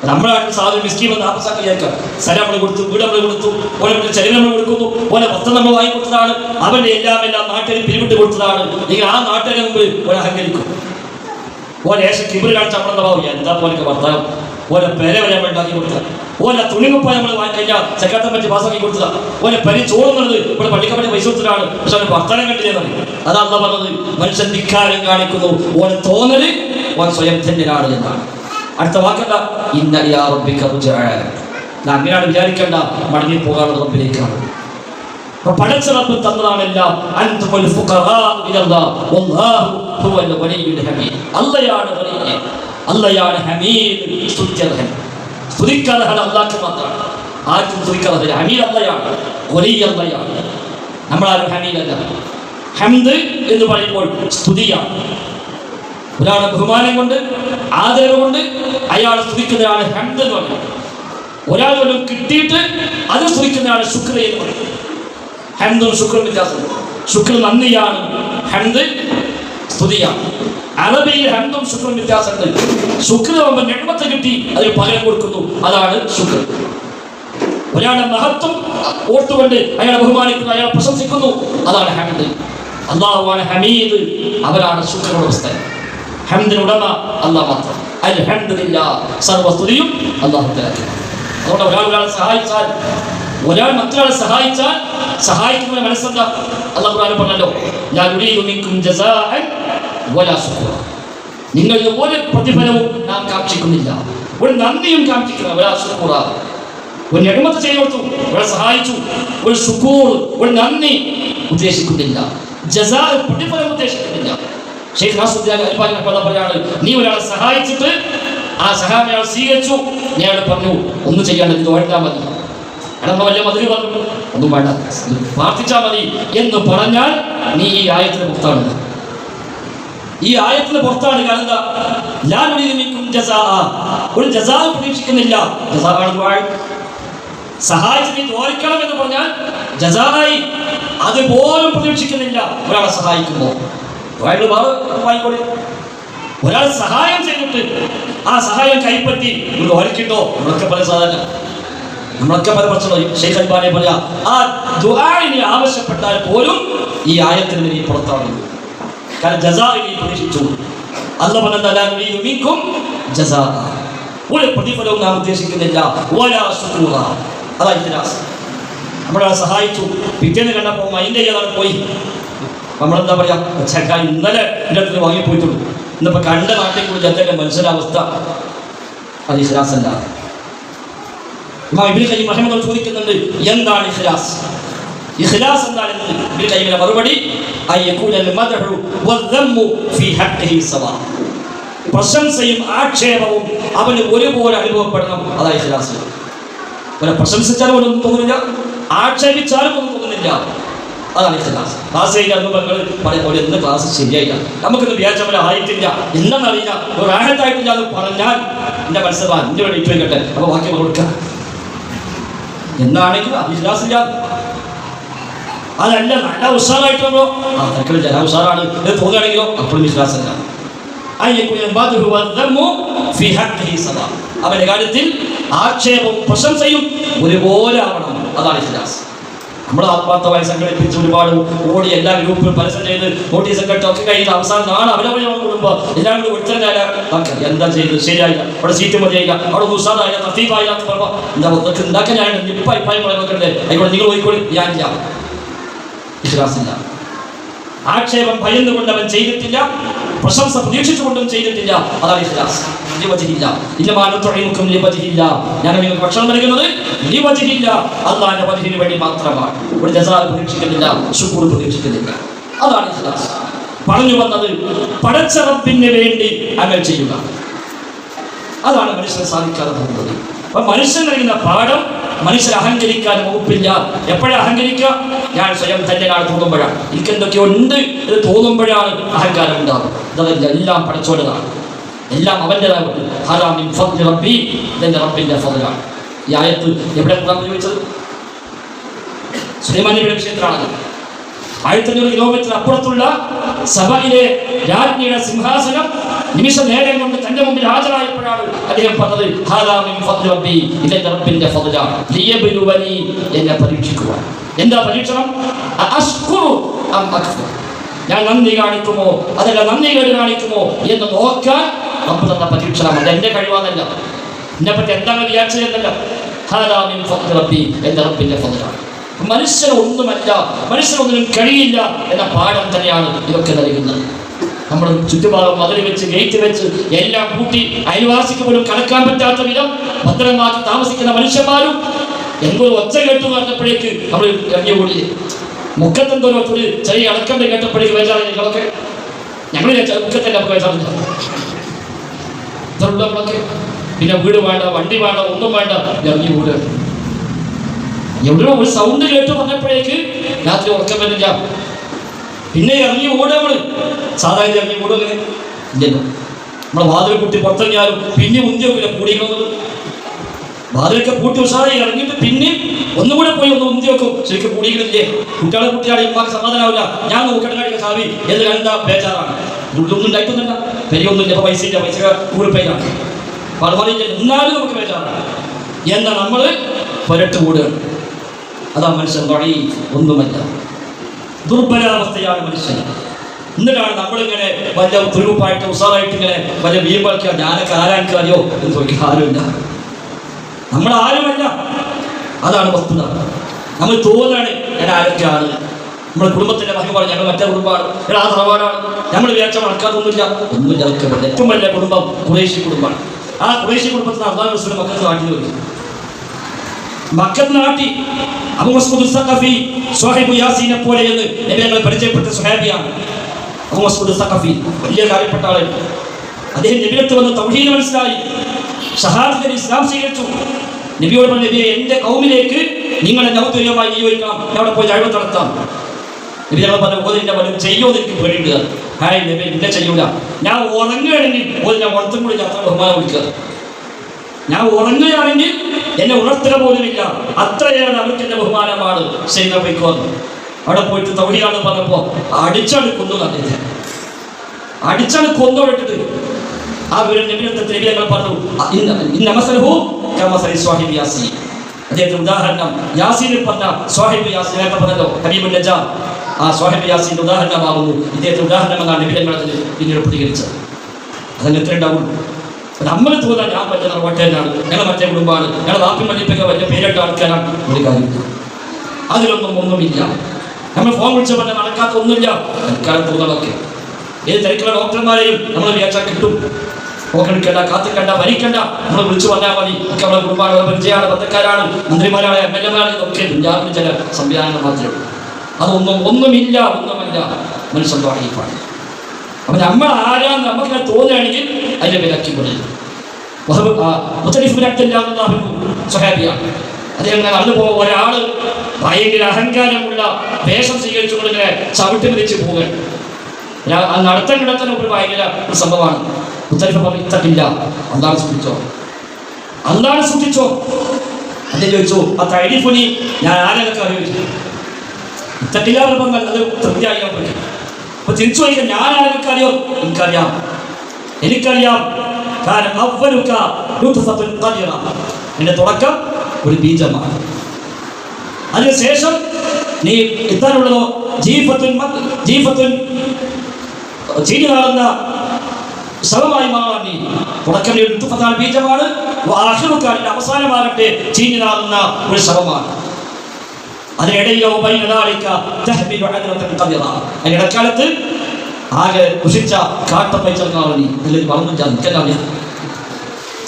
നമ്മളായിട്ട് സാധനം മിസ്കീം ആപസാക്കി വിചാരിക്കാം. സ്ഥലം നമ്മൾ കൊടുത്തു, വീട് നമ്മൾ കൊടുത്തു, ഓരോ ചെലവ് നമ്മൾ കൊടുക്കുന്നു, ഓരോ വസ്ത്രം നമ്മൾ വാങ്ങിക്കൊടുത്തതാണ്, അവന്റെ എല്ലാം നാട്ടുകാർ പിരിവിട്ട് കൊടുത്തതാണ്. നിങ്ങൾ ആ നാട്ടുകാരെ മുമ്പ് ഒരു അഹങ്കരിക്കും. ലേശം കിബിറ് കാണിച്ച നമ്മളെന്താവും, എന്താ പോലെ വർത്താനം, ഓരോ പേരെ വരെ നമ്മൾ ഉണ്ടാക്കി കൊടുത്തത്, ഓരോ തുണികുപ്പായ നമ്മൾ വാങ്ങിക്കഴിഞ്ഞാൽ സെക്രട്ടറി പറ്റി പാസ്സാക്കി കൊടുത്തതാ, ഓരോ പരി ചോറുന്നത് ഇവിടെ പള്ളിക്കപ്പറ്റി പൈസ കൊടുത്തിട്ടാണ്. പക്ഷെ അവന് വർത്തനം കണ്ടില്ലേ പറയും. അതാ പറഞ്ഞത്, മനുഷ്യൻ ധിക്കാരം കാണിക്കുന്നു, ഓരോ തോന്നല് ഓൻ സ്വയം ധന്യനാണ് എന്നാണ്. അടുത്ത വാക്കല്ല, അങ്ങനെയാണ് വിചാരിക്കേണ്ട, മടങ്ങി പോകാനുള്ള റബ്ബിലേക്കാണ്. പടച്ച റബ്ബ് തന്നതാണെല്ലാം. അള്ളയാണ് ഹമീദ്, സ്തുത്യർഹൻ. സ്തുതിക്കാർഹൻ അള്ളാഹ്ക്ക് മാത്രമാണ്, ആർക്കും സ്തുതിക്കാർഹൻ. ഹമീദ് അള്ളയാണ്, വലിയ അള്ളയാണ്. നമ്മളാരും ഹമീദല്ല. ഹംദ് എന്ന് പറയുമ്പോൾ സ്തുതിയാണ്. ഒരാളെ ബഹുമാനം കൊണ്ട്, ആദരവ് കൊണ്ട് അയാളെ സ്തുതിക്കുന്നതാണ് ഹംദ് എന്ന് പറയുന്നത്. ഒരാൾ വല്ലതും കിട്ടിയിട്ട് അത് സ്തുതിക്കുന്നതാണ് ശുക്ർ എന്ന് പറയുന്നത്. ഹംദും ശുക്രും വ്യത്യാസമുണ്ട്. ശുക്ർ നന്ദിയാണ്, ഹംദ് സ്തുതിയാണ്. അറബിയിൽ ഹംദും ശുക്രും വ്യത്യാസമുണ്ട്. ശുക്ർ ആകുമ്പോൾ നിഅമത്ത് കിട്ടി അതിന് പകരം കൊടുക്കുന്നു, അതാണ് ശുക്ർ. ഒരാളുടെ മഹത്വം ഓർത്തുകൊണ്ട് അയാളെ ബഹുമാനിക്കുന്നു, അയാളെ പ്രശംസിക്കുന്നു, അതാണ് ഹംദ്. അല്ലാഹുവാണ് ഹമീദ്, അവരാണ് ശുക്രുടെ അവസ്ഥ. ഹംദിന് ഉടമ അല്ലാഹ് മാത്രം. അൽഹംദുലില്ലാഹ്, സർവസ്തുതിയും അല്ലാഹുവിനാണ്. അതുകൊണ്ട് ഒരാളെ സഹായിച്ചാൽ, ഒരാൾ മറ്റൊരാളെ സഹായിച്ചാൽ സഹായിക്കുന്ന മനസ്സെന്താ? അല്ലാഹു ഖുർആനിൽ പറഞ്ഞല്ലോ, ലാ യുരീദു മിൻകും ജസാഅൻ വലാ ശുക്റാ. നിങ്ങളിൽ ഒരു പ്രതിഫലവും നാം കാക്ഷിക്കുന്നില്ല, ഒരു നന്ദിയും കാക്ഷിക്കുന്നില്ല. വലാ ശുക്റാ, ഒരു നിഅമത്ത് ചെയ്തു കൊടുത്തു, ഒരാളെ സഹായിച്ചു, ഒരു ശുക്കൂർ, ഒരു നന്ദി ഉദ്ദേശിക്കുന്നില്ല. ജസാ, പ്രതിഫലം ഉദ്ദേശിക്കുന്നില്ല. ഷെയ്ഖ് നാസറുദ്ദീൻ അൽബാനി പറയാണ്, നീ ഒരാളെ സഹായിച്ചിട്ട് ആ സഹായം അയാൾ സ്വീകരിച്ചു, നീ അയാൾ പറഞ്ഞു ഒന്നും ചെയ്യാണ്ട് ഇത് ഓർത്താൽ മതി, അയാളെന്താ വലിയ മധുര പറഞ്ഞു, ഒന്നും വേണ്ട പ്രാർത്ഥിച്ചാൽ മതി എന്ന് പറഞ്ഞാൽ നീ ഈ ആയത്തിന് പുറത്താണ്. ഈ ആയത്തിന് പുറത്താണ്. കാരണം എന്താ? ലാ നുരീദു മിൻകും ജസാഅ, ഒരു ജസാ പ്രതീക്ഷിക്കുന്നില്ല. ജസാ ആണ് സഹായിച്ച് നീ തോൽക്കണം എന്ന് പറഞ്ഞാൽ ജസായി അതുപോലും പ്രതീക്ഷിക്കുന്നില്ല ഒരാളെ സഹായിക്കുമ്പോൾ. ഒരാൾ സഹായം ചെയ്തിട്ട് ആ സഹായം കൈപ്പറ്റി ഓർക്കിട്ടോ, നമ്മളൊക്കെ പല സാധാരണ നമ്മളൊക്കെ പല പ്രശ്നം ഷെയ്ഖ് അൽബാനി പറയാ, ആ ദുആഇനെ ആവശ്യപ്പെട്ടാൽ പോലും ഈ ആയത്തിന് നീ പുറത്താണ്. കാരണം ജസാഇനെ പ്രതീക്ഷിച്ചു. അല്ലാഹു പറഞ്ഞ ജസാ, ഒരു പ്രതിഫലവും നാം ഉദ്ദേശിക്കുന്നില്ല. വലാ ശുക്റാ, അതാ ഇഖ്ലാസ്. നമ്മളെ സഹായിച്ചു, പിറ്റേന്ന് കണ്ടപ്പോൾ മൈൻഡ് ചെയ്യാതെ പോയി. നമ്മളെന്താ പറയാ, ചക്കായി ഇന്നലെ എൻ്റെ അടുത്ത് വാങ്ങിപ്പോയിട്ടുള്ളൂ, ഇന്നിപ്പോ കണ്ട നാട്ടിൽ കൂടി ജനത്തിന്റെ മനുഷ്യരവസ്ഥ. അത് ഇഖ്ലാസ് അല്ല. ഇമാം ഇബ്നു ഖയ്യിം റഹിമഹുല്ലാഹ് ചോദിക്കുന്നുണ്ട്, എന്താണ് ഇഖ്ലാസ്? ഇഖ്ലാസ് എന്താണെന്ന് ഇബ്നു ഖയ്യിമിന്റെ മറുപടി, അയ്യകൂനൽ മദ്ഹു വദ്ദമ്മു ഫീ ഹഖ്ഖിഹി സവാ. പ്രശംസയും ആക്ഷേപവും അവന് ഒരുപോലെ അനുഭവപ്പെടണം, അതാണ് ഇഖ്ലാസ്. അവനെ പ്രശംസിച്ചാലും ഒന്നും തോന്നുന്നില്ല, ആക്ഷേപിച്ചാലും ഒന്നും തോന്നുന്നില്ല, അതാണ് ഇഖ്ലാസ്. ക്ലാസ് കഴിഞ്ഞാൽ പറയും എന്ന് ക്ലാസ് ശരിയായില്ല, നമുക്കൊന്ന് വിചാരിച്ച പോലെ ആയിട്ടില്ല, എന്താണെന്നറിയില്ല, ഒരു റാഹത്തായിട്ടില്ല എന്ന് പറഞ്ഞാൽ എൻ്റെ മനസ്സിലാ എൻ്റെ വേണ്ടി ഇട്ടുവയ്ക്കട്ടെ, അപ്പോൾ ബാക്കി കൊടുക്കുക എന്നാണെങ്കിൽ അത് ഇഖ്ലാസില്ല. അതല്ല നല്ല ഉഷാറായിട്ടോ അതൊക്കെ ജന ഉഷാറാണ് എന്ന് തോന്നുകയാണെങ്കിലോ അപ്പോഴും ഇഖ്ലാസല്ല. അവന്റെ കാര്യത്തിൽ ആക്ഷേപവും പ്രശംസയും ഒരുപോലെ ആവണം, അതാണ് ഇഖ്ലാസ്. നമ്മൾ ആത്മാർത്ഥമായി സംഘടിപ്പിച്ച് ഒരുപാട് ഓടി എല്ലാ ഗ്രൂപ്പിലും പരസ്യം ചെയ്ത് നോട്ടീസ് ഒക്കെ ഒക്കെ കഴിഞ്ഞ അവസാനം നാളെ അവരവരെ കൂടുമ്പോൾ എല്ലാം കൂടി ഒറ്റ എന്താ ചെയ്ത് ശരിയായില്ല, അവിടെ സീറ്റ് മതിയായില്ല, അവിടെ ഉഷാറായില്ല, തഫീഫായില്ല എന്ന് പറയുമ്പോൾ എന്താ ഒത്തൊക്കെ ഉണ്ടാക്കാൻ ഞാൻ ഇപ്പായി പറയുന്നൊക്കെ ആയിക്കോട്ടെ നിങ്ങൾ പോയിക്കോളി, ഞാനില്ല. ഇഖ്ലാസില്ല. ആക്ഷേപം ഭയന്നുകൊണ്ട് അവൻ ചെയ്തിട്ടില്ല, പ്രശംസ പ്രതീക്ഷിച്ചുകൊണ്ടും ചെയ്തിട്ടില്ല, അതാണ് ഇഖ്ലാസ്. ഞാൻ നിങ്ങൾക്ക് ഭക്ഷണം നൽകുന്നത് അല്ലാഹുവിന്റെ വജ്ഹിന് വേണ്ടി മാത്രമാണ്, ഒരു ജസാ പ്രതീക്ഷിക്കുന്നില്ല, ശുക്ർ പ്രതീക്ഷിക്കുന്നില്ല, അതാണ് ഇഖ്ലാസ്. പറഞ്ഞു വന്നത് പടച്ച റബ്ബിന് വേണ്ടി അമൽ ചെയ്യുക, അതാണ് മനുഷ്യന് സാധിക്കാതെ പോകുന്നത്. അപ്പൊ മനുഷ്യൻ നൽകുന്ന പാഠം മനുഷ്യർ അഹങ്കരിക്കാൻ വകുപ്പില്ല. എപ്പോഴാണ് അഹങ്കരിക്കുക? ഞാൻ സ്വയം തന്നെയാണ് തോന്നുമ്പോഴാണ്, എനിക്ക് എന്തൊക്കെയോ ഉണ്ട് ഇത് തോന്നുമ്പോഴാണ് അഹങ്കാരം ഉണ്ടാകും. ഇതല്ല, എല്ലാം പടച്ചോടതാണ്, എല്ലാം അവൻ്റെതായ ഇതെന്റെ റബ്ബിന്റെ ഫضലാണ്. ഈ ആയത്ത് എവിടെ ചോദിച്ചത്? സുലൈമാൻ നബിയുടെ വിഷയത്തിലാണ്. 1500 കിലോമീറ്റർ അപ്പുറത്തുള്ള സഭയിലെ രാജ്ഞിയുടെ സിംഹാസനം നിമിഷ നേരം കൊണ്ട് തന്റെ മുമ്പിൽ ഹാജരായപ്പോഴാണ് അദ്ദേഹം പറഞ്ഞത്, ഇതെന്റെ റബ്ബിന്റെ ഫضലാണ്, എന്നെ പരീക്ഷിക്കുവാൻ. എന്താ പരീക്ഷണം? ഞാൻ നന്ദി കാണിക്കുമോ അതല്ല നന്ദി കേട് കാണിക്കുമോ എന്ന് നോക്കാൻ റബ്ബ് തന്ന പരീക്ഷണം. അത് എന്റെ കഴിവാന്നല്ല, എന്നെ പറ്റി എന്താണ് വിചാരിച്ചതെന്നല്ല. എന്റെ റബ്ബിന്റെ ഫضലാണ്. മനുഷ്യനൊന്നുമല്ല, മനുഷ്യനൊന്നിനും കഴിയില്ല എന്ന പാഠം തന്നെയാണ് ഇതൊക്കെ നൽകുന്നത്. നമ്മൾ ചുറ്റുപാടും മതിൽ വെച്ച് ഗേറ്റ് വെച്ച് എല്ലാം കൂട്ടി അയൽവാസിക്ക് പോലും കടക്കാൻ പറ്റാത്ത വിധം ഭദ്രമാക്കി താമസിക്കുന്ന മനുഷ്യന്മാരും എന്തൊരു ഒച്ച കേട്ടു പറഞ്ഞപ്പോഴേക്ക് നമ്മൾ ഇറങ്ങി കൂടി. മുക്കത്തെന്തോ ഒരു ചെറിയ അടക്കണ്ട് കേട്ടപ്പോഴേക്ക് വേചാറ് നിങ്ങളൊക്കെ ഞങ്ങൾ മുക്കത്തല്ല നമുക്ക് വേചാറില്ല. ഇതുള്ളവളൊക്കെ പിന്നെ വീട് വേണ്ട, വണ്ടി വേണ്ട, ഒന്നും വേണ്ട, ഇറങ്ങി കൂടുക. എവിടെയോ ഒരു സൗണ്ട് കേട്ട് പറഞ്ഞപ്പോഴേക്ക് രാത്രി ഉറക്കം വരുന്നില്ല, പിന്നെ ഇറങ്ങി ഓടുക. നമ്മള് സാധാരണ ഇറങ്ങി ഓടുക അങ്ങനെ ഇല്ലല്ലോ. നമ്മളെ വാതിൽ കൂട്ടി പുറത്തിറങ്ങിയാലും പിന്നെ ഉന്തിയൊക്കെ കൂടിക്കുന്നത്. വാതിലൊക്കെ പൂട്ടി ഉഷാറായി ഇറങ്ങിയിട്ട് പിന്നെ ഒന്നുകൂടെ പോയി ഒന്ന് ഉന്തി വെക്കും. ശരിക്കും കൂടിയില്ലേ? കുട്ടികളെ ഉമ്മാക്ക് സമാധാനാവില്ല. ഞാൻ നോക്കട്ടെ സാവി എന്ന് കണ്ടാ ബേജാറാണ്. ഒന്നും ഉണ്ടായിട്ടൊന്നുമില്ല, പെരിയൊന്നുമില്ല, ഇപ്പൊ പൈസ ഇല്ല, പൈസ കൂടിപ്പയിലാണ്, പടമറിയില്ല, എന്നാലും നമുക്ക് ബേജാറാണ്. എന്താ നമ്മള് പുരട്ട് കൂടുകയാണ്. അതാ മനുഷ്യൻ വഴി ഒന്നുമല്ല, ദുർബലാവസ്ഥയാണ് മനുഷ്യൻ. എന്നിട്ടാണ് നമ്മളിങ്ങനെ വലിയ തുരുപ്പായിട്ട് ഉസാറായിട്ട് ഇങ്ങനെ വലിയ വീമ്പളിക്കുക. ഞാനൊക്കെ ആരാനിക്കറിയോ എന്ന് ചോദിക്കുക. ആരുമില്ല, നമ്മൾ ആരുമല്ല. അതാണ് വസ്തുത. നമ്മൾ തോന്നാണ് ഞാൻ ആരൊക്കെയാണ്. നമ്മുടെ കുടുംബത്തിന്റെ മഹിമ പറഞ്ഞു ഞങ്ങൾ മറ്റേ കുടുംബമാണ്, ആ തറവാടാണ്. നമ്മൾ വിചാരിച്ച മറക്കാതൊന്നുമില്ല, ഒന്നും ഞങ്ങൾക്ക് ഏറ്റവും വലിയ കുടുംബം ഖുറൈശി കുടുംബമാണ്. ആ ഖുറൈശി കുടുംബത്തിന് അള്ളാഹു റസൂൽ മക്കത്ത് നാട്ടിൽ വരും. മക്കത്ത് നാട്ടി അബൂ മസ്ഊദ് സഖഫി സ്വഹീബ് യാസീനെ പോലെ എന്ന് ഞങ്ങൾ പരിചയപ്പെട്ട സ്വഹാബിയാണ് അബൂ മസ്ഊദ് സഖഫി. വലിയ കാര്യപ്പെട്ട ആളാണ് അദ്ദേഹം. നബിയടുത്ത് വന്ന് തൗഹീദ് മനസ്സിലായി, ഷഹാദത്തിൽ ഇസ്ലാം സ്വീകരിച്ചു. നബിയോട് പറഞ്ഞു, നബിയെ എന്റെ കൗമിലേക്ക് നിങ്ങളെ ഔദ്യോഗികമായി നിയോഗിക്കണം, അവിടെ പോയി ദഅവത്ത് നടത്താം. നബി ഞങ്ങൾ പറഞ്ഞു, ഓതിന്റെ വല്ലതും ചെയ്യുമെന്ന് എനിക്ക് പേടിയുണ്ട്. ഹായ് നബി, എന്നെ ചെയ്യൂല. ഞാൻ ഉറങ്ങുകയാണെങ്കിൽ ഓതിനെ ഉണർത്തും കൂടി അത്ര ബഹുമാനം വിളിക്കുക. ഞാൻ ഉറങ്ങുകയാണെങ്കിൽ എന്നെ ഉണർത്തുക പോലുമില്ല, അത്രയേറെ അവർക്ക് എന്റെ ബഹുമാനമാണ്. ശരി പോയിക്കോ. അവിടെ പോയിട്ട് തൗഹീദാണ് പറഞ്ഞപ്പോ അടിച്ചാണ് കൊന്നു. അടിച്ചാണ് കൊന്നോടിട്ടിട്ട് ആ വീട് നബിയുടെ ഞങ്ങൾ പറഞ്ഞു, അദ്ദേഹത്തിന്റെ ഉദാഹരണം യാസീനിൽ പറഞ്ഞ സ്വാഹിബ് യാസീൻ നേരത്തെ പറഞ്ഞല്ലോ, ഹബീബുൻ നജാർ. ആ സ്വാഹിബ് യാസീന്റെ ഉദാഹരണമാകുന്നു ഇദ്ദേഹത്തിന്റെ ഉദാഹരണമെന്നാണ് നബി ഞങ്ങളതിന് പിന്നീട് പ്രതികരിച്ചത്. അതന്നെ എത്ര ഉണ്ടാവും. നമ്മൾ തോന്നാൻ ഞാൻ വലിയ തറവാട്ടേനാണ്, ഞങ്ങൾ മറ്റേ കുടുംബമാണ്, ഞങ്ങൾ വാപ്പി മല്ലിപ്പൊക്കെ വലിയ പേരിട്ട ആൾക്കാരാണ്. ഒരു കാര്യമില്ല, ഒന്നുമില്ല. നമ്മൾ ഫോൺ വിളിച്ച പറഞ്ഞാൽ നടക്കാത്ത ഒന്നുമില്ല. തൽക്കാലം തോന്നലൊക്കെ ഏത് തിരക്കുള്ള ഡോക്ടർമാരെയും നമ്മൾ വിചാരിച്ചാൽ കിട്ടും. പോക്കെടുക്കണ്ട, കാത്തിക്കണ്ട, ഭരിക്കണ്ട, നമ്മൾ വിളിച്ചു പറഞ്ഞാൽ മതി. ഒക്കെ നമ്മളെ കുടുംബമാണ്, പരിചയമാണ്, ബന്ധക്കാരാണ്, മന്ത്രിമാരാണ്, MLA-മാരാണ്. ഇതൊക്കെ ദുനിയാവിന് ചില സംവിധാനങ്ങൾ മാത്രമേ ഉള്ളൂ. ഒന്നുമില്ല. മനുഷ്യൻ ദ്വാഹീഫാണ്. അപ്പൊ നമ്മൾ ആരാന്ന് നമുക്ക് തോന്നുകയാണെങ്കിൽ അതിനെ വിലക്കി പറയും. സ്വഹാബിയാണ്. അദ്ദേഹം നടന്നു പോകുമ്പോൾ ഒരാള് ഭയങ്കര അഹങ്കാരമുള്ള വേഷം സ്വീകരിച്ചുകൊണ്ട് ഇങ്ങനെ ചവിട്ടി മരിച്ചു പോവുക. നടത്തം കിടത്തുന്ന ഒരു ഭയങ്കര ഒരു സംഭവമാണ്. ഇത്തട്ടില്ല, അള്ളാഹ് സൂക്ഷിച്ചോ. അദ്ദേഹം ചോദിച്ചു, ആ തൈരിഫുനി ഞാൻ ആരൊക്കെ അറിയിച്ചു. ഇത്തട്ടില്ല പറഞ്ഞാൽ അത് തൃപ്തിയായി പറ്റും. അപ്പൊ തിരിച്ചു ചോദിക്കാൻ ഞാൻ ആരൊക്കെ അറിയോ? എനിക്കറിയാം. എന്റെ തുടക്കം ഒരു ബീജമാണ്, അതിനുശേഷം നീ എത്താനുള്ളതോ ജീഫത്തുൻ ചീഞ്ഞു നാളുന്ന ശവമായി മാറാൻ നീ. തുടക്കം ബീജമാണ്, അവസാനമാകട്ടെ ചീഞ്ഞു നാളുന്ന ഒരു ശവമാണ്. അതിനിടക്കാലത്ത് ആകെ കുശിച്ച കാട്ടപ്പൈച്ചെടുക്കാണ് നീ. അല്ലെങ്കിൽ വളർന്നില്ല, നിൽക്കല്ല.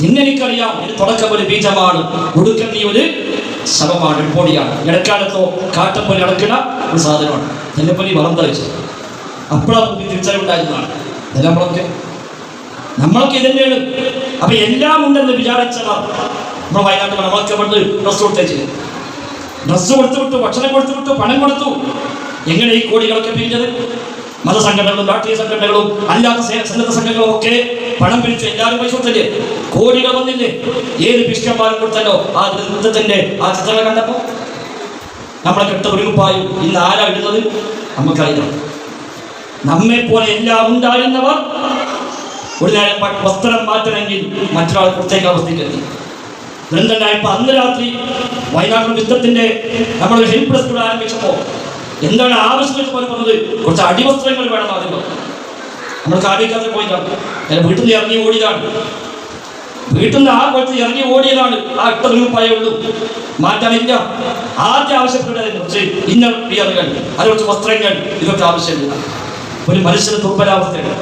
നിന്നെനിക്കറിയാം, എന്റെ തുടക്കം ഒരു ബീജമാണ്, ഒടുക്കം നീ ഒരു ശവമാണ്, ഒരു പൊടിയാണ്. ഇടക്കാലത്തോ കാട്ടപ്പൊലി നടക്കുന്ന ഒരു സാധനമാണ്. എന്നെപ്പൊലി വളർന്നു വെച്ചു. അപ്പോഴാണ് തിരിച്ചറിവുണ്ടായിരുന്നതാണ്. നമ്മളൊക്കെ ഇതന്നെയാണ്. അപ്പൊ എല്ലാം ഉണ്ടെന്ന് വിചാരിച്ചവർ നമ്മൾ വയനാട്ടിൽ നമ്മളൊക്കെ പണ്ട് ഡ്രസ്സ് കൊടുത്തേച്ച്, ഡ്രസ്സ് കൊടുത്തു വിട്ടു, ഭക്ഷണം കൊടുത്തു വിട്ടു, പണം കൊടുത്തു. എങ്ങനെ ഈ കോടികളൊക്കെ പിരിഞ്ഞത്? മതസംഘടനകളും രാഷ്ട്രീയ സംഘടനകളും അല്ലാത്ത സന്നദ്ധ സംഘടനകളും ഒക്കെ പണം പിരിച്ചു. എല്ലാവരും പൈസ കൊടുത്തല്ലേ? കോടികൾ വന്നില്ലേ? ഏത് പിഷ്കന്മാരും കൊടുത്തല്ലോ ആ നൃത്തത്തിന്റെ ആ ചിത്രങ്ങൾ കണ്ടപ്പോ. നമ്മളെ കെട്ട ഒരു കുപ്പായും ഇന്ന് ആരാ ഇടുന്നത്? നമുക്കറിയാം. നമ്മെ പോലെ എല്ലാം ഉണ്ടായിരുന്നവർ ഒരു നേരം വസ്ത്രം മാറ്റണമെങ്കിൽ മറ്റൊരാൾ പ്രത്യേക അവസ്ഥയ്ക്കെത്തി. ദുരന്തനായപ്പോ അന്ന് രാത്രി വയനാട്ടിൽ യുദ്ധത്തിന്റെ നമ്മളൊരു ഹെൽപ്പ് ഡെസ്ക് ആരംഭിച്ചപ്പോ എന്താണ് ആവശ്യം പറഞ്ഞത്? കുറച്ച് അടിവസ്ത്രങ്ങൾ വേണം. ആദ്യം നമ്മൾ കാര്യക്കാരെ പോയിട്ടാണ്, വീട്ടിൽ നിന്ന് ഇറങ്ങി ഓടിയതാണ്, വീട്ടിൽ നിന്ന് ആ കുളത്തിൽ ഇറങ്ങി ഓടിയതാണ്. ആ 8 രൂപയേ ഉള്ളൂ, മാറ്റാനില്ല. ആദ്യം ആവശ്യപ്പെട്ടതിനെ കുറിച്ച് ഇന്നർ വിയറുകൾ, അത് കുറച്ച് വസ്ത്രങ്ങൾ, ഇതൊക്കെ ആവശ്യമില്ല. ഒരു മനുഷ്യന് ദുർബലാവസ്ഥയാണ്.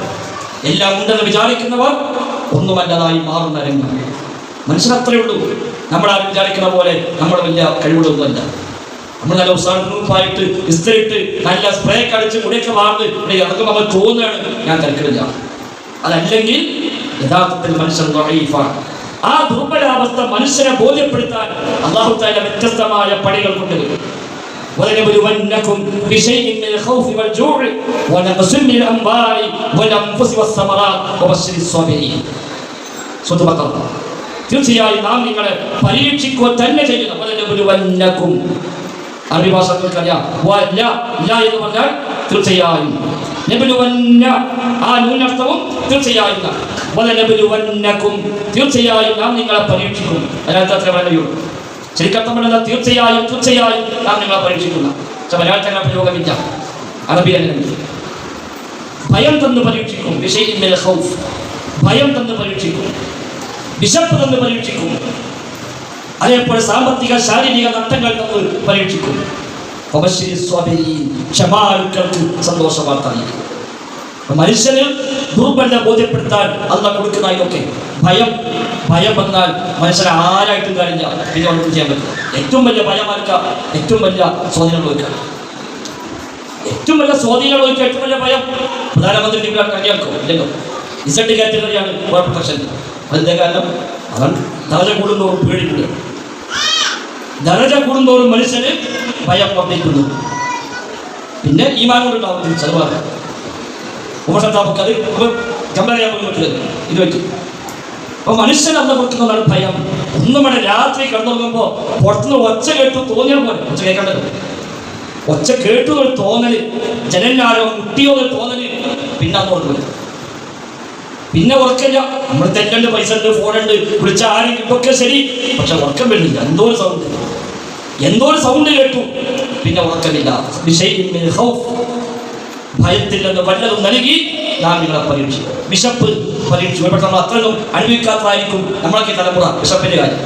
എല്ലാം ഉണ്ടെന്ന് വിചാരിക്കുന്നവർ ഒന്നുമല്ലതായി മാറുന്ന രംഗം. മനുഷ്യനത്രേ ഉള്ളൂ. നമ്മളാരും വിചാരിക്കുന്ന പോലെ നമ്മൾ വലിയ കഴിവുകളൊന്നുമല്ല. നമ്മൾ നല്ല ഉത്സാഹമായിട്ട് ഇസ്തിരിട്ട് നല്ല സ്പ്രേ കടിച്ച് മുടിയൊക്കെ വാർന്ന് ഇവിടെ ഇറങ്ങുമ്പോൾ അവൻ തോന്നുകയാണ് ഞാൻ തിരക്കിടില്ല. അതല്ലെങ്കിൽ യഥാർത്ഥത്തിൽ മനുഷ്യൻ ദഈഫാണ്. ആ ദുർബലാവസ്ഥ മനുഷ്യനെ ബോധ്യപ്പെടുത്താൻ അല്ലാഹു തആല വ്യത്യസ്തമായ പണികൾ കൊണ്ടുവരും. وَلَنَبْلُوَنَّكُمْ بِشَيْءٍ مِنَ الْخَوْفِ وَالْجُوعِ وَنَقْصٍ مِنَ الْأَمْوَالِ وَالْأَنفُسِ وَالثَّمَرَاتِ وَبَشِّرِ الصَّابِرِينَ. സൂറത്തുൽ ബഖറ. തീർച്ചയായും നാം നിങ്ങളെ പരീക്ഷിക്കുക തന്നെ ചെയ്യുന്നു. വലനബ്ലുവന്നകും, അറബി ഭാഷകൾക്കറിയാം എന്ന് പറഞ്ഞാൽ തീർച്ചയായും. നബ്ലുവന്ന ആ നൂനർത്ഥവും തീർച്ചയായും. വലനബ്ലുവന്നകും, തീർച്ചയായും നാം നിങ്ങളെ പരീക്ഷിക്കും. അതിനകത്ത് അത്ര പറയുള്ളൂ. ശരിക്കർത്ഥം പറഞ്ഞാൽ തീർച്ചയായും തീർച്ചയായും നാം നിങ്ങളെ പരീക്ഷിക്കുന്ന. പക്ഷെ മലയാളത്തിൽ പ്രയോഗമില്ല, അറബി അല്ലെങ്കിൽ ഭയം തന്ന് പരീക്ഷിക്കും. വിഷയിൻ മിനൽ ഖൗഫ്, ഭയം തന്ന് പരീക്ഷിക്കും. വിശപ്പ് തന്ന് പരീക്ഷിക്കും. അതേപോലെ സാമ്പത്തിക ശാരീരിക നഷ്ടങ്ങൾ തന്ന് പരീക്ഷിക്കും. ക്ഷമാലുക്കൾക്ക് സന്തോഷ വാർത്ത അറിയിക്കും. മനുഷ്യന് ദുർബലത ബോധ്യപ്പെടുത്താൻ അല്ലാഹു കൊടുക്കുന്ന ഇതൊക്കെ ഭയം. ഭയം വന്നാൽ മനുഷ്യനെ ആരായിട്ടും കാര്യമില്ല, പിന്നെ ഒന്നും ചെയ്യാൻ പറ്റില്ല. ഏറ്റവും വലിയ ഭയം ആർക്കാ? ഏറ്റവും വലിയ സ്വാധീനം വഹിക്കാം. ഏറ്റവും വലിയ സ്വാധീനം വഹിക്കുക, ഏറ്റവും വലിയ ഭയം. പ്രധാനമന്ത്രി കളിയാക്കും ഇല്ലല്ലോ. ഇസഡ് കാറ്റഗറിയാണ് പ്രൊട്ടക്ഷൻ. അതിൻ്റെ കാരണം അതാണ് ദറജ കൂടുന്തോറും പേടിക്കുക. ദറജ കൂടുന്തോറും മനുഷ്യന് ഭയം വർദ്ധിക്കുന്നു. പിന്നെ ഈമാൻ കൊണ്ടുണ്ടാവും ചെറുപാട് ഉപസത്താപ്പത് കമ്പറിയാൻ പോലും പറ്റില്ല. ഇത് പറ്റും. അപ്പോൾ മനുഷ്യൻ അന്ന് കൊടുക്കുന്നതാണ് ഭയം. ഒന്നും വേണം, രാത്രി കിടന്നുറങ്ങുമ്പോൾ പുറത്തുനിന്ന് ഒച്ച കേട്ടു തോന്നിയാൽ പോലെ. ഒച്ച കേൾക്കേണ്ടത്, ഒച്ച കേട്ടു എന്നൊരു തോന്നല്, ജനലിനാരോ കുട്ടിയോ എന്നൊരു തോന്നല്, പിന്നെ അന്ന് ഓർക്കില്ല. പിന്നെ ഉറക്കില്ല. നമ്മൾ തെറ്റുണ്ട്, പൈസ ഉണ്ട്, ഫോണുണ്ട്, വിളിച്ച ആരും ഇപ്പൊക്കെ ശരി, പക്ഷെ ഉറക്കം വരുന്നില്ല. എന്തോ ഒരു സൗണ്ട് കേട്ടു, പിന്നെ ഉറക്കമില്ല. ഭയത്തിൽ നിന്ന് വല്ലതും നൽകി നാം നിങ്ങളെ പരീക്ഷിക്കും. വിശപ്പ് പരീക്ഷിച്ചു. പക്ഷെ നമ്മൾ അത്രയൊന്നും അനുഭവിക്കാത്തതായിരിക്കും നമ്മളൊക്കെ തലമുറ. വിശപ്പിന്റെ കാര്യം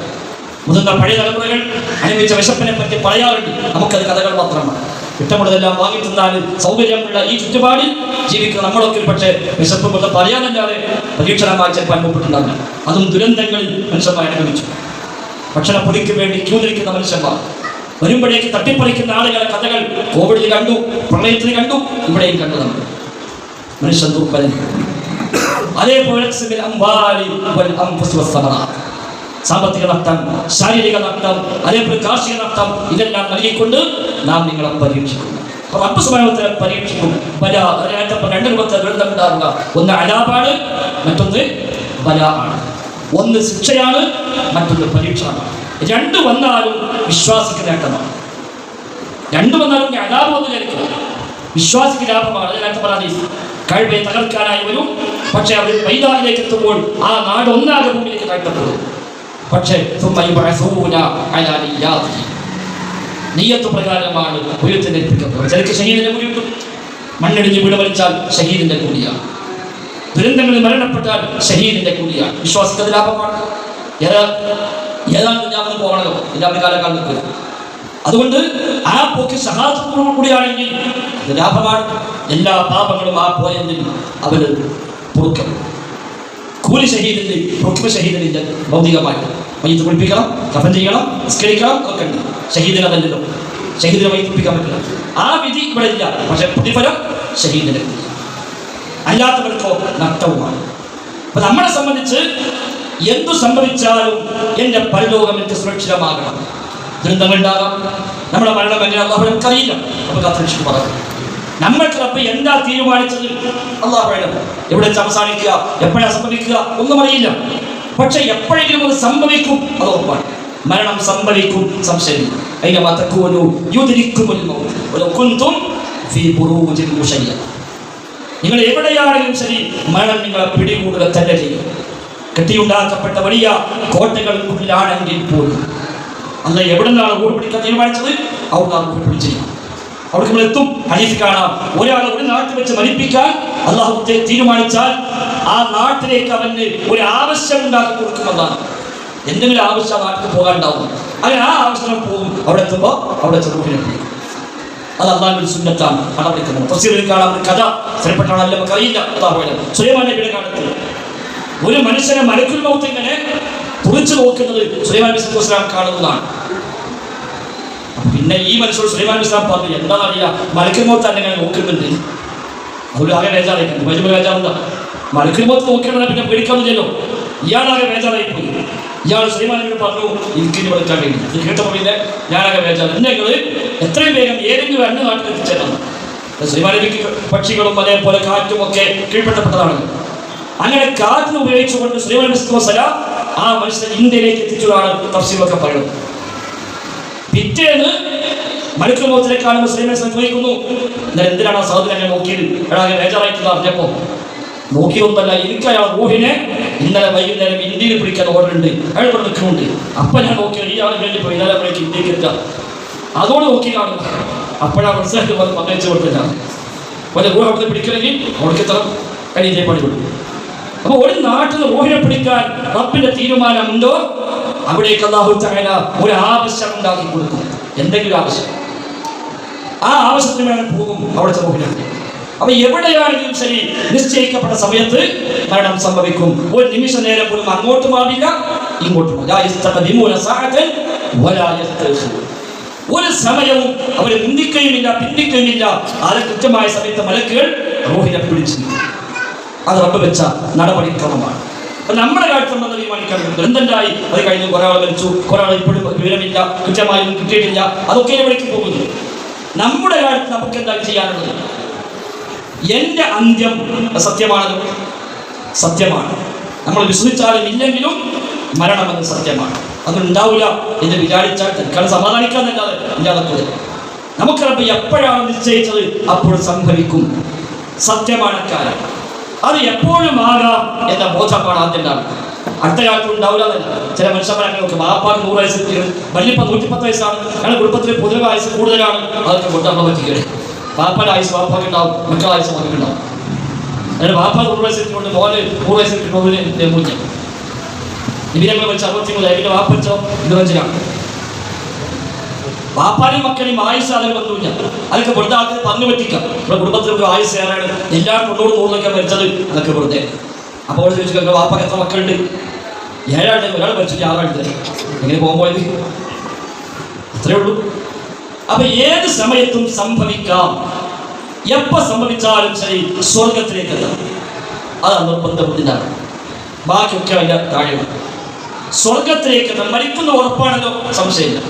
മുതിർന്ന പഴയ തലമുറകൾ അനുഭവിച്ച വിശപ്പിനെ പറ്റി പറയാറുണ്ട്. നമുക്കത് കഥകൾ മാത്രമാണ്. ഇഷ്ടമുള്ളതെല്ലാം വാങ്ങി തിന്നാൻ സൗകര്യമുള്ള ഈ ചുറ്റുപാടിൽ ജീവിക്കുന്ന നമ്മളൊക്കെ പക്ഷേ വിശപ്പ് കൊണ്ട് പറയാനല്ലാതെ പരീക്ഷണമായി ചിലപ്പോൾ അനുഭവപ്പെട്ടുണ്ടാവില്ല. അതും ദുരന്തങ്ങളിൽ മനുഷ്യന്മാർ അനുഭവിച്ചു. ഭക്ഷണ പൊടിക്ക് വേണ്ടി ക്യൂ നിൽക്കുന്ന മനുഷ്യന്മാർ, വരുമ്പോഴേക്ക് തട്ടിപ്പറിക്കുന്ന ആളുകളെ കഥകൾ കോവിഡിൽ കണ്ടു, പ്രളയത്തിൽ കണ്ടു, ഇവിടെയും കണ്ടു. നമ്മൾ മനുഷ്യൻ ദുർബലൻ. അതേപോലെ സാമ്പത്തിക നഷ്ടം, ശാരീരിക നഷ്ടം, അതേപോലെ കാർഷിക നഷ്ടം, ഇതെല്ലാം നൽകിക്കൊണ്ട് നാം നിങ്ങളെ പരീക്ഷിക്കുന്നു. റബ്ബ് സുബ്ഹാനഹു വ തആല പരീക്ഷിക്കും. രണ്ട് രൂപത്തെ ദുരിതം ഉണ്ടാവുക. ഒന്ന് അലാബാണ്, മറ്റൊന്ന് ബലാ ആണ്. ഒന്ന് ശിക്ഷയാണ്, മറ്റൊന്ന് പരീക്ഷണമാണ്. രണ്ട് വന്നാലും വിശ്വാസിക്ക് നേട്ടമാണ്. രണ്ട് വന്നാലും അലാബ് വന്നു വിചാരിക്കും, വിശ്വാസിക്ക് ലാഭമാണ്. അതിനകത്ത് പറയാൻ കഴിവെ തകർക്കാനായി വരും. പക്ഷെ അവർ മൈതാനിലേക്ക് എത്തുമ്പോൾ ആ നാട് ഒന്നാകെ ഭൂമിയിലേക്ക് നഷ്ടപ്പെടും. പക്ഷേ നിയ്യത്ത് പ്രകാരമാണ് ഉയർത്തിനെ ഏൽപ്പിക്കപ്പെടുന്നത്. ചിലക്ക് ഷഹീദിന്റെ കൂലി കിട്ടും. മണ്ണിടിഞ്ഞ് വീട് വലിച്ചാൽ ഷഹീദിന്റെ കൂലിയാണ്. ദുരന്തങ്ങളിൽ മരണപ്പെട്ടാൽ ഷഹീദിന്റെ കൂലിയാണ്. വിശ്വാസിക്കത് ലാഭമാണ്. ഏതാണ് ഞാൻ പോകണല്ലോ എൻ്റെ കാലക്കാലം നിൽക്കുക. അതുകൊണ്ട് ആ പോക്ക് ഷഹാദത്തോടു കൂടിയാണെങ്കിൽ അത് ലാഭമാണ്. എല്ലാ പാപങ്ങളും ആ പോയതിൽ അവന് പൊറുക്കും. കൂലി ഷഹീദിന്റെ പൊറുക്കും ഷഹീദിന്റെ ഭൗതികമായിട്ട് മയ്യത്ത് കുളിപ്പിക്കണം, കഫൻ ചെയ്യണം, നിസ്കരിക്കണം, ഒക്കെ ഉണ്ട്. ഷഹീദിനെ തല്ലല്ലോ, ഷഹീദിനെ മയ്യത്ത് കുളിപ്പിക്കാൻ പറ്റില്ല. ആ വിധി ഇവിടെ ഇല്ല. പക്ഷെ പ്രതിഫലം ഷഹീദിനെ, അല്ലാത്തവർക്കോ നഷ്ടവുമാണ്. അപ്പൊ നമ്മളെ സംബന്ധിച്ച് എന്തു സംഭവിച്ചാലും എൻ്റെ പരലോകം എനിക്ക് സുരക്ഷിതമാകണം. ദുരന്തങ്ങൾ ഉണ്ടാകാം, നമ്മുടെ മരണം എങ്ങനെ അള്ളാഹു നമുക്കറിയില്ല. നമുക്ക് അത്രയും പറയാം. നമ്മൾക്ക് റബ്ബ് എന്താ തീരുമാനിച്ചത് അള്ളാഹു എവിടെ വെച്ച് അവസാനിക്കുക, എപ്പോഴാണ് സംഭവിക്കുക ഒന്നും അറിയില്ല. പക്ഷെ എപ്പോഴെങ്കിലും അത് സംഭവിക്കും, അത് ഉറപ്പാണ്. മരണം സംഭവിക്കും, സംശയമില്ല. നിങ്ങൾ എവിടെയാണെങ്കിലും ശരി, മരണം നിങ്ങളെ പിടികൂടുക തന്നെ ചെയ്യും. കെട്ടിയുണ്ടാക്കപ്പെട്ട വലിയ കോട്ടകൾക്കുള്ളിലാണെങ്കിൽ പോലും അല്ല എവിടെ നിന്നാണ് കൂട് പിടിക്കാൻ തീരുമാനിച്ചത്, അവിടെ കൂട് പിടിച്ചിരിക്കും. അവിടെ നമ്മൾ എത്തും. ഹദീസിൽ കാണാം, ഒരാളെ ഒരു നാട്ടിൽ വെച്ച് മരിപ്പിക്കാൻ അള്ളാഹു തീരുമാനിച്ചാൽ ആ നാട്ടിലേക്ക് അവന് ഒരു ആവശ്യം ഉണ്ടാക്കി കൊടുക്കുമെന്നാണ്. എന്തെങ്കിലും ആവശ്യം നാട്ടിൽ പോകാനുണ്ടാവും. അങ്ങനെ ആ ആവശ്യം പോകും. അവിടെ എത്തുമ്പോൾ അവിടെ ചെറുപ്പിനെ പിടിക്കും. അത് അള്ളാഹുവിന്റെ സുന്നത്താണ്. പടപിടിക്കുന്നത് തഫ്സീറിൽ കാണാം ഒരു കഥ. സ്ഥിരപ്പെട്ടാണല്ലോ നമുക്കറിയില്ല. സുലൈമാൻ നബിയുടെ കാലത്ത് ഒരു മനുഷ്യനെ മലക്കുൽ മൗത്ത് ഇങ്ങനെ തുറച്ചു നോക്കുന്നത് സുലൈമാൻ നബി സ്വല്ലല്ലാഹു അലൈഹി വസല്ലം കാണുന്നതാണ്. പിന്നെ ഈ മനുഷ്യരോട് സുലൈമാൻ നബി സ്വല്ലല്ലാഹു അലൈഹി വസല്ലം പറഞ്ഞു, എന്താണെന്നറിയാം, മലക്കുൽ മൗത്ത് തന്നെ ഇങ്ങനെ നോക്കുന്നുണ്ട്. അവർ ആകെ ബേജാറായിട്ടുണ്ട്. വലിയ ബേജാറുണ്ടാ. മലക്കുൽ മൗത്ത് നോക്കിയാൽ പിന്നെ പേടിക്കാന്നില്ലല്ലോ. ഇയാളാകെ ബേജാറായിപ്പോയി. ഇയാൾ സുലൈമാൻ നബിയോട് പറഞ്ഞു, എനിക്ക് ഇനി വിളിക്കാൻ കഴിയില്ല. ഇത് കേട്ടപ്പോൾ പിന്നെ ഞാനാകെ ബേജാറ്. നിങ്ങൾ എത്രയും വേഗം ഏതെങ്കിലും രണ്ട് നാട്ടിൽ എത്തിച്ചേരണം. സുലൈമാൻ നബിക്ക് പക്ഷികളും അതേപോലെ കാറ്റും ഒക്കെ കീഴ്പ്പെട്ടപ്പെട്ടതാണ്. അങ്ങനെ കാറ്റിന് ഉപയോഗിച്ചുകൊണ്ട് സുലൈമാൻ നബി സ്വല്ലല്ലാഹു അലൈഹി വസല്ലം ആ മനുഷ്യനെ ഇന്ത്യയിലേക്ക് എത്തിച്ചതാണ് തഫ്സീറൊക്കെ പറയുന്നത്. പിറ്റേന്ന് മലക്കുൽ മൗത്തിനെ കാണുമ്പോൾ സുലൈമാൻ നബി ചോദിക്കുന്നു, എന്തിനാണ് ആ സഹോദരൻ അങ്ങനെ നോക്കിയത്? ബേജാറായിട്ടുള്ള അറിഞ്ഞപ്പോൾ നോക്കിയൊന്നല്ല, എനിക്ക് അയാൾ റൂഹിനെ ഇന്നലെ വൈകുന്നേരം ഇന്ത്യയിൽ പിടിക്കാൻ ഓർഡർ ഉണ്ട്, അയാൾ ഇവിടെ നിൽക്കുന്നുണ്ട്. അപ്പം ഞാൻ നോക്കിയത് ഈ ആളെ വേണ്ടി പോയി ഇന്നലെ അപ്പോഴേക്ക് ഇന്ത്യക്ക് എത്താം. അതോടെ നോക്കി കാണും. അപ്പോഴാണ് മനസ്സിലാക്കി വന്ന് പങ്കച്ചു കൊടുത്തില്ല. വല്ല റൂഹ് അവിടുത്തെ പിടിക്കണമെങ്കിൽ അവിടേക്ക് എത്തണം, കഴിഞ്ഞ പണി കൊടുക്കും. അപ്പോൾ ഒരു നാട്ടിൽ റൂഹിനെ പിടിക്കാൻ റബ്ബിന്റെ തീരുമാനമുണ്ടോ അവിടേക്ക് അല്ലാഹു തആല ഒരു ആവശ്യം ഉണ്ടാക്കി കൊടുക്കും. എന്തെങ്കിലും ആവശ്യം, ആ ആവശ്യത്തിന് വേണം പോകും അവിടുത്തെ റൂഹിനെ. അപ്പൊ എവിടെയാണെങ്കിലും ശരി, നിശ്ചയിക്കപ്പെട്ട സമയത്ത് മരണം സംഭവിക്കും. ഒരു നിമിഷ നേരം പോലും അങ്ങോട്ട് മാറില്ല, ഇങ്ങോട്ട് ഒരു സമയവും അവർ മുന്തിക്കുകയുമില്ല പിന്തിക്കുകയുമില്ല. അത് കൃത്യമായ സമയത്ത് മലക്കുകൾ റൂഹിനെ പിടിച്ചു. അത് റബ്ബ് വെച്ച നടപടിക്രമമാണ്. അപ്പൊ നമ്മുടെ കാലത്തുണ്ടെന്ന് തീരുമാനിക്കാൻ എന്തുണ്ടായി, അത് കഴിഞ്ഞു ഒരാൾ മരിച്ചു, ഒരാൾ ഇപ്പോഴും വിവരമില്ല, കൃത്യമായി കിട്ടിയിട്ടില്ല, അതൊക്കെ എവിടേക്ക് പോകുന്നു. നമ്മുടെ കാലത്ത് നമുക്ക് എന്താ ചെയ്യാനുള്ളത്? എന്റെ അന്ത്യം സത്യമാണല്ലോ, സത്യമാണ്. നമ്മൾ വിശ്വസിച്ചാലും ഇല്ലെങ്കിലും മരണമെന്ന് സത്യമാണ്. അതുണ്ടാവില്ല എന്ന് വിചാരിച്ചാൽ തൽക്കാലം സമാധാനിക്കാന്നല്ലാതെ ഇല്ലാതെ നമുക്ക് റബ്ബ് എപ്പോഴാണ് നിശ്ചയിച്ചത് അപ്പോൾ സംഭവിക്കും. സത്യമാണ് കാര്യം. അത് എപ്പോഴും ആകാം എന്ന ബോധമാണ് ആദ്യം ഉണ്ടാകും. അടുത്ത കാലത്ത് ഉണ്ടാവില്ല എന്നല്ല. ചില മനുഷ്യന്മാരെ നോക്കും, വാപ്പാക്ക് 100 വയസ്സ്, വല്യപ്പ 110 വയസ്സാണ്, ഞങ്ങളുടെ കുടുംബത്തിൽ പൊതുവെ വയസ്സ് കൂടുതലാണ്, അതൊക്കെ കൊണ്ട് നമ്മൾ പറ്റിക്കരുത്. വാപ്പാൻ്റെ ആയുസ് വാപ്പാക്ക് ഉണ്ടാവും, മക്കളുടെ ആയുസ് മക്കൾക്ക് ഉണ്ടാവും. അതായത് വാപ്പ 100 വയസ്സിട്ടുണ്ട്, മോന് 100 വയസ്സിട്ടുള്ളതിന് മൂല്യം. ഇവരങ്ങൾ വെച്ച് 63, പിന്നെ വാപ്പ വെച്ചോ 25-ലാണ്. വാപ്പാനും മക്കളെയും ആയുസ് അതിന് ബന്ധമില്ല. അതൊക്കെ വെറുതെ ആൾക്ക് പറഞ്ഞു പറ്റിക്കാം. നമ്മുടെ കുടുംബത്തിലൊക്കെ ആയുസ് ഏറാണ്, എല്ലാവരും 90-100 മരിച്ചത്, അതൊക്കെ വെറുതെ. അപ്പോൾ ചോദിച്ചു, വാപ്പാക്ക് എത്ര മക്കളുണ്ട്? 7 ആളുടെ, ഒരാൾ മരിച്ചിട്ട് 6 ആളുടെ, എങ്ങനെ പോകുമ്പോയത്? അത്രേ ഉള്ളൂ. അപ്പൊ ഏത് സമയത്തും സംഭവിക്കാം. എപ്പോൾ സംഭവിച്ചാലും ശരി സ്വർഗത്തിലേക്ക് എത്താം. അതാണ് നിർബന്ധത്തിനാണ്. ബാക്കിയൊക്കെ അതിൻ്റെ താഴെയാണ്. സ്വർഗത്തിലേക്ക് എത്താൻ മരിക്കുന്ന ഉറപ്പാണല്ലോ, സംശയമില്ല.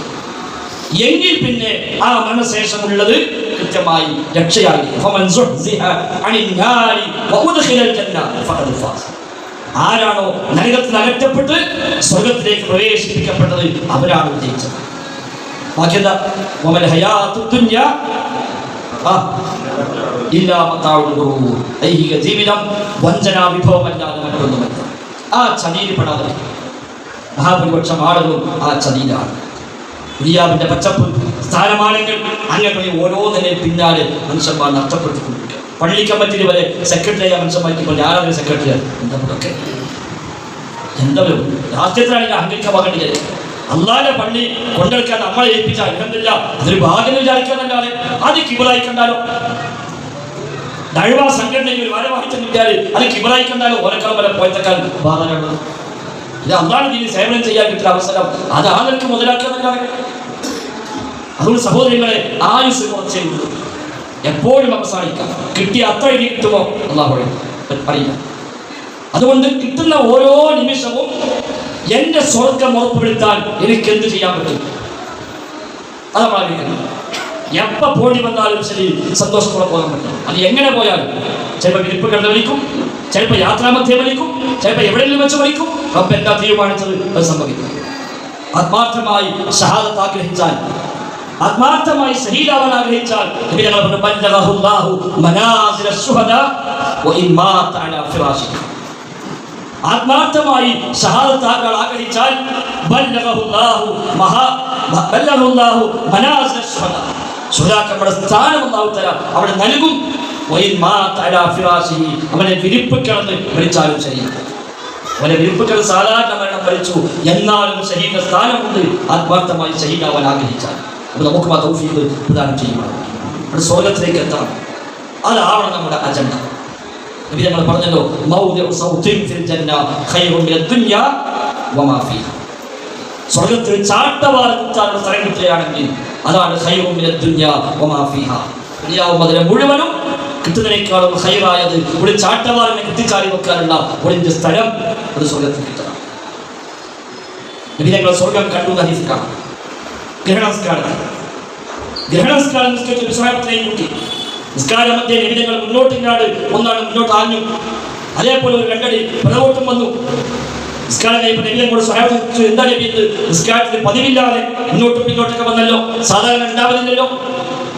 എങ്കിൽ പിന്നെ ആ മരണശേഷമുള്ളത് കൃത്യമായി രക്ഷയായി. ആരാണോ നരകത്തിൽ അകറ്റപ്പെട്ട് സ്വർഗത്തിലേക്ക് പ്രവേശിപ്പിക്കപ്പെട്ടത് അവരാണ് വിജയിച്ചത്. ബാക്കിയെന്താ? ഐഹിക ജീവിതം വഞ്ചനാ വിഭവമല്ലാതെ മറ്റൊന്നുമല്ല. ആ ചതിയിൽപ്പെടാതെ മഹാഭൂരിപക്ഷം ആളുകളും ആ ചതിയിലാണ്. ദുനിയാവിന്റെ പച്ചപ്പ് സ്ഥാനമാനങ്ങൾ അങ്ങനെ ഓരോന്നിനെ പിന്നാലെ മനുഷ്യന്മാർ നഷ്ടപ്പെടുത്തിക്കൊണ്ടിരിക്കുക. പള്ളി കമ്മിറ്റിയിൽ വരെ സെക്രട്ടറിയായ മനുഷ്യന്മാർക്ക് ആരാധന സെക്രട്ടറി എന്താ എന്താ രാഷ്ട്രീയത്തിലാണെങ്കിൽ അഹങ്കരിക്കാൻ പാകണ്ടില്ല. അള്ളാന്റെ പള്ളി കൊണ്ടെടുക്കാൻ നമ്മളെ ഏൽപ്പിച്ച അലഹമില്ല, അതൊരു ഭാഗ്യം വിചാരിക്കാന്നല്ലാതെ അത് കിബിളായി കണ്ടാലോ, ദൈവ സംഘടനയിൽ ഒരു ഭാരവാഹിത്വം കിട്ടിയാൽ അത് കിബിളായി കണ്ടാലോ ഓരക്കളം വരെ പോയത്തേക്കാൻ ബാധകമുള്ളത്. ഇത് അള്ളാന്റെ രീതിയിൽ സേവനം ചെയ്യാൻ കിട്ടിയ അവസരം അത് ആളുകൾക്ക് മുതലാക്കിയതല്ലാതെ. അതുകൊണ്ട് സഹോദരങ്ങളെ, ആയുസ് കുറച്ചേ ഉള്ളൂ, എപ്പോഴും അവസാനിക്കാം. കിട്ടിയ അത്ര ഇനി കിട്ടുമോ അള്ളാഹു അറിയില്ല. അതുകൊണ്ട് കിട്ടുന്ന ഓരോ നിമിഷവും എന്റെ സ്വർഗം ഉറപ്പുവരുത്താൻ എനിക്ക് എന്ത് ചെയ്യാൻ പറ്റും? അതാണ് എപ്പോൾ പോയി വന്നാലും ശരി സന്തോഷത്തോടെ പോകാൻ പറ്റും. അത് എങ്ങനെ പോയാലും ചിലപ്പോൾ വിരിപ്പ് കണ്ട് വലിക്കും, ചിലപ്പോൾ യാത്രാമധ്യം വലിക്കും, ചിലപ്പോൾ എവിടെയെങ്കിലും വെച്ച് വലിക്കും. റബ്ബ് എന്താ തീരുമാനിച്ചത് അത് സംഭവിക്കും. ആത്മാർത്ഥമായി ഷഹാദത്ത് ആഗ്രഹിച്ചാൽ, ആത്മാർത്ഥമായി ഷഹീദാവാൻ ആഗ്രഹിച്ചാൽ ആത്മാർത്ഥമായി ഷഹാദത്ത് ആഗ്രഹിച്ചാൽ ശുഹദാക്കളുടെ സ്ഥാനം അല്ലാഹു തആല അവിടെ നൽകും. അവനെ വിരിപ്പ് കിടന്ന് മരിച്ചാലും ശരി, അവനെ വിരിപ്പ് കിടന്ന് സാധാരണ മരണം മരിച്ചു, എന്നാലും ഷഹീദിന്റെ സ്ഥാനമുണ്ട് ആത്മാർത്ഥമായി ഷഹീദാവാൻ ആഗ്രഹിച്ചാൽ. അപ്പോൾ നമുക്ക് ആ തൗഫീഖ് പ്രദാനം ചെയ്യുവാണ്. അവിടെ സ്വർഗത്തിലേക്ക് എത്തണം. അതാവണം നമ്മുടെ അജണ്ട. നബി ഞങ്ങൾ പറഞ്ഞല്ലോ, സ്വർഗത്തിൽ ചാട്ടവാർ കുത്താനുള്ള സ്ഥലം കിട്ടുകയാണെങ്കിൽ അതാണ് അതിനെ മുഴുവനും കിട്ടുന്നതിനേക്കാളും ഹൈറായത് ഒരു ചാട്ടവാറിനെ കുത്തിച്ചാടി വെക്കാനുള്ള ഒളിന്റെ സ്ഥലം അത് സ്വർഗത്തിൽ കിട്ടണം. നബി ഞങ്ങൾ സ്വർഗം കണ്ടു ഹദീസിലാണ്. ഗ്രഹണസ്കാരം നിസ്കരിച്ച വിശ്വാസത്തിലേക്ക് കൂട്ടി നിസ്കാര മധ്യേ നബി ഞങ്ങൾ മുന്നോട്ടിങ്ങാട് ഒന്നാണ് മുന്നോട്ട് ആഞ്ഞു. അതേപോലെ ഒരു രണ്ടടി പിറകോട്ടും വന്നു. നിസ്കാരം കഴിയുമ്പോൾ നബി ഞങ്ങളോട് സ്വഹാബത്ത് എന്താ നബി എന്ന് നിസ്കാരത്തിന് പതിവില്ലാതെ മുന്നോട്ടും പിന്നോട്ടൊക്കെ വന്നല്ലോ, സാധാരണ ഉണ്ടാവുന്നില്ലല്ലോ.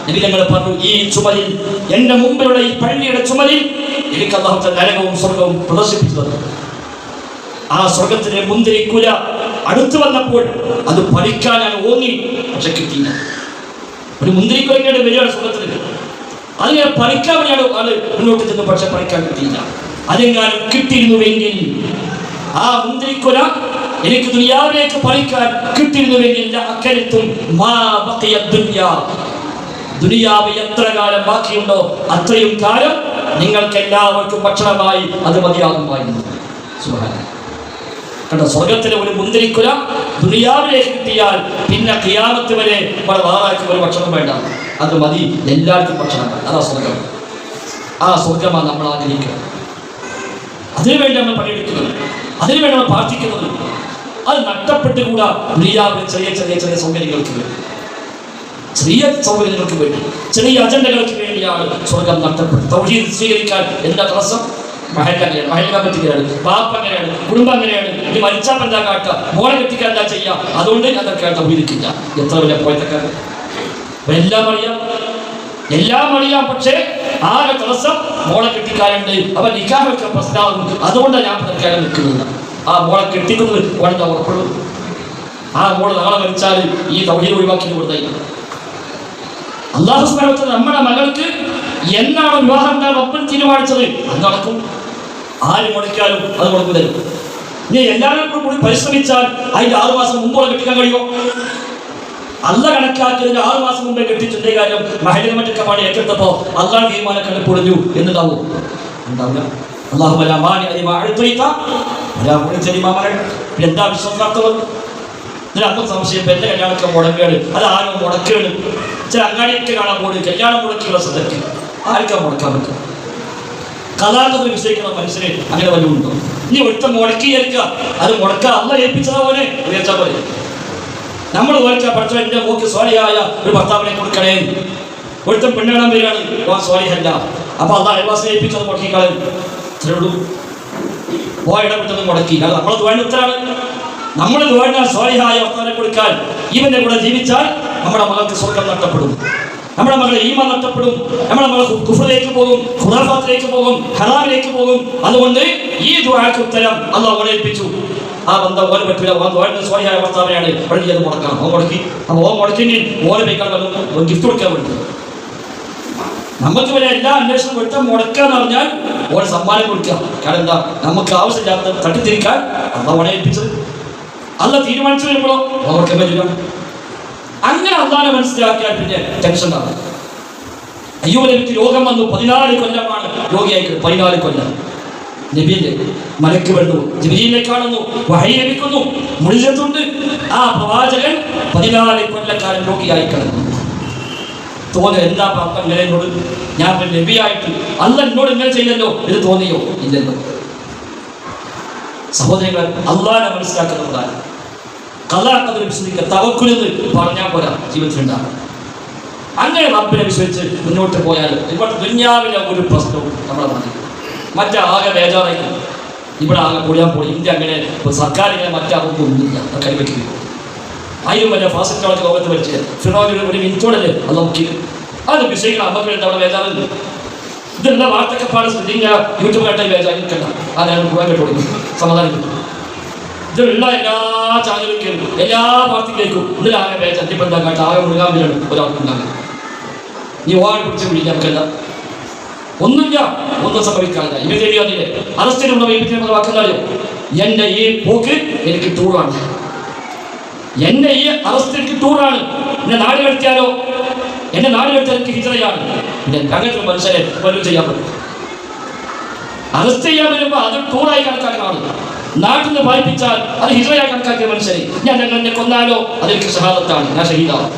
നബി ഞങ്ങൾ പറഞ്ഞു, ഈ ചുമലിൽ എന്റെ മുമ്പിലുള്ള ഈ പള്ളിയുടെ ചുമലിൽ എനിക്ക് അല്ലാഹു തആല നരകവും സ്വർഗവും പ്രദർശിപ്പിച്ചു തന്നു. ആ സ്വർഗത്തിലെ മുന്തിരിക്കുല അടുത്തു വന്നപ്പോൾ അത് പറിക്കാൻ ഞാൻ ഓങ്ങി, പക്ഷെ കിട്ടിയില്ല. ഒരു മുന്തിരിക്കുലങ്ങയുടെ വരികയാണ് സ്വർഗത്തിൽ, അതിങ്ങനെ പറിക്കാൻ വേണ്ടിയാണ് ആള് മുന്നോട്ട് ചെന്നു, പക്ഷെ പറിക്കാൻ കിട്ടിയില്ല. അതെങ്ങാനും കിട്ടിയിരുന്നുവെങ്കിൽ, ആ മുന്തിരിക്കുല എനിക്ക് ദുനിയാവിലേക്ക് പറിക്കാൻ കിട്ടിയിരുന്നുവെങ്കിൽ ദുനിയാവ് എത്ര കാലം ബാക്കിയുണ്ടോ അത്രയും കാലം നിങ്ങൾക്ക് എല്ലാവർക്കും ഭക്ഷണമായി അത് മതിയാകുമായിരുന്നു. സുബ്ഹാനല്ലാഹ്. കണ്ടോ, സ്വർഗത്തിലെ ഒരു മുന്തിരിക്കുല ദുനിയാവിലേക്ക് കിട്ടിയാൽ പിന്നെ ഖിയാമത്ത് വരെ വേറാർക്കും ഒരു ഭക്ഷണം വേണ്ട, അത് മതി, എല്ലാവർക്കും ഭക്ഷണം. അതാ സ്വർഗം. ആ സ്വർഗമാണ് നമ്മൾ ആഗ്രഹിക്കുന്നത്. അതിനുവേണ്ടി നമ്മൾ പണിയെടുക്കുന്നത്, അതിനുവേണ്ടി നമ്മൾ പ്രാർത്ഥിക്കുന്നത്. അത് നഷ്ടപ്പെട്ടുകൂടാ. ദുനിയാവിലെ ചെറിയ ചെറിയ ചെറിയ സൗകര്യങ്ങൾക്ക് വേണ്ടി, ചെറിയ സൗകര്യങ്ങൾക്ക് വേണ്ടി, ചെറിയ അജണ്ടകൾക്ക് വേണ്ടിയാണ് സ്വർഗം നഷ്ടപ്പെട്ടത്. തൗഹീദ് സ്വീകരിക്കാൻ എന്താ തടസ്സം? മഹല്ല പറ്റിക്കുകയാണ്, പാപ്പ അങ്ങനെയാണ്, കുടുംബം അങ്ങനെയാണ്, ഇനി മരിച്ചാൽ എന്താ കാട്ടുക, മോളെ കെട്ടിക്കാൻ എന്താ ചെയ്യുക, അതുകൊണ്ട് അതൊക്കെ തൗഹീദിക്കില്ല. എത്ര വലിയ പോയതൊക്കെ എല്ലാം അറിയാം. പക്ഷേ ആകെ തടസ്സം മോളെ കെട്ടിക്കാനുണ്ട്. അവൻ നിക്കാഹൊക്കെ പ്രശ്നമാകും, അതുകൊണ്ടാണ് ഞാൻ പഠിക്കാൻ നിൽക്കുന്നത്. ആ മോളെ കെട്ടിക്കുന്നത് വളരെ ഉറപ്പുള്ളൂ. ആ മോള് നാളെ മരിച്ചാൽ ഈ തൗഹീദ് ഒഴിവാക്കി കൊടുത്തായി. അല്ലാഹു സുബ്ഹാനഹു വ തആല നമ്മുടെ മകൾക്ക് എന്നാണ് വിവാഹം ഒപ്പം തീരുമാനിച്ചത് അത് നടക്കും. ആര് മുടക്കിയാലും അത് കൊടുക്കില്ല. ഇനി എല്ലാവരും കൂടി പരിശ്രമിച്ചാൽ അതിന്റെ 6 മാസം മുമ്പോടെ കെട്ടിക്കാൻ കഴിയുമോ? അല്ല കണക്കാക്കിയതിന് 6 മാസം മുമ്പേ കെട്ടിച്ചിട്ടേ കാര്യം മഹല്ലിൽ മറ്റൊക്കെ പണി ഏറ്റെടുത്തപ്പോ അള്ളാഹ് തീരുമാനം കണ്ടു പൊളിഞ്ഞു എന്നുണ്ടാവും? ഉണ്ടാവില്ല. എന്താ വിശ്വാസാർത്ഥം? ഇതിനർത്ഥം സംശയം എന്റെ കല്യാണമൊക്കെ മുടക്കുകയാണ്, അത് ആരോ മുടക്കുകയാണ്. ചില അങ്ങാടിയൊക്കെ കാണാൻ പോകുന്നത് കല്യാണം മുടക്കിയുള്ള ശ്രദ്ധയ്ക്ക് ആർക്കാ മുടക്കാൻ പറ്റും? കഥാകഥ വിശ്വസിക്കുന്ന മനുഷ്യന് അങ്ങനെ വല്ലതും ഉണ്ടോ? ഇനി ഒറ്റ മുടക്കിയേൽക്കുക, അത് മുടക്കുക അല്ല ഏൽപ്പിച്ചതാ പോലെ ഉയർച്ചാൽ പോലെ. നമ്മൾ ഓർക്കുക, പഠിച്ച എൻ്റെ മോക്ക് സ്വാലിഹായ ഒരു ഭർത്താവിനെ കൊടുക്കണേ. ഒരുത്തം പെണ്ണുകാണാൻ വരികയാണ്, സ്വാലിഹല്ല. അപ്പൊ അല്ല അയൽവാസിനെ ഏൽപ്പിച്ചത് മുടക്കിക്കളയും. ഇത്രയുള്ളൂ. ഇടപെട്ടത് മുടക്കി. അത് നമ്മളെ ദ്വാന്റെ ഉത്തരാണ്. നമ്മൾ ദ്വാന സ്വാലിഹായ ഭർത്താവിനെ കൊടുക്കാൻ ഇവന്റെ കൂടെ ജീവിച്ചാൽ നമ്മുടെ മകൾക്ക് സ്വർഗം നഷ്ടപ്പെടും, നമ്മുടെ മകളെ ഈമാൻ നഷ്ടപ്പെടും, നമ്മുടെ മകൾ കുഫറിലേക്ക് പോകും, ഖുറാഫാത്തിലേക്ക് പോകും, ഹറാമിലേക്ക് പോകും. അതുകൊണ്ട് ഈ ദുആക്ക് ഉത്തരം അല്ലാഹു ഓനേൽപ്പിച്ചു. ആ ബന്ധം ഓനെ പറ്റില്ല. സ്വാലിഹായ ഭർത്താവിനെയാണ് വഴി അത് മുടക്കണം. ഓൻ മുടക്കി. അപ്പോൾ ഓൻ മുടക്കിയെങ്കിൽ ഓനെ പേക്കാൻ ഗിഫ്റ്റ് കൊടുക്കാൻ വേണ്ടി നമുക്ക് വരെ എല്ലാ അന്വേഷണം വിട്ട മുടക്കുക എന്ന് പറഞ്ഞാൽ ഓനെ സമ്മാനം കൊടുക്കുക. കാരണം എന്താ, നമുക്ക് ആവശ്യമില്ലാത്ത തട്ടിത്തിരിക്കാൻ അല്ലാഹു ഓനെ ഏൽപ്പിച്ചത്. അല്ല തീരുമാനിച്ചു വരുമ്പോഴോ അവർക്ക് പറ്റില്ല. അങ്ങനെ അള്ളാഹനെ മനസ്സിലാക്കിയാൽ പിന്നെ ടെൻഷൻ ഉണ്ടാകും. അയ്യൂബ് നബിക്ക് രോഗം വന്നു. 14 കൊല്ലമാണ് രോഗിയായി. 14 കൊല്ലം നബിയുടെ മലക്ക് വന്നു, ജിബ്രീലിനെ കാണുന്നു, വഹി ലഭിക്കുന്നു, മുഴുവത്തുണ്ട്. ആ പ്രവാചകൻ 14 കൊല്ലക്കാരൻ രോഗിയായി കിടന്നു. തോന്നുക എന്താ പാപ്പം ഇങ്ങനെ എന്നോട്, ഞാൻ നബിയായിട്ട് അല്ല എന്നോട് ഇങ്ങനെ ചെയ്തല്ലോ എന്ന് തോന്നിയോ? ഇല്ലല്ലോ. സഹോദരങ്ങൾ, അള്ളാഹനെ മനസ്സിലാക്കുന്നതാണ്. ഖദാ വിശ്വസിക്കുക, തവക്കുൽ എന്ന് പറഞ്ഞാൽ പോരാ, ജീവിതത്തിലുണ്ടാകും. അങ്ങനെ റബ്ബിനെ വിശ്വസിച്ച് മുന്നോട്ട് പോയാൽ ഇവിടെ ദുനിയാവിലെ ഒരു പ്രശ്നവും നമ്മളെ മതി. മറ്റാകെ ബേജാറായിരിക്കും. ഇവിടെ ആകെ പൊളിയാൻ പോയി. ഇന്ത്യ അങ്ങനെ സർക്കാരിങ്ങനെ മറ്റാകുമ്പോൾ ഒന്നുമില്ല, കൈവയ്ക്കുക. അതിലും വലിയ ഫാസിസ്റ്റോളജി ലോകത്ത് വലിച്ചത് ഫിറോവിന് ഒരു മിനിറ്റോടല്ലേ അത് നോക്കി. അത് വിഷയിക്കണം. അമ്മക്ക് വേണ്ട അവിടെ ബേജാറില്ല. ഇതെന്താ വാർത്തയൊക്കെ പാട് ശ്രദ്ധിക്കുക. യൂട്യൂബ് കേട്ടായി ബേജാറിക്കണ്ട. ആരാണ് പോകാൻ കേട്ടോളൂ, സമാധാനം കിട്ടും. ഇതിലുള്ള എല്ലാ ചാനലും കേൾക്കും, എല്ലാ വാർത്തയിലേക്കും ഇതിലാകെ ബേജാർ. ഇപ്പം എന്താ കേട്ട ആകെ മുഴുകാൻ ഒരാൾക്കുണ്ടാകും. നീ ഓടി പിടിച്ച് വിളിക്കാൻ നമുക്കെന്താ ഒന്നുമില്ല, ഒന്നും സംഭവിക്കാനില്ല. ഇവരെ അറസ്റ്റിലുള്ള വാക്കുന്നറിയോ? എൻ്റെ ഈ പോക്ക് എനിക്ക് ടൂറാണ്, എൻ്റെ ഈ അറസ്റ്റ് എനിക്ക് ടൂറാണ്. എന്നെ നാട് കടത്തിയാലോ, എന്നെ നാട് കടത്തിയാൽ എനിക്ക് ഹിജറയാണ്. പിന്നെ അങ്ങനത്തെ മനുഷ്യനെ വരും ചെയ്യാൻ പറ്റും. അറസ്റ്റ് ചെയ്യാൻ വരുമ്പോൾ അത് ടൂറായി കണക്കാക്കാണ്. നാട്ടിൽ നിന്ന് വായിപ്പിച്ചാൽ അത് ഹിജറയായി കണക്കാക്കിയ മനുഷ്യനെ ഞാൻ എന്നെ കൊന്നാലോ അതെനിക്ക് ഷഹാദത്താണ്, ഞാൻ ഷഹീദാണ്.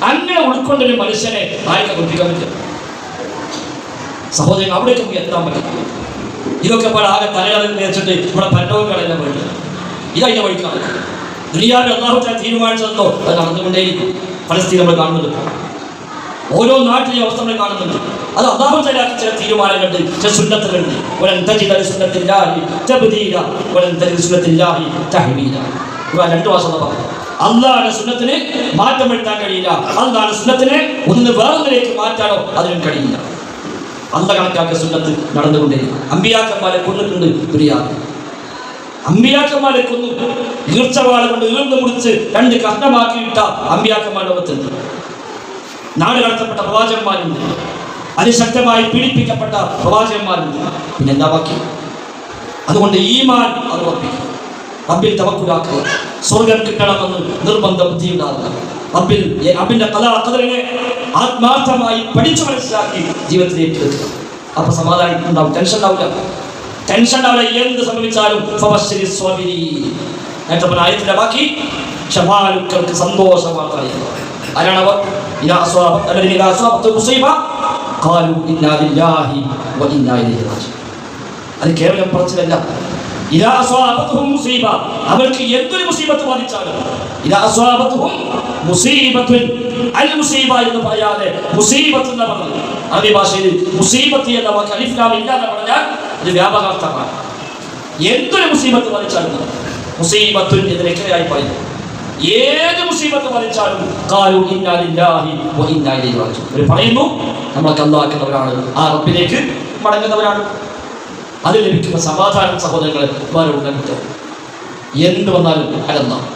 അങ്ങനെ ഉൾക്കൊണ്ടൊരു മനുഷ്യനെ ആയിരം പഠിപ്പിക്കാൻ പറ്റും. സഹോദരൻ, അവിടേക്ക് നമുക്ക് എത്താൻ പറ്റും. ഇതൊക്കെ ഇപ്പോൾ ആകെ തലയാളിൽ വെച്ചിട്ട് ഇവിടെ പരലോകങ്ങളെല്ലാം വേണ്ടത് ഇതതിൻ്റെ വഴിക്കാണ്. ദുനിയാവിൽ അല്ലാഹു തആല തീരുമാനിച്ചതോ അത് നടന്നുകൊണ്ടേയിരിക്കും. പലസ്തീൻ നമ്മൾ കാണുന്നത്, ഓരോ നാട്ടിലെയും അവസ്ഥ നമ്മൾ കാണുന്നുണ്ട്. അത് അല്ലാഹു തആല ചില തീരുമാനങ്ങളുണ്ട്, ചില സുന്നത്തുകളുണ്ട്. വലൻ തജിദ ലിസുന്നത്തില്ലാഹി തബ്ദീല വലൻ തജിദ ലിസുന്നത്തില്ലാഹി തഹ്വീല. ഇവ രണ്ട് വാസന പറഞ്ഞു. അള്ളാഹുവിന്റെ സുന്നത്തിന് മാറ്റം വരുത്താൻ കഴിയില്ല. അള്ളാഹുവിന്റെ സുന്നത്തിനെ ഒന്ന് വേറൊന്നിലേക്ക് മാറ്റാനോ അതിനും കഴിയില്ല. അള്ള കണക്കാക്കിയ സുന്നത്ത് നടന്നുകൊണ്ടേയിരിക്കും. അമ്പിയാക്കന്മാരെ കൊന്നിട്ടുണ്ട് ദുനിയാവിൽ. അമ്പിയാക്കന്മാരെ കൊന്നു, ഈർച്ചവാള കൊണ്ട് ഈർന്ന് മുറിച്ച് രണ്ട് കഷ്ണമാക്കിയിട്ട അമ്പിയാക്കന്മാർ ലോകത്തുണ്ട്. നാട് കടത്തപ്പെട്ട പ്രവാചകന്മാരുണ്ട്, അതിശക്തമായി പീഡിപ്പിക്കപ്പെട്ട പ്രവാചകന്മാരുണ്ട്. പിന്നെ എന്താ ബാക്കി? അതുകൊണ്ട് ഈമാൻ അത് ഉറപ്പിക്കും. റബ്ബിൽ തവക്കുലാക്കുക, സ്വർഗം കിട്ടണമെന്ന് നിർബന്ധ ബുദ്ധി ഉണ്ടാകുക. റബ്ബിന്റെ ഖദറിനെ ആത്മാർത്ഥമായി പഠിച്ചു മനസ്സിലാക്കി ജീവിതത്തിലേക്ക് എടുക്കുക. അപ്പൊ സമാധാനം ഉണ്ടാവും, ടെൻഷൻ ഉണ്ടാവില്ല. എന്ത് സംഭവിച്ചാലും ആയത്തിന്റെ ബാക്കി ക്ഷമാലുക്കൾക്ക് സന്തോഷ വാർത്ത. ആരാണവർ? അത് കേവലം പറച്ചിലല്ല. അവർക്ക് എന്തൊരു മുസീബത്ത് ബാധിച്ചാലും എന്ന് പറയാതെ മുസീബത്ത് എന്ന് പറഞ്ഞത് അറബി ഭാഷയിൽ മുസീബത്ത് എന്ന വാക്ക് അലിഫ് ലാം ഇല്ല എന്ന് പറഞ്ഞാൽ അത് വ്യാപകാർത്ഥമാണ്. എന്തൊരു മുസീബത്ത് ബാധിച്ചാലും മുസീബത്തുൻ എതിരെയായി പറയുന്നു. ഏത് മുസീബത്ത് ബാധിച്ചാലും ഖാലു ഇന്നാ ലില്ലാഹി വ ഇന്നാ ഇലൈഹി റാജിഊൻ. അവർ പറയുന്നു നമ്മളൊക്കെ അല്ലാഹുവിനവരാണ്, ആ റബ്ബിലേക്ക് മടങ്ങുന്നവരാണ്. അത് ലഭിക്കുന്ന സമാധാനം സഹോദരങ്ങളെ വേറെ ഉണ്ടാകും. എന്ത് വന്നാലും അലല്ലാഹ്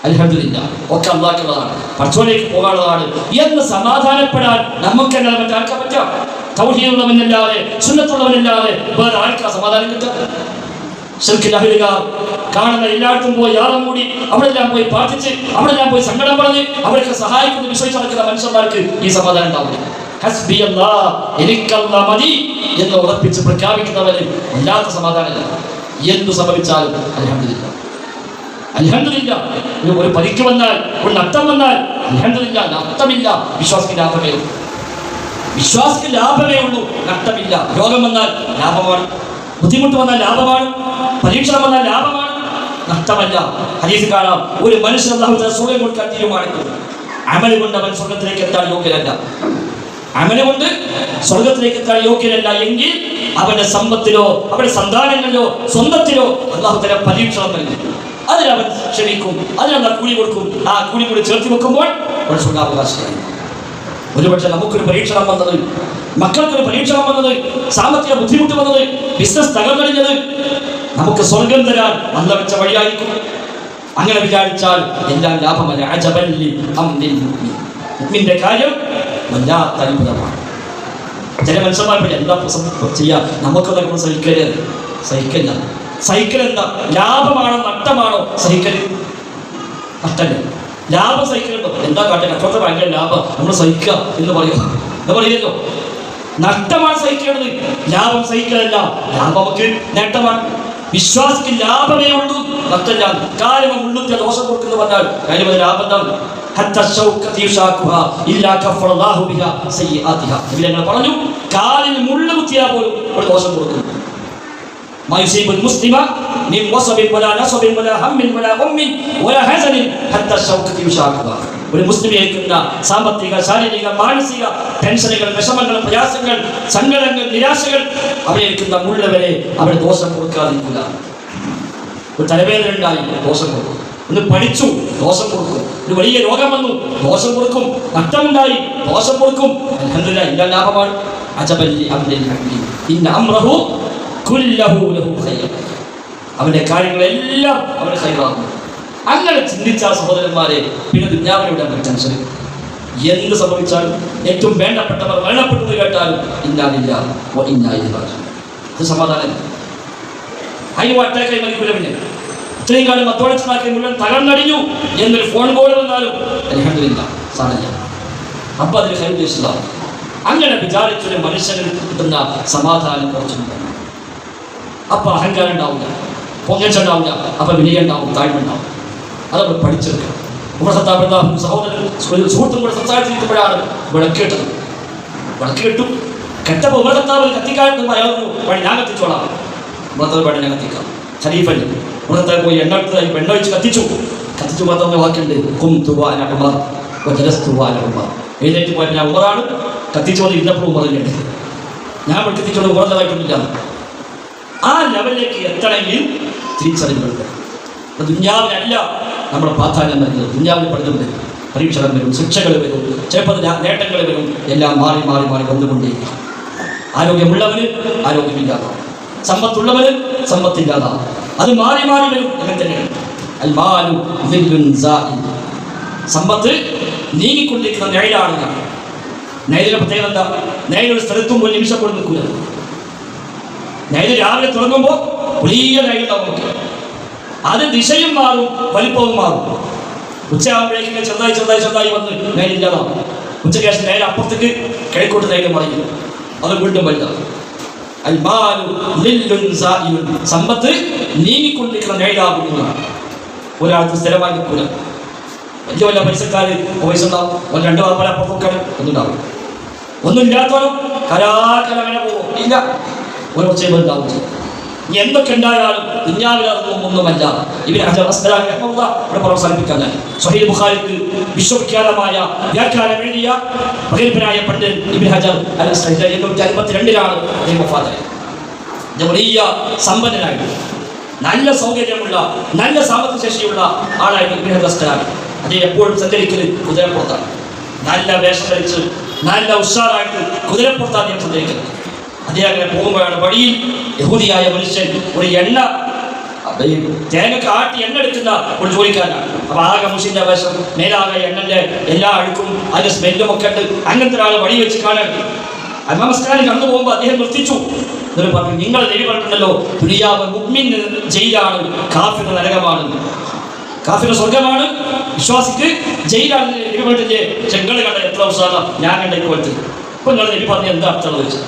അൽഹംദുലില്ലാഹ് ഒക്കെ അല്ലാഹുവിൻ്റെതാണ്, പടച്ചോനിലേക്ക് പോകാനുള്ളതാണ് എന്ന് സമാധാനപ്പെടാൻ നമുക്ക് എങ്ങനെ മറ്റാർക്കാൻ പറ്റാം? തൗഹീദുള്ളവനല്ലാതെ സുന്നത്തുള്ളവനല്ലാതെ വേറെ ആർക്കാ സമാധാനം കിട്ടുക? ശിർക്കിൽ അഹ്ലുകാർ കാണുന്ന എല്ലായിടത്തും പോയി യാളം മൂടി അവിടെല്ലാം പോയി പ്രാർത്ഥിച്ച് അവിടെല്ലാം പോയി സങ്കടം പറഞ്ഞ് അവർക്ക് സഹായിക്കുന്ന വിശ്വസിച്ച് നടക്കുന്ന മനുഷ്യന്മാർക്ക് ഈ സമാധാനം ഉണ്ടാവില്ല. ഹസ്ബി അല്ലാഹ്, എനിക്കല്ലാഹ് മതി എന്ന് ഉറപ്പിച്ച് പ്രഖ്യാപിക്കുന്നവന് വല്ലാത്ത സമാധാനമില്ല. എന്തു സംഭവിച്ചാലും അൽഹംദുലില്ലാഹ് അൽഹംദുലില്ലാഹ്. ഒരു പരിക്ക് വന്നാൽ, ഒരു നഷ്ടം വന്നാൽ അൽഹംദുലില്ലാഹ്, നഷ്ടമില്ല. വിശ്വാസത്തിന് ലാഭമേ ഉള്ളൂ, നഷ്ടമില്ല. രോഗം വന്നാൽ ലാഭമാണ്, ബുദ്ധിമുട്ട് വന്നാൽ ലാഭമാണ്, പരീക്ഷണം വന്നാൽ ലാഭമാണ്, നഷ്ടമല്ല. ഹദീസിൽ കാണാം, ഒരു മനുഷ്യൻ അല്ലാഹു തആല സ്വർഗ്ഗം കൊടുക്കാൻ തീരുമാനിക്കുന്നു. അമൽ കൊണ്ട് അവൻ സ്വർഗ്ഗത്തിലേക്ക് എത്താൻ യോഗ്യനല്ല. അമൽ കൊണ്ട് സ്വർഗ്ഗത്തിലേക്ക് എത്താൻ യോഗ്യനല്ല എങ്കിൽ അവന്റെ സമ്പത്തിലോ അവന്റെ സന്താനങ്ങളിലോ സ്വന്തത്തിലോ അല്ലാഹു തആല പരീക്ഷണം നൽകും. അതിനവൻ ക്ഷണിക്കും, അതിനവൻ കൂലി കൊടുക്കും. ആ കൂലി കൂടി ചേർത്ത് വെക്കുമ്പോൾ അവൻ സ്വർഗ്ഗാവകാശിയായി. ഒരുപക്ഷെ നമുക്കൊരു പരീക്ഷണം വന്നത്, മക്കൾക്കൊരു പരീക്ഷണം വന്നത്, സാമ്പത്തിക ബുദ്ധിമുട്ട് വന്നത്, ബിസിനസ് തകർന്നടിഞ്ഞത് നമുക്ക് സ്വർഗം തരാൻ അല്ല വെച്ച വഴിയായിരിക്കും. അങ്ങനെ വിചാരിച്ചാൽ എല്ലാം ലാഭമല്ല. അജബൻ ലി അംരിൽ മുഅ്മിൻ, മുഅ്മിന്റെ കാര്യം വല്ലാത്ത അത്ഭുതമാണ്. ചില മനുഷ്യന്മാർ എന്താ ചെയ്യാ, നമുക്കൊന്നും സഹിക്കില്ല. സഹിക്കൽ എന്താ? ലാഭമാണോ നഷ്ടമാണോ? സഹിക്കൽ നഷ്ടല്ല. ലാഭം സഹിക്കലുണ്ടോ? എന്താ കാട്ടെ, കച്ചവടത്തെ ഭയങ്കര ലാഭം, നമ്മൾ സഹിക്കുക എന്ന് പറയുമോ? എന്താ പറയല്ലോ? നഷ്ടമാണ് സഹിക്കേണ്ടത്, ലാഭം സഹിക്കലല്ല. ലാഭം നമുക്ക് നേട്ടമാണ്. വിശ്വാസിക്ക് ലാഭമേ ഉള്ളൂ, നഷ്ടമില്ല. കാര്യം ഉള്ളുത്തിയ ദോഷം കൊടുക്കുന്നു പറഞ്ഞാൽ കാര്യം അത് ലാഭം എന്താണ്? പറഞ്ഞു, കാലിൽ മുള്ളു കുത്തിയാൽ പോലും ഒരു ദോഷം കൊടുക്കുന്നു. മാ യുസീബുൽ മുസ്ലിമ മിൻ വസബിൻ വലാ നസബിൻ വലാ ഹമ്മിൻ വലാ ഗമ്മിൻ വലാ ഹസനിൻ ഹത്താ ശൗകതി യുശാഖ. ഒരു മുസ്ലിം ഏൽക്കുന്ന സാമ്പത്തിക, ശാരീരിക, മാനസിക ടെൻഷനുകൾ, വിഷമങ്ങൾ, പ്രയാസങ്ങൾ, സങ്കടങ്ങൾ, നിരാശകൾ അവരേൽക്കുന്ന മുള്ളവരെ അവർ ദോഷം കൊടുക്കാതിരിക്കുക. ഒരു തലവേദന ഉണ്ടായി, ദോഷം കൊടുക്കും. ഒന്ന് പഠിച്ചു, ദോഷം കൊടുക്കും. ഒരു വലിയ രോഗം വന്നു, ദോഷം കൊടുക്കും. നഷ്ടമുണ്ടായി, ദോഷം കൊടുക്കും. അൽഹംദുലില്ലാഹ്, ഇല്ല ലാഭമാണ്. അജബല്ലി അംരിൽ ഹഖീം ഇന്ന അംറഹു കുല്ലഹു ലഹു ഖൈർ. അവന്റെ കാര്യങ്ങളെല്ലാം അവന് ഖൈറാകും. അങ്ങനെ ചിന്തിച്ച സഹോദരന്മാരെ, പിന്നെ ദുനിയാവിലൂടെ ടെൻഷൻ എന്ത് സംഭവിച്ചാലും, ഏറ്റവും വേണ്ടപ്പെട്ടവർ മരണപ്പെട്ടത് കേട്ടാലും ഇന്നാ ലില്ലാഹി വ ഇന്നാ ഇലൈഹി റാജിഊൻ. അത് സമാധാനം. അതിന് അറ്റാക്കായി മരിക്കൂല. പിന്നെ ഇത്രയും കാലം അധ്വാനിച്ചതാക്കി മുഴുവൻ തകർന്നടിഞ്ഞു എന്നൊരു ഫോൺ കോൾ വന്നാലും അൽഹംദുലില്ലാഹ് സാരമില്ല, അപ്പൊ അതിന് ഖൈർ ഉദ്ദേശിച്ചതാണ്. അങ്ങനെ വിചാരിച്ചൊരു മനുഷ്യന് കിട്ടുന്ന സമാധാനം കുറച്ചുണ്ട്. അപ്പൊ അഹങ്കാരം ഉണ്ടാവില്ല, പൊങ്ങച്ചുണ്ടാവില്ല, അപ്പൊ വിനയം ഉണ്ടാവും, താഴ്മ ഉണ്ടാവും. അതവിടെ പഠിച്ചെടുക്കണം. സഹോദരൻ സുഹൃത്തും കൂടെ സംസാരിച്ചിരിക്കുമ്പോഴാണ് വിളക്ക് കേട്ടത്. വിളക്ക് കേട്ടു കെട്ടപ്പോൾ ഉമർത്താവ് കത്തിക്കാട്ട് അയാൾക്ക് പണി ഞാൻ കത്തിച്ചോളാം. ഉമർത്താവ് പണി ഞാൻ കത്തിക്കാം. ഖലീഫന് ഉമർത്താവ് പോയി എണ്ണ ഒഴിച്ച് കത്തിച്ചു. കത്തിച്ചു മാത്രമേ വാക്കുണ്ട്, കും തുവാന ഉമർ വജലസ്തുവാന ഉമർ. എഴുന്നേറ്റ് പോയാൽ ഞാൻ ഉമറാണ്, കത്തിച്ചോണ്ട് ഇരുന്നപ്പോൾ ഉമറിലുണ്ട്. ഞാൻ കത്തിച്ചോണ്ട് ഉമർന്നതായിട്ടൊന്നുമില്ല. ആ ലെവലിലേക്ക് എത്തണമെങ്കിൽ തിരിച്ചറിവുണ്ട്. ദുന്യാവിനല്ല നമ്മുടെ പ്രാധാന്യം വരുന്നത്. ദുന്യാവിന് പഠിത്തം പരീക്ഷകൾ വരും, ശിക്ഷകൾ വരും, ചിലപ്പോൾ നേട്ടങ്ങൾ വരും. എല്ലാം മാറി മാറി മാറി വന്നുകൊണ്ടേയിരിക്കും. ആരോഗ്യമുള്ളവന് ആരോഗ്യമില്ലാതാവും, സമ്പത്തുള്ളവന് സമ്പത്തില്ലാതാവും. അത് മാറി മാറി വരും. അങ്ങനെ തന്നെയാണ്. അൽമാലു ദില്ലുൻ സാഇൽ. സമ്പത്ത് നീങ്ങിക്കൊണ്ടിരിക്കുന്ന നെഴലാണ്. നെഴലിന്റെ പ്രത്യേകത എന്താ? നെഴലൊരു സ്ഥലത്തും ഒരു നിമിഷം പോലും നിൽക്കുക. നെഴല് രാവിലെ തുടങ്ങുമ്പോൾ വലിയ നെഴലുണ്ടാവും. അത് ദിശയും മാറും, വലിപ്പവും മാറും. ഉച്ചയാകുമ്പോഴേക്കും ചെറുതായി ചെറുതായി ചെറുതായി വന്ന് നെഴലില്ലാതാവും. ഉച്ചയ്ക്ക് ശേഷം നേരെ അപ്പുറത്തേക്ക് കിഴക്കോട്ട് നെഴല് മറിയും, അത് വീണ്ടും വലുതാവും. സമ്പത്ത് നീങ്ങിക്കൊണ്ടിരിക്കുന്ന നെഴലാകുന്നതാണ്. ഒരാൾക്ക് സ്ഥിരമായി നിൽക്കുക. വലിയ വല്ല പൈസക്കാര് പൈസ ഉണ്ടാവും, ഒരു രണ്ട് വാപ്പല അപ്പുറത്തേക്കാണ് ഒന്നുണ്ടാവും. ഒന്നുമില്ലാത്തവരും കലാകല അങ്ങനെ പോകും. ഇല്ല, ഒരു ഉണ്ടാവും. എന്തൊക്കെ ഉണ്ടായാലും ദുനിയാവിലൊന്നുമല്ല. ഇബ്നു ഹജർ അസ്ഖലാനി റഹിമഹുല്ലാഹ് ഇവിടെ പ്രോത്സാഹിപ്പിക്കാൻ സ്വഹീഹ് ബുഖാരിക്ക് വിശ്വവിഖ്യാതമായ വ്യാഖ്യാനം എഴുതിയ പ്രഗത്ഭനായ പണ്ഡിതൻ ഇബ്നു ഹജർ അൽ അസ്ഖലാനി 852-ലാണ് അദ്ദേഹം വഫാത്തായത്. വലിയ സമ്പന്നനായിട്ട് നല്ല സൗകര്യമുള്ള നല്ല സാമ്പത്തിക ശേഷിയുള്ള ആളായിട്ട് ഇബ്നു ഹജർ അസ്ഖലാനി. അദ്ദേഹം എപ്പോഴും സഞ്ചരിക്കല് കുതിരപ്പുറത്താണ്. നല്ല വേഷം ധരിച്ച് നല്ല ഉഷാറായിട്ട് കുതിരപ്പുറത്താണ് അദ്ദേഹം സഞ്ചരിക്കുന്നത്. അദ്ദേഹം അങ്ങനെ പോകുമ്പോഴാണ് വഴിയിൽ യഹൂദിയായ മനുഷ്യൻ ഒരു എണ്ണ തേങ്ങക്ക് ആട്ടി എണ്ണ എടുക്കുന്ന ഒരു ജോലിക്കാരനാണ്. അപ്പൊ ആകെ മുഷിന്റെ വശം, മേലാകെ എണ്ണന്റെ എല്ലാ അഴുക്കും അതിന്റെ സ്മെല്ലും ഒക്കെ ഉണ്ട്. അങ്ങനത്തെ ഒരാൾ വഴി വെച്ച് കാണാൻ നമസ്കാരം കടന്നു പോകുമ്പോൾ അദ്ദേഹം നിർത്തിച്ചു. എന്നിട്ട് പറഞ്ഞു, നിങ്ങൾ നബി പറഞ്ഞിട്ടുണ്ടല്ലോ, ദുനിയാവ് മുഅ്മിന് ജയിലാണ്, കാഫിറിന് നരകമാണ്. കാഫിറിന് സ്വർഗമാണ്, വിശ്വാസിക്ക് ജയിലാണ്. നബി പറഞ്ഞില്ലേ, ചെങ്കള് കണ്ട എത്ര ഉത്സാഹം ഞാൻ കണ്ട ഇപ്പോഴത്തെ. ഇപ്പൊ നിങ്ങൾ നബി പറഞ്ഞ എന്താ അർത്ഥം വെച്ചാൽ,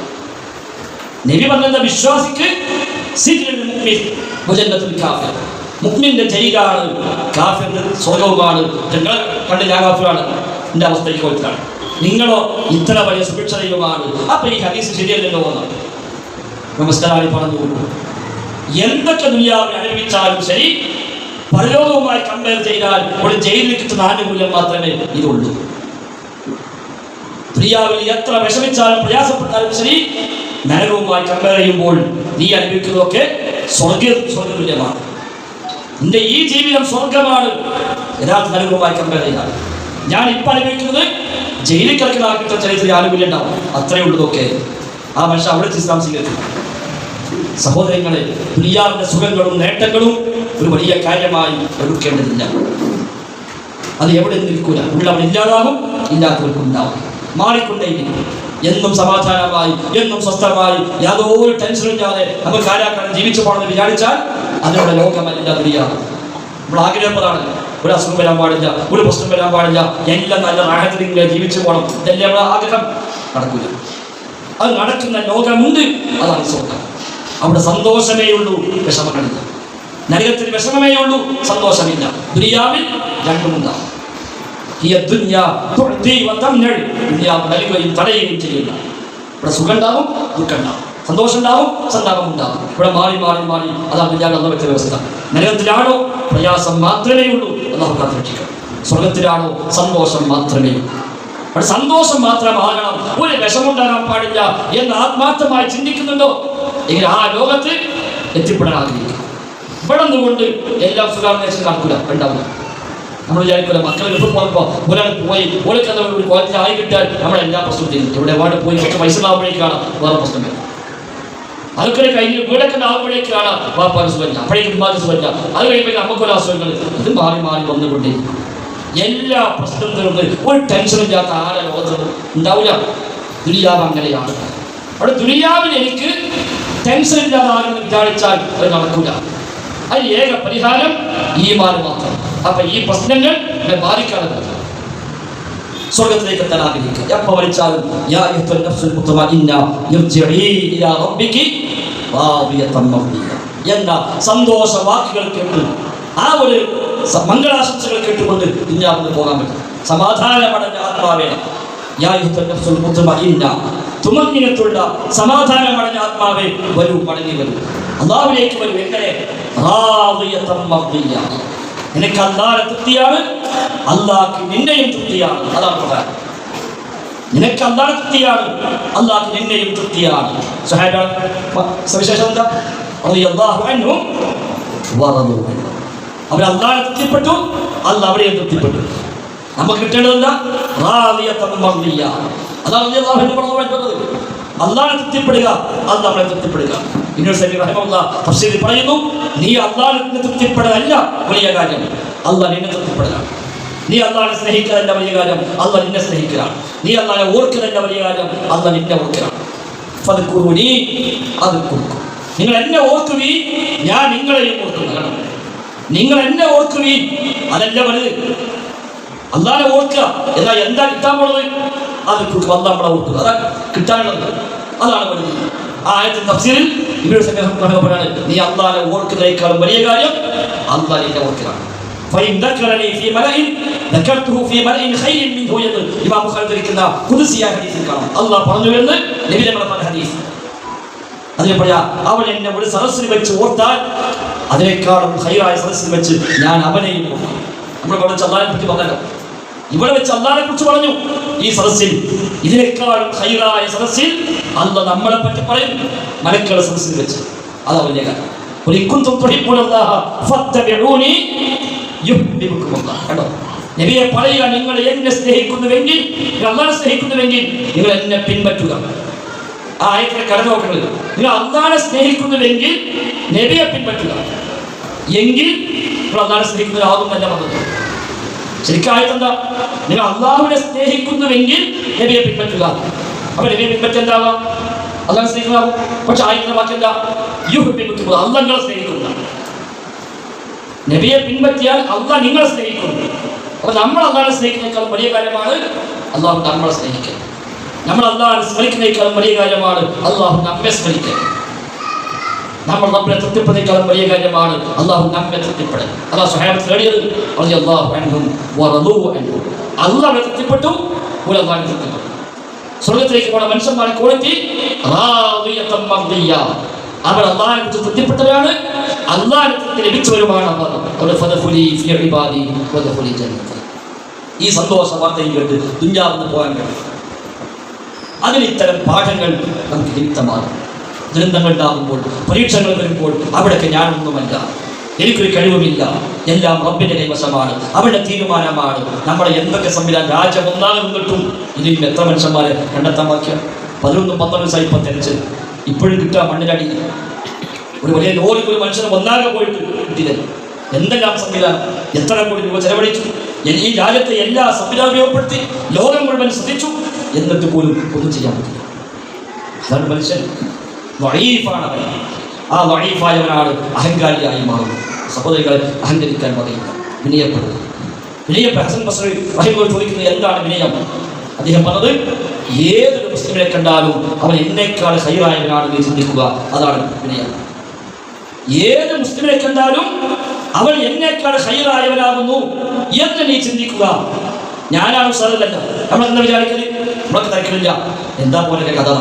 നബി പറഞ്ഞ വിശ്വാസിക്ക് മുഅ്മിന്റെ ജയിലാണ്, കാഫിറിന്റെ സ്വർഗവുമാണ്. നിങ്ങൾ കണ്ട് ഞാൻ കാഫിറാണ്, എന്റെ അവസ്ഥ ഈ കോലത്തിലാണ്. നിങ്ങളോ ഇത്ര വലിയ സുഭിക്ഷതയുമാണ്. അപ്പൊ ഈ ഹദീസ് ശരിയല്ലല്ലോ എന്നാണ് നമസ്കാരം പറഞ്ഞു. എന്തൊക്കെ ദുനിയാവിൽ അനുഭവിച്ചാലും ശരി, പരലോകവുമായി കമ്പയർ ചെയ്താൽ ഒരു ജയിലിൽ കിട്ടുന്ന ആനുകൂല്യം മാത്രമേ ഇതുള്ളൂ. ദുനിയാവിൽ എത്ര വിഷമിച്ചാലും പ്രയാസപ്പെട്ടാലും ശരി, നരകവുമായി കമ്പയർ ചെയ്യുമ്പോൾ നീ അനുഭവിക്കുന്നതൊക്കെ സ്വർഗതുല്യമാണ്. നിന്റെ ഈ ജീവിതം സ്വർഗമാണ് യഥാർത്ഥ നരകവുമായി കമ്പയർ ചെയ്താൽ. ഞാൻ ഇപ്പം അനുഭവിക്കുന്നത് ജയിലിൽ കിടക്കുന്ന ആൾക്കിട്ട് ചെറിയ ആനുകൂല്യം ഉണ്ടാവും, അത്രയേ ഉള്ളതൊക്കെ. ആ മനുഷ്യൻ അവിടെ ഇസ്ലാം സ്വീകരിക്കും. സഹോദരങ്ങളെ, ദുനിയാവിന്റെ സുഖങ്ങളും നേട്ടങ്ങളും ഒരു വലിയ കാര്യമായി എടുക്കേണ്ടതില്ല. അത് എവിടെ നിൽക്കൂല. ഉള്ളവൻ ഇല്ലാതാകും, ഇല്ലാത്തവർക്കുണ്ടാവും. മാറിക്കൊണ്ടേയിരിക്കും. എന്നും സമാധാനമായി, എന്നും സ്വസ്ഥമായി, യാതൊരു ടെൻഷനില്ലാതെ നമുക്ക് ആരാക്കണം ജീവിച്ചു പോകണമെന്ന് വിചാരിച്ചാൽ അതിനുള്ള ലോകമല്ല ദുനിയാവ്. നമ്മൾ ആഗ്രഹപ്പെടാണ്, ഒരു അസുഖം വരാൻ പാടില്ല, ഒരു പ്രശ്നം വരാൻ പാടില്ല, എല്ലാം നല്ല റാഹത്തിൽ ജീവിച്ചു പോകണം. ഇതെല്ലാം നമ്മുടെ ആഗ്രഹം. നടക്കില്ല. അത് നടക്കുന്ന ലോകമുണ്ട്, അതാണ് സ്വർഗം. അവിടെ സന്തോഷമേ ഉള്ളൂ, വിഷമങ്ങളില്ല. നരകത്തിന് വിഷമമേ ഉള്ളൂ, സന്തോഷമില്ല. ദുനിയാവിൽ രണ്ടുമുണ്ടാവും. ദുനിയാവ് നൽകുകയും തടയുകയും ചെയ്യുന്ന. ഇവിടെ സുഖം ഉണ്ടാവും, ദുഃഖം ഉണ്ടാവും. സന്തോഷം ഉണ്ടാവും, സന്താപം ഉണ്ടാവും. ഇവിടെ മാറി മാറി മാറി അതാണ് അള്ളാഹു വെച്ച വ്യവസ്ഥ. നരകത്തിലാണോ പ്രയാസം മാത്രമേ ഉള്ളൂ, അള്ളാഹു കാത്തുരക്ഷിക്കണം. സ്വർഗത്തിലാണോ സന്തോഷം മാത്രമേ ഉള്ളൂ. അവിടെ സന്തോഷം മാത്രമാകണം, ഒരു വിഷമുണ്ടാകാൻ പാടില്ല എന്ന് ആത്മാർത്ഥമായി ചിന്തിക്കുന്നുണ്ടോ എങ്കിൽ ആ ലോകത്ത് എത്തിപ്പെടാൻ ആഗ്രഹിക്കും. ഇവിടെ നിന്നുകൊണ്ട് എല്ലാം സുഖാന്വേഷണം നടക്കില്ല, ഉണ്ടാവില്ല. നമ്മൾ വിചാരിക്കില്ല മക്കൾ ഇപ്പോൾ പോകുമ്പോൾ ഒരാൾ പോയി ഓരൊക്കെ ഒരു കോളേജിൽ ആയി കിട്ടാൻ നമ്മളെല്ലാ പ്രശ്നവും ചെയ്യും. ഇവിടെ എവിടെ പോയി കുറച്ച് പൈസ ആകുമ്പോഴേക്കാണ് വേറെ പ്രശ്നം വരും. അതൊക്കെ കഴിഞ്ഞ് വീടൊക്കെ ആകുമ്പോഴേക്കാണ് വാപ്പാൻ സുഖമില്ല, അപ്പോഴേക്കും ഉമ്മാക്ക് സുഖമില്ല. അത് കഴിയുമ്പോൾ നമുക്കൊരു അസുഖങ്ങൾ ഇത് മാറി മാറി വന്നുകൊണ്ടേ എല്ലാ പ്രശ്നവും തീർന്ന് ഒരു ടെൻഷനും ഇല്ലാത്ത ആരെ ലോകത്ത് ഉണ്ടാവില്ല. ദുനിയാവ് അങ്ങനെയാണ്. അവിടെ ദുനിയാവിൽ എനിക്ക് ടെൻഷൻ ഇല്ലാതെ ആരെന്ന് വിചാരിച്ചാൽ അത് നടക്കില്ല. അതിന് ഏക പരിഹാരം ഈമാൻ മാത്രം. അപ്പൊ ഈ പ്രശ്നങ്ങൾ എന്നെ ബാധിക്കാതെ സ്വർഗത്തിലേക്ക് എത്താൻ ആഗ്രഹിക്കുക. എപ്പോ മരിച്ചാലും എന്ന സന്തോഷ വാക്കുകൾ കേട്ട് ആ ഒരു മംഗളാശംസകൾ കേട്ടുകൊണ്ട് ദുനിയാവിൽ പോകാൻ പറ്റും. സമാധാനമടഞ്ഞ ആത്മാവേ, തുമന്നിനത്തുള്ള സമാധാനമടഞ്ഞ ആത്മാവേ വരൂ, മടങ്ങി വരൂ, അല്ലാഹുവിലേക്ക് വരൂ. എങ്ങനെ? നിനക്ക് അല്ലാഹുവിനെ തൃപ്തിയാണ്, അല്ലാഹുക്ക് നിന്നെയും തൃപ്തിയാണ്. അതാണ് പ്രധാനം. നിനക്ക് അല്ലാഹുവിനെ തൃപ്തിയാണ്, അല്ലാഹുക്ക് നിന്നെയും തൃപ്തിയാണ്. സവിശേഷം എന്താ? റളിയല്ലാഹു അൻഹും വറദു അൻഹു. അവർ അല്ലാഹുവിനെ തൃപ്തിപ്പെട്ടു, അല്ലാഹു അവരെ തൃപ്തിപ്പെട്ടു. നമുക്ക് കിട്ടേണ്ടത് എന്താ? റാദിയത്തൻ മർദിയ. അതാണ് റളിയല്ലാഹു അൻഹു പറഞ്ഞത്. അല്ലാഹുവിനെ തൃപ്തിപ്പെടുക, അല്ലാഹു നമ്മളെ തൃപ്തിപ്പെടുക. ഇബ്നു സൈമി റഹിമഹുല്ലാഹ് തഫ്സീറിൽ പറയുന്നു, നീ അല്ലാഹുവിനെ തൃപ്തിപ്പെടലല്ല വലിയ കാര്യം, അല്ലാഹു നിന്നെ തൃപ്തിപ്പെടലാണ്. നീ അല്ലാഹുവിനെ സ്നേഹിക്കലല്ല വലിയ കാര്യം, അല്ലാഹു നിന്നെ സ്നേഹിക്കലാണ്. നീ അല്ലാഹുവിനെ ഓർക്കലല്ല വലിയ കാര്യം, അല്ലാഹു നിന്നെ ഓർക്കലാണ്. ഫദ്കുറൂനി അദ്കുറുക്കും. നിങ്ങൾ എന്നെ ഓർക്കുവീൻ, ഞാൻ നിങ്ങളെയും ഓർക്കുന്നതാണ്. നിങ്ങൾ എന്നെ ഓർക്കുവീൻ, അതല്ല വലുത്. അല്ലാഹുവിനെ ഓർക്കുക എന്നാൽ എന്താ കിട്ടാൻ പോണത്? അത് അല്ലാഹു നമ്മളെ ഓർക്കുക, അതാ കിട്ടാനുള്ളത്, അതാണ് വലുത്. ആ ആയത്തിന്റെ തഫ്സീറിൽ ഇബ്നു സൈമി റഹിമഹുല്ലാഹ് നീ അല്ലാഹുവിനെ ഓർക്കുന്നതിനേക്കാളും വലിയ കാര്യം അല്ലാഹു നിന്നെ ഓർക്കുകയാണ്. فإن ذكرني في ملأ ذكرته في ملأ خير منه എന്ന് ഇമാം ബുഖാരി ധരിക്കുന്ന ഖുദ്സിയായ ഹദീസിൽ കാണാം. അല്ലാഹു പറഞ്ഞു എന്ന് നബി തങ്ങളുടെ പറഞ്ഞ ഹദീസ്. അതിനെ പറയാ, അവൻ എന്നെ ഒരു സദസ്സിൽ വെച്ച് ഓർത്താൽ അതിനേക്കാളും ഖൈറായ സദസ്സിൽ വെച്ച് ഞാൻ അവനെയും ഓർക്കും. നമ്മൾ ഇവിടെ വെച്ച് അല്ലാഹുവിനെ പറ്റി പറഞ്ഞല്ലോ, ഇവിടെ വെച്ച് അല്ലാഹുവിനെ കുറിച്ച് പറഞ്ഞു. ഈ സദസ്സിൽ ഇതിനേക്കാളും ഖൈറായ സദസ്സിൽ അല്ലാഹു നമ്മളെ പറ്റി പറയും, മലക്കുകളുടെ സദസ്സിൽ വെച്ച്. അതാ വലിയ കാര്യം. കേട്ടോ, നബിയെ പറയുക, നിങ്ങൾ എന്നെ സ്നേഹിക്കുന്നുവെങ്കിൽ, അല്ലാഹുവിനെ സ്നേഹിക്കുന്നുവെങ്കിൽ നിങ്ങൾ എന്നെ പിൻപറ്റുക. ആ ആയത്തിനെ കടന്നു നോക്കുന്നത്, നിങ്ങൾ അല്ലാഹുവിനെ സ്നേഹിക്കുന്നുവെങ്കിൽ നബിയെ പിൻപറ്റുക, എങ്കിൽ നിങ്ങൾ അല്ലാഹുവിനെ സ്നേഹിക്കുന്നവരാകും തന്നെ വന്നത്. ശരിക്കും ആയത്തെന്താ? നിങ്ങൾ അല്ലാഹുവിനെ സ്നേഹിക്കുന്നുവെങ്കിൽ നബിയെ പിൻപറ്റുക. അപ്പൊ നബിയെ പിൻപറ്റെന്താവാം? അല്ലാഹുവിനെ സ്നേഹിക്കുന്നതാവും. പക്ഷെ ആയത്തിന്റെ വാക്ക് എന്താ? യുഹ്ബിബുക്കും, അല്ലാഹു നിങ്ങളെ സ്നേഹിക്കുന്ന. നബിയെ പിൻപറ്റിയാൽ അല്ലാഹു നിങ്ങളെ സ്നേഹിക്കുന്നു. അപ്പൊ നമ്മൾ അല്ലാഹുവിനെ സ്നേഹിക്കുന്നതിനേക്കാളും വലിയ കാര്യമാണ് അല്ലാഹു നമ്മളെ സ്നേഹിക്കുക. നമ്മൾ അല്ലാഹുവിനെ സ്മരിക്കുന്നതിനേക്കാളും വലിയ കാര്യമാണ് അല്ലാഹു നമ്മെ സ്മരിക്കുക. നമ്മൾ നമ്മളെ തൃപ്തിപ്പെടുന്നതിനേക്കാളും വലിയ കാര്യമാണ് അല്ലാഹു നമ്മെ തൃപ്തിപ്പെടുക. അല്ലാഹു സ്വഹാബത്ത് നേടിയത് റളിയല്ലാഹു അൻഹും വറദൂ അൻഹു. അല്ലാഹുവിനെ തൃപ്തിപ്പെട്ടു, അല്ലാഹുവിനെ തൃപ്തിപ്പെട്ടു. സ്വർഗ്ഗത്തിലേക്ക് പോണ മനുഷ്യന്മാരെ ക്വാളിറ്റി റാദിയത്തൻ മർദിയ. അവർ അല്ലാഹുവിനെ കുറിച്ച് തൃപ്തിപ്പെട്ടവരാണ്, അല്ലാഹുവിനെ തൃപ്തി ലഭിച്ചവരുമാണ്. ഈ സന്തോഷ വാർത്തയും കേട്ട് ദുനിയാവിൽ പോകാൻ കഴിയും. അതിന് ഇത്തരം പാഠങ്ങൾ നമുക്ക് നിമിത്തമാകും. ദുരന്തങ്ങൾ ഉണ്ടാകുമ്പോൾ, പരീക്ഷകൾ വരുമ്പോൾ അവിടേക്ക് ഞാനൊന്നുമല്ല, എനിക്കൊരു കഴിവുമില്ല, എല്ലാം റബ്ബിന്റെ കൈവശമാണ്, അവരുടെ തീരുമാനമാണ്. നമ്മളെ എന്തൊക്കെ സംവിധാനം രാജ്യം ഒന്നാകും കിട്ടും. ഇതിൽ എത്ര മനുഷ്യന്മാരെ കണ്ടെത്താൻ ബാക്കിയാണ്? 11-12 വയസ്സായി, 15 ഇപ്പോഴും കിട്ടുക മണ്ണിലടി. ഒരു വലിയ ലോറിക്ക് ഒരു മനുഷ്യനെ ഒന്നാകെ പോയിട്ട് കിട്ടിയത്. എന്തെല്ലാം സംവിധാനം, എത്ര കോടി രൂപ ചെലവഴിച്ചു. ഈ രാജ്യത്തെ എല്ലാ സംവിധാനം ഉപയോഗപ്പെടുത്തി ലോകം മുഴുവൻ ശ്രദ്ധിച്ചു, എന്നിട്ട് പോലും ഒന്നും ചെയ്യാൻ പറ്റില്ല. അതാണ് മനുഷ്യൻ. വഈഫാണ് അവൻ. ആ വഈഫായവനാണ് അഹങ്കാരിയായി മാറുന്നത്. സഹോദരികളെ, അഹങ്കരിക്കാൻ പറയുക, വിനയപ്പെടുക. ഹസൻ ബസ്രി റഹിമഹുല്ലാഹ് ചോദിക്കുന്നത് എന്താണ് വിനയം? അദ്ദേഹം പറഞ്ഞത്, ഏതൊരു മുസ്ലിമിനെ കണ്ടാലും അവൻ എന്നേക്കാൾ ഖൈറായവനാണ് നീ ചിന്തിക്കുക, അതാണ് വിനയം. ഏത് മുസ്ലിമിനെ കണ്ടാലും അവൻ എന്നേക്കാൾ ഖൈറായവനാകുന്നു എന്ന് നീ ചിന്തിക്കുക. ഞാനാണ് സാറല്ല. നമ്മളെന്താ വിചാരിക്കല്? നമ്മളൊക്കെ തിരക്കില്ല, എന്താ പോലെ കഥ,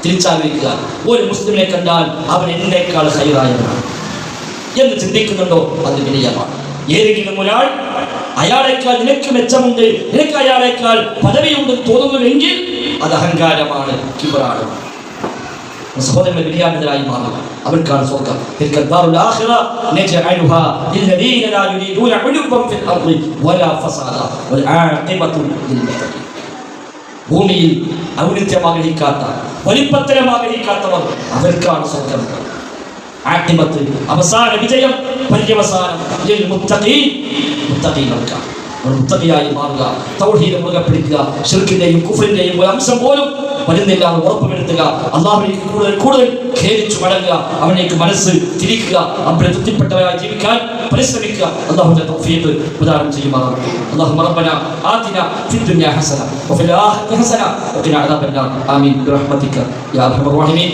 തിരിച്ചാലോചിക്കുക. ഒരു മുസ്ലിമിനെ കണ്ടാൽ അവൻ എന്നേക്കാൾ ഖൈറായവനാണ് എന്ന് ചിന്തിക്കുന്നുണ്ടോ അത് വിനയമാണ്. ഏതെങ്കിലും ഒരാൾ അയാളെക്കാൾ നിനക്ക് മെച്ചമുണ്ട്, നിനക്ക് അയാളെക്കാൾ പദവിയുണ്ട് തോന്നുന്നുവെങ്കിൽ അത് അഹങ്കാരമാണ്, കിബറാണ്. സഹോദരങ്ങൾ വിനയാനിതരായി മാറുക, അവർക്കാണ് സ്വർഗ്ഗം. ഭൂമിയിൽ ഔന്നിത്യം ആഗ്രഹിക്കാത്ത, വലിപ്പത്തരം ആഗ്രഹിക്കാത്തവർ അവർക്കാണ് സ്വർഗ്ഗം. ആഖിബത്ത് അവസാന വിജയം, പര്യവസാനം മുത്തഖീകൾക്കാണ്. മുത്തഖിയായി മാറുക, തൗഹീദ് മുറുകെ പിടിക്കുക, ശിർക്കിന്റെയും കുഫ്രിന്റെയും ഒരു അംശം പോലും വരുന്നില്ല എന്ന് ഉറപ്പുവരുത്തുക, അല്ലാഹുവിലേക്ക് കൂടുതൽ ഖേദിച്ചു മടങ്ങുക, അവനേക്ക് മനസ്സ് തിരിക്കുക, അവനെ തൃപ്തിപ്പെട്ടവരായി ജീവിക്കാൻ പരിശ്രമിക്കുക. അല്ലാഹുവിന്റെ തൗഫീഖ് പ്രദാനം ചെയ്യുമാറാകട്ടെ. അല്ലാഹുമ്മ റബ്ബനാ ആതിനാ ഫിദ് ദുനിയാ ഹസന വഫിൽ ആഖിറതി ഹസന വഖിനാ അദാബന്നാർ. ആമീൻ ബിറഹ്മതിക യാ അർഹമർ റഹീമീൻ.